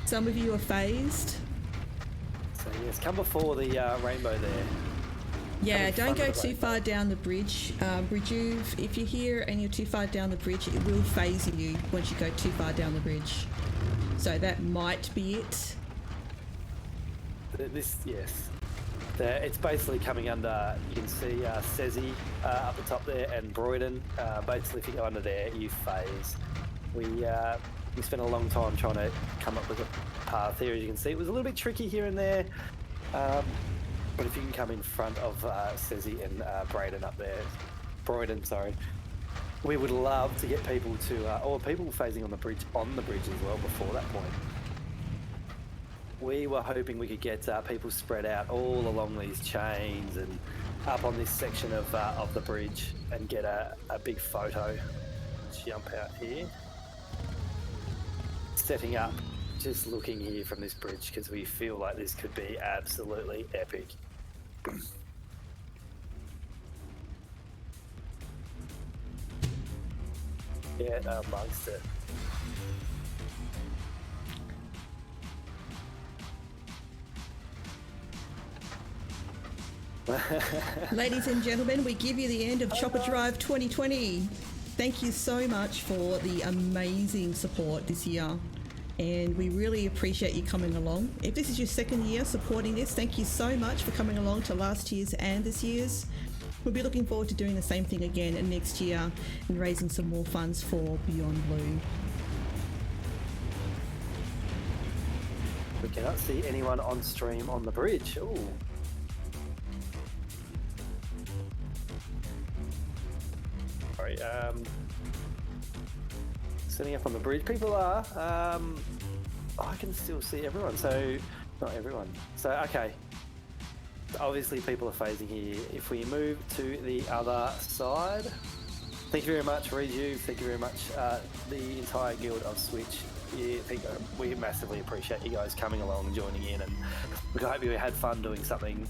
Some of you are phased. So yes, come before the rainbow there. Yeah, don't go too far down the bridge. Rejuve, if you're here and you're too far down the bridge, it will phase you once you go too far down the bridge. So that might be it. It's basically coming under, you can see Sezi up the top there and Broyden. Basically, if you go under there, you phase. We spent a long time trying to come up with a path here. As you can see, it was a little bit tricky here and there. But if you can come in front of Sezi and Broyden, sorry. We would love to get people to, or people phasing on the bridge as well before that point. We were hoping we could get people spread out all along these chains and up on this section of the bridge and get a big photo. Let's jump out here. Setting up, just looking here from this bridge because we feel like this could be absolutely epic. Get amongst it. Ladies and gentlemen, we give you the end of Chopper Drive 2020. Thank you so much for the amazing support this year. And we really appreciate you coming along. If this is your second year supporting this, thank you so much for coming along to last year's and this year's. We'll be looking forward to doing the same thing again next year and raising some more funds for Beyond Blue. We cannot see anyone on stream on the bridge. Ooh. Sorry, setting up on the bridge. People are, I can still see everyone, so, not everyone. So, okay. Obviously people are phasing here. If we move to the other side, thank you very much, Reju. Thank you very much, the entire guild of Switch. Yeah, we massively appreciate you guys coming along and joining in, and we hope you had fun doing something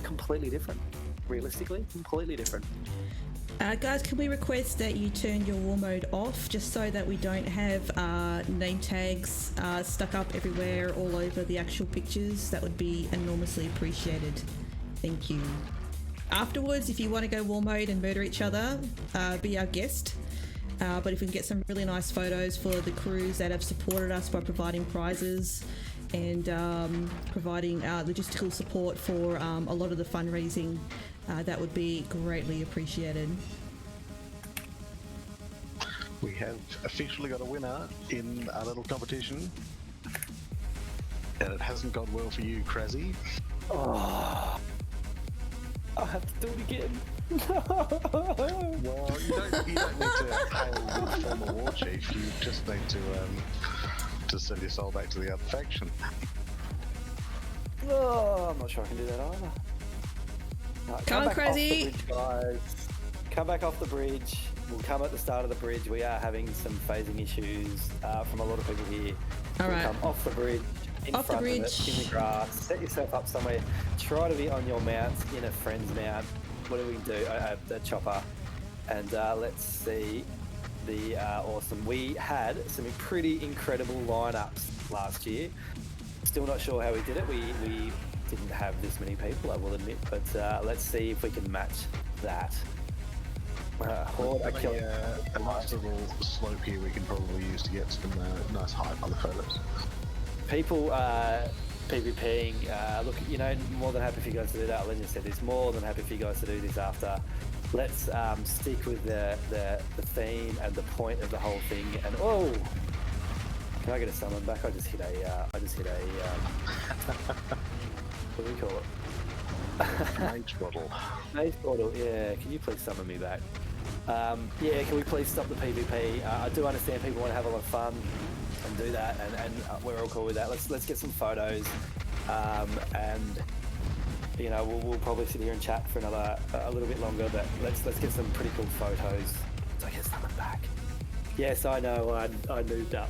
completely different. Realistically, completely different. Guys, can we request that you turn your war mode off just so that we don't have name tags stuck up everywhere all over the actual pictures? That would be enormously appreciated. Thank you. Afterwards, if you want to go war mode and murder each other, be our guest. But if we can get some really nice photos for the crews that have supported us by providing prizes and providing logistical support for a lot of the fundraising, that would be greatly appreciated. We have officially got a winner in our little competition. And it hasn't gone well for you, Crazzy. Oh, I have to do it again. Well, you don't need to hail the former war chief. You just need to send your soul back to the other faction. Oh, I'm not sure I can do that either. Right, Come on, back Crazy. off the bridge, guys. Come back off the bridge. We'll come at the start of the bridge. We are having some phasing issues from a lot of people here. All right. Come off the bridge. In Off the front bridge. of it, in the grass. Set yourself up somewhere. Try to be on your mount, in a friend's mount. What do we do? The chopper. And let's see the awesome. We had some pretty incredible lineups last year. Still not sure how we did it. We didn't have this many people, I will admit. But let's see if we can match that. Horde are killing. A nice little slope here we can probably use to get some nice height on the photos. People PvPing, look, you know, more than happy for you guys to do that. Legend said this, more than happy for you guys to do this after. Let's stick with the theme and the point of the whole thing. And oh, can I get a summon back? I just hit a what do we call it? Mage bottle. Mage bottle, yeah. Can you please summon me back? Yeah, can we please stop the PvP? I do understand people want to have a lot of fun and do that, and we're all cool with that. Let's get some photos, and you know we'll probably sit here and chat for a little bit longer. But let's get some pretty cool photos. So I get someone back. Yes, I know. I moved up.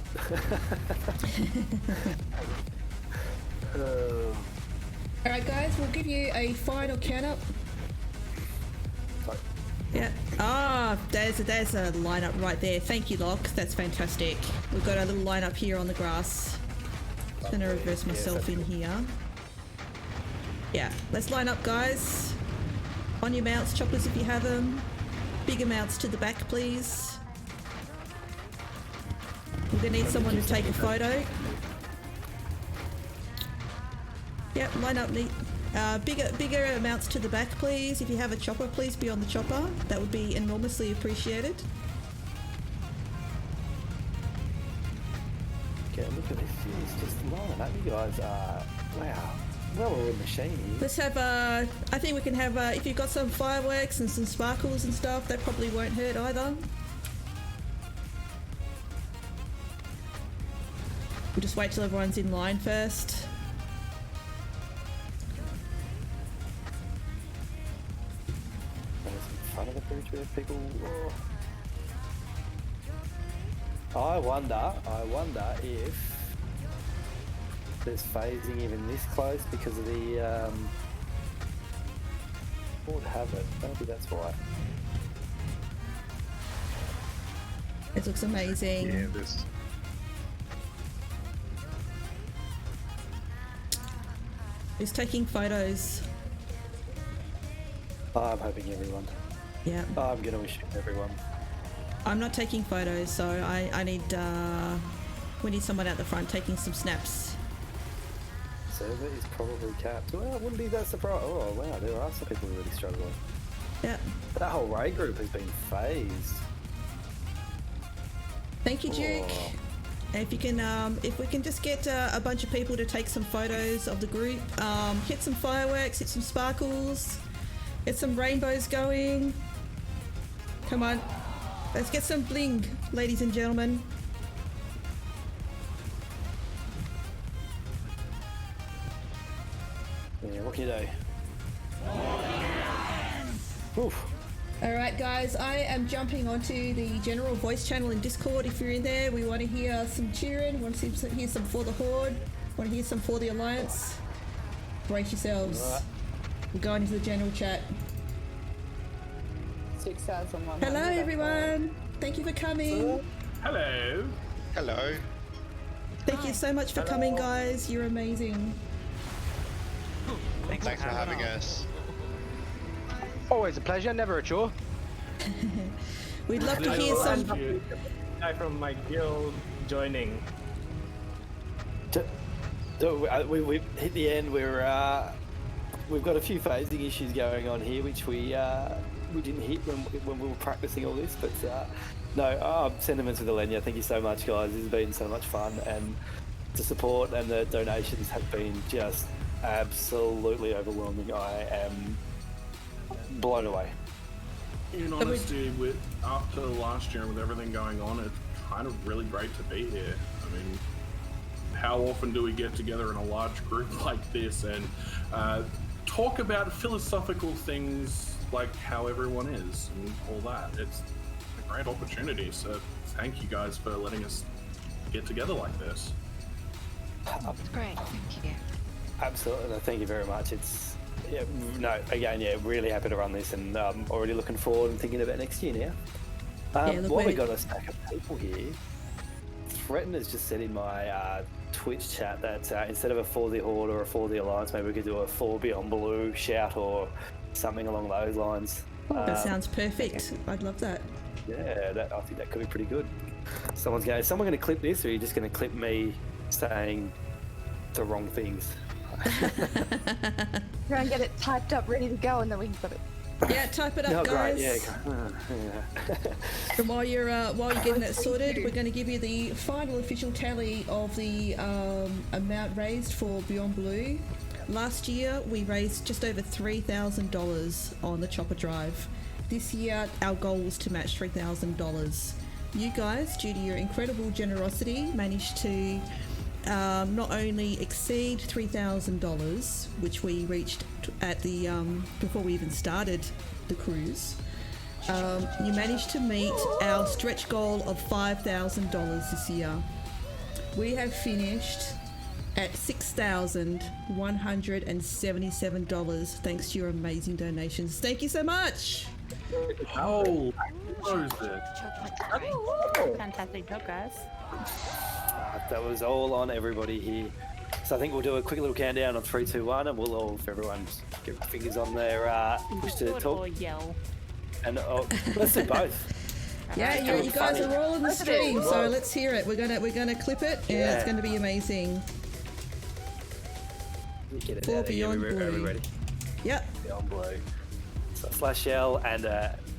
All right, guys, we'll give you a final count up. Sorry. Yeah. Ah, there's a lineup right there. Thank you, Locke. That's fantastic. We've got a little lineup here on the grass. I'm gonna reverse myself in here. Yeah, let's line up, guys. On your mounts, choppers if you have them. Bigger mounts to the back, please. We're gonna need someone to take a photo. Yep, line up neat. Bigger amounts to the back, please. If you have a chopper, please be on the chopper. That would be enormously appreciated. Okay, look at this. It's just lining up. You guys are, wow, well-oiled machine here. Let's have, I think we can have, if you've got some fireworks and some sparkles and stuff, that probably won't hurt either. We'll just wait till everyone's in line first. In front of the bridge where people. Oh. I wonder if there's phasing even this close because of the. What would have it? Maybe that's why. It looks amazing. Yeah, this. Who's taking photos? I'm hoping everyone. Yeah. I'm gonna wish everyone. I'm not taking photos, so I need, we need someone at the front taking some snaps. Server is probably capped. Well, I wouldn't be that surprised. Oh wow, there are some people really struggling. Yeah. That whole raid group has been phased. Thank you, Duke. Oh. If you can, if we can just get a bunch of people to take some photos of the group, hit some fireworks, hit some sparkles, get some rainbows going. Come on, let's get some bling, ladies and gentlemen. Yeah, what can you do? Oof. Alright guys, I am jumping onto the general voice channel in Discord. If you're in there, we want to hear some cheering, want to hear some for the Horde, want to hear some for the Alliance. Brace yourselves. Right. We're going into the general chat. 6,100. Hello everyone! Thank you for coming. Hello. Hello. Thank you so much for coming guys, you're amazing. Thanks for having us. Always a pleasure, never a chore. We'd love to hear some... Guy from my guild joining. We hit the end. We've got a few phasing issues going on here, which we didn't hit when we were practicing all this. But no, sentiments with Alenia. Thank you so much, guys. This has been so much fun, and the support and the donations have been just absolutely overwhelming. I am blown away. In honesty, after last year with everything going on, it's kind of really great to be here. I mean, how often do we get together in a large group like this and talk about philosophical things like how everyone is and all that? It's a great opportunity, so thank you guys for letting us get together like this. It's great, thank you. Absolutely, no, thank you very much. Really happy to run this, and already looking forward and thinking about next year now. While we got a stack of people here, Threaten has just said in my Twitch chat that instead of a For the Horde or a For the Alliance, maybe we could do a For Beyond Blue shout or something along those lines. That sounds perfect. I'd love that. Yeah, I think that could be pretty good. Is someone going to clip this, or are you just going to clip me saying the wrong things? Try and get it typed up, ready to go, and then we can put it. Yeah, type it up, guys. Great, yeah. And while you're getting that sorted, we're going to give you the final official tally of the amount raised for Beyond Blue. Last year, we raised just over $3,000 on the Chopper Drive. This year, our goal was to match $3,000. You guys, due to your incredible generosity, managed to not only exceed $3,000, which we reached at the before we even started the cruise. You managed to meet our stretch goal of $5,000 this year. We have finished at $6,177 thanks to your amazing donations. Thank you so much. Oh, what is it? Fantastic job, guys. That was all on everybody here. So I think we'll do a quick little countdown on 3, 2, 1, and we'll all, if everyone get fingers on their push to talk. Or yell. And let's do both. Yeah, you guys are all in the stream, so let's hear it. We're gonna clip it, and it's gonna be amazing. Get it For out Beyond here. Are we Blue. ready? Yep. Beyond Blue. So slash yell and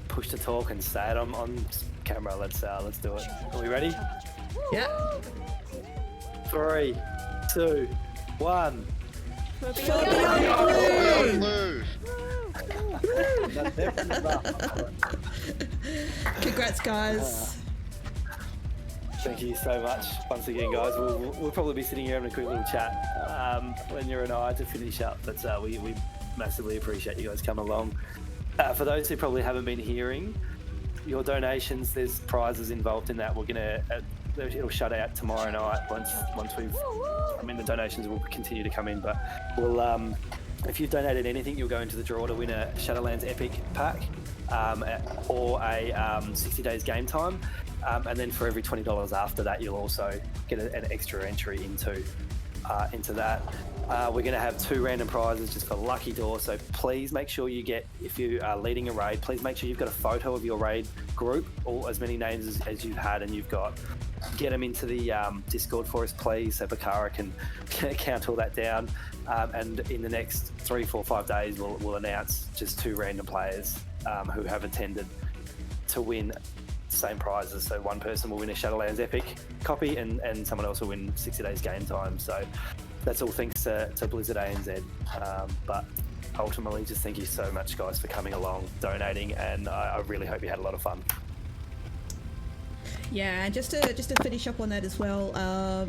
push to talk and say it on camera. Let's do it. Are we ready? Yep. 3, 2, 1. For Beyond Blue. Congrats, guys. Thank you so much once again, guys. We'll probably be sitting here having a quick little chat when you're and I to finish up, but we massively appreciate you guys coming along. For those who probably haven't been hearing, your donations, there's prizes involved in that. We're gonna it'll shut out tomorrow night once we've. I mean, the donations will continue to come in, but we'll. If you've donated anything, you'll go into the draw to win a Shadowlands Epic pack or a 60 days game time. And then for every $20 after that, you'll also get an extra entry into that. We're going to have 2 random prizes just for lucky draw. So please make sure you get, if you are leading a raid, please make sure you've got a photo of your raid group, or as many names as you've had and you've got. Get them into the Discord for us, please, so Bakara can count all that down. And in the next 3, 4, 5 days, we'll announce just 2 random players who have attended to win same prizes. So one person will win a Shadowlands Epic copy, and someone else will win 60 days game time. So that's all thanks to Blizzard ANZ. But ultimately, just thank you so much, guys, for coming along, donating, and I really hope you had a lot of fun. Yeah, and just to finish up on that as well,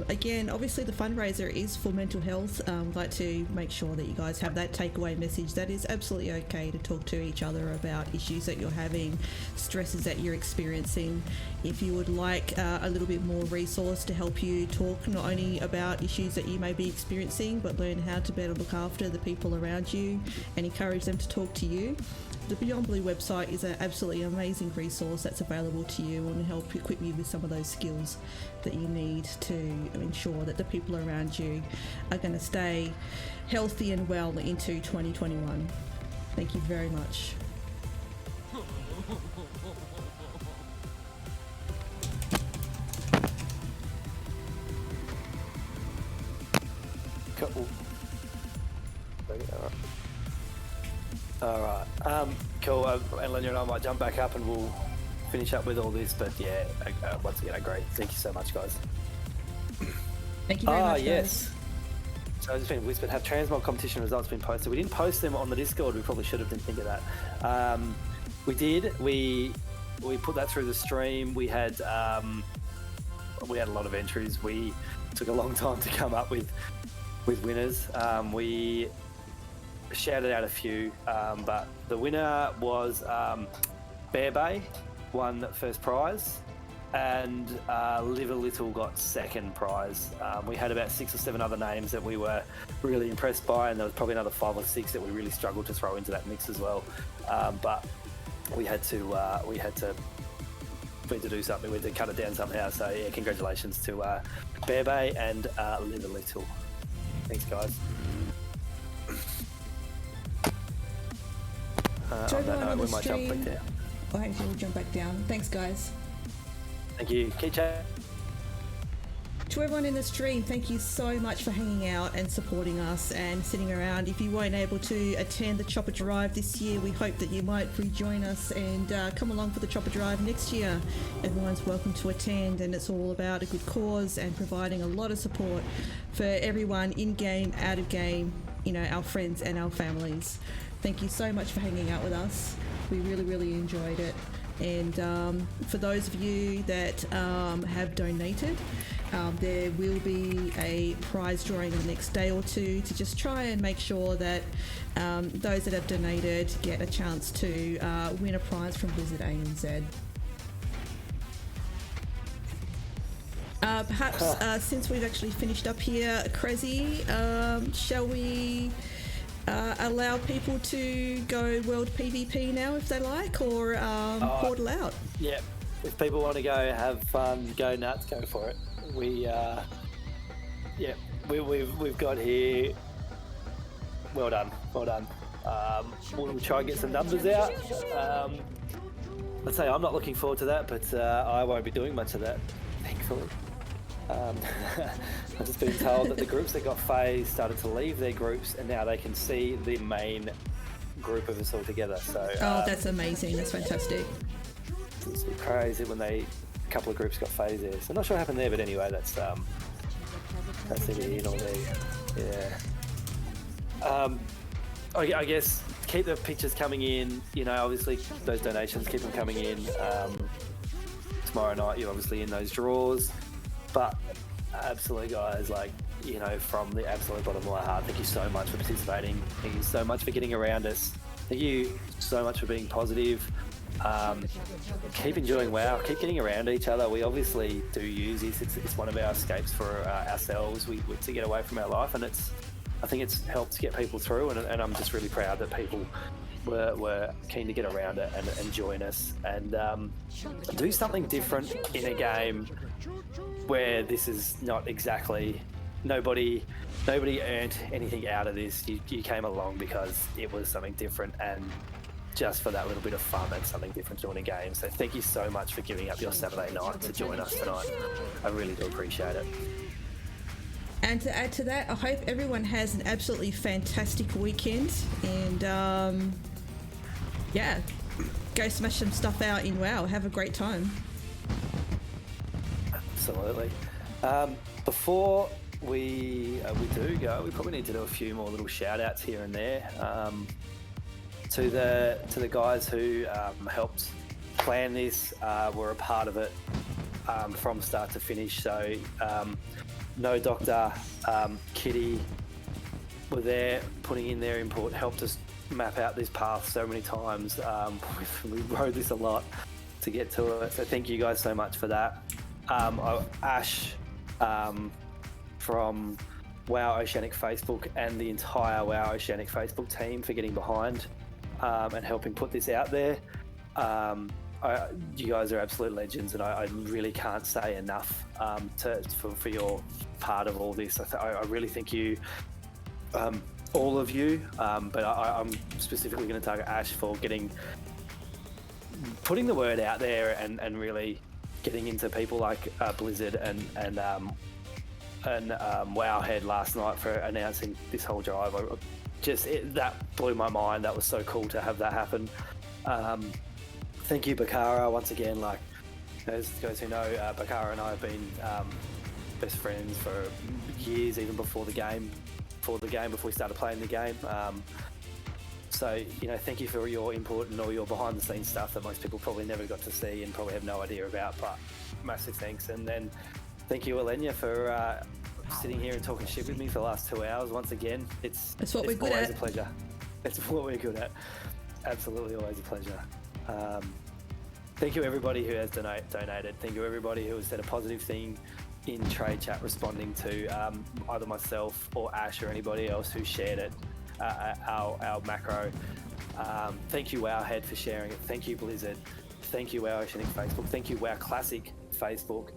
again, obviously the fundraiser is for mental health. I'd like to make sure that you guys have that takeaway message that is absolutely okay to talk to each other about issues that you're having, stresses that you're experiencing. If you would like a little bit more resource to help you talk not only about issues that you may be experiencing, but learn how to better look after the people around you and encourage them to talk to you, the Beyond Blue website is an absolutely amazing resource that's available to you and help equip you with some of those skills that you need to ensure that the people around you are going to stay healthy and well into 2021. Thank you very much. Cool. All right. Cool. And Lenya and I might jump back up and we'll finish up with all this. But yeah, once again, great. Thank you so much, guys. Thank you very much, yes. guys. So it's been whispered. Have Transmog Competition results been posted? We didn't post them on the Discord. We probably should have. Didn't think of that. We did. We put that through the stream. We had a lot of entries. We took a long time to come up with winners. We shouted out a few, but the winner was Bear Bay won first prize, and Live a Little got second prize. We had about 6 or 7 other names that we were really impressed by, and there was probably another 5 or 6 that we really struggled to throw into that mix as well. But we had to do something. We had to cut it down somehow. So yeah, congratulations to Bear Bay and Live a Little. Thanks, guys. To everyone on the we might jump stream, back down. actually, we'll jump back down. Thanks, guys. Thank you. Keep chatting. To everyone in the stream, thank you so much for hanging out and supporting us and sitting around. If you weren't able to attend the Chopper Drive this year, we hope that you might rejoin us and come along for the Chopper Drive next year. Everyone's welcome to attend, and it's all about a good cause and providing a lot of support for everyone in-game, out-of-game, our friends and our families. Thank you so much for hanging out with us. We really, really enjoyed it. And for those of you that have donated, there will be a prize drawing in the next day or two to just try and make sure that those that have donated get a chance to win a prize from Blizzard ANZ. Perhaps since we've actually finished up here, Crazy, shall we allow people to go World PvP now if they like, or portal out? Yeah, if people want to go have fun, go nuts, go for it. We've got here. Well done. We'll try and get some numbers out. Let's say I'm not looking forward to that, but I won't be doing much of that, thankfully. I've just been told that the groups that got phased started to leave their groups, and now they can see the main group of us all together. So that's amazing. That's fantastic. It's crazy when a couple of groups got phased there. So I'm not sure what happened there, but anyway, that's either in or there. Yeah. I guess keep the pictures coming in. Obviously those donations, keep them coming in. Tomorrow night, you're obviously in those draws. But absolutely, guys, from the absolute bottom of my heart, thank you so much for participating. Thank you so much for getting around us. Thank you so much for being positive. Keep enjoying WoW. Keep getting around each other. We obviously do use this. It's one of our escapes for ourselves. We to get away from our life, and I think it's helped to get people through. And I'm just really proud that people were keen to get around it and join us and do something different in a game where this is not exactly nobody earned anything out of this. You came along because it was something different, and just for that little bit of fun and something different to win a game. So thank you so much for giving up your Saturday night to join us tonight. I really do appreciate it. And to add to that, I hope everyone has an absolutely fantastic weekend, and go smash some stuff out in WoW. Have a great time. Absolutely. Before we do go, we probably need to do a few more little shout outs here and there to the guys who helped plan this, were a part of it from start to finish. So No Doctor, Kitty were there putting in their input, helped us map out this path so many times. We rode this a lot to get to it, so thank you guys so much for that. Ash from WoW Oceanic Facebook and the entire WoW Oceanic Facebook team for getting behind and helping put this out there. You guys are absolute legends, and I really can't say enough for your part of all this. I really thank you, all of you, but I'm specifically going to target Ash for putting the word out there and really getting into people like Blizzard and Wowhead last night for announcing this whole drive. That blew my mind. That was so cool to have that happen. Thank you, Bakara, once again. Like, those guys who know, Bakara and I have been best friends for years, even before we started playing the game. So, thank you for your input and all your behind-the-scenes stuff that most people probably never got to see and probably have no idea about, but massive thanks. And then thank you, Alenia, for sitting here and talking shit with me for the last 2 hours. Once again, it's we're good always at. a pleasure. It's what we're good at. Absolutely always a pleasure. Thank you everybody who has donated. Thank you everybody who has said a positive thing in trade chat responding to either myself or Ash or anybody else who shared it, our macro. Thank you Wowhead for sharing it. Thank you Blizzard. Thank you WoW Oceanic Facebook. Thank you WoW Classic Facebook.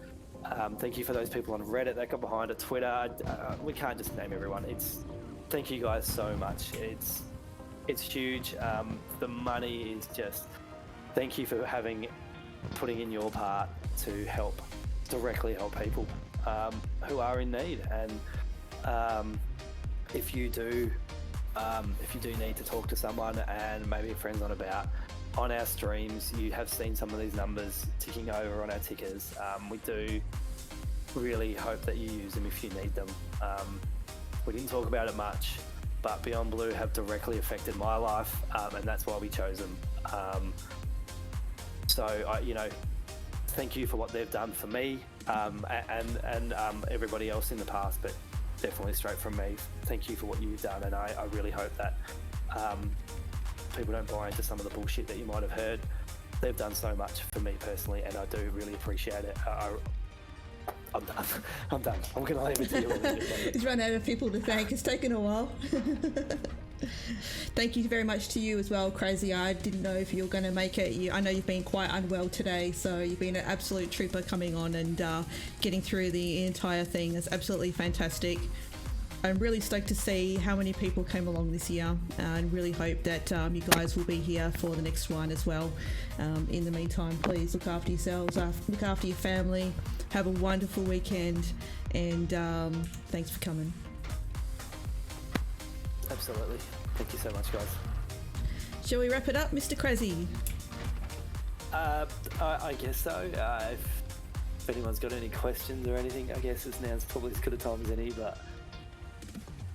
Thank you for those people on Reddit that got behind it, Twitter. We can't just name everyone. Thank you guys so much. It's huge. The money is just... Thank you for putting in your part to directly help people who are in need. And if you do need to talk to someone and maybe friends on our streams, you have seen some of these numbers ticking over on our tickers. We do really hope that you use them if you need them. We didn't talk about it much, but Beyond Blue have directly affected my life, and that's why we chose them. So, thank you for what they've done for me and everybody else in the past, but definitely straight from me. Thank you for what you've done, and I really hope that people don't buy into some of the bullshit that you might have heard. They've done so much for me personally, and I do really appreciate it. I'm done. I'm going to leave it to you. He's run out of people to thank. It's taken a while. Thank you very much to you as well, Crazy. I didn't know if you were going to make it. I know you've been quite unwell today, so you've been an absolute trooper coming on and getting through the entire thing. It's absolutely fantastic. I'm really stoked to see how many people came along this year, and really hope that you guys will be here for the next one as well. In the meantime, please look after yourselves, look after your family, have a wonderful weekend, and thanks for coming. Absolutely. Thank you so much, guys. Shall we wrap it up, Mr. Crazy? I guess so. If anyone's got any questions or anything, I guess now's probably as good a time as any, but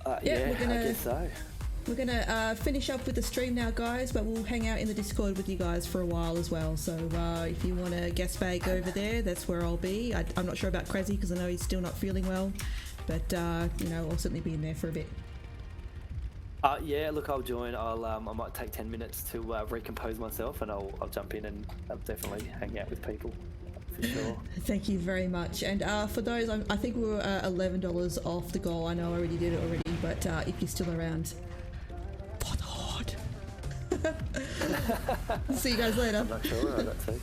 I guess so. We're going to finish up with the stream now, guys, but we'll hang out in the Discord with you guys for a while as well. So if you want to guest bag over there, that's where I'll be. I'm not sure about Crazy because I know he's still not feeling well, but I'll certainly be in there for a bit. Yeah, look, I'll join. I might take 10 minutes to recompose myself, and I'll jump in and definitely hang out with people for sure. Thank you very much. And for those, I think we were $11 off the goal. I know I already did it already, but if you're still around, for the Horde. See you guys later. I'm not sure. I got to.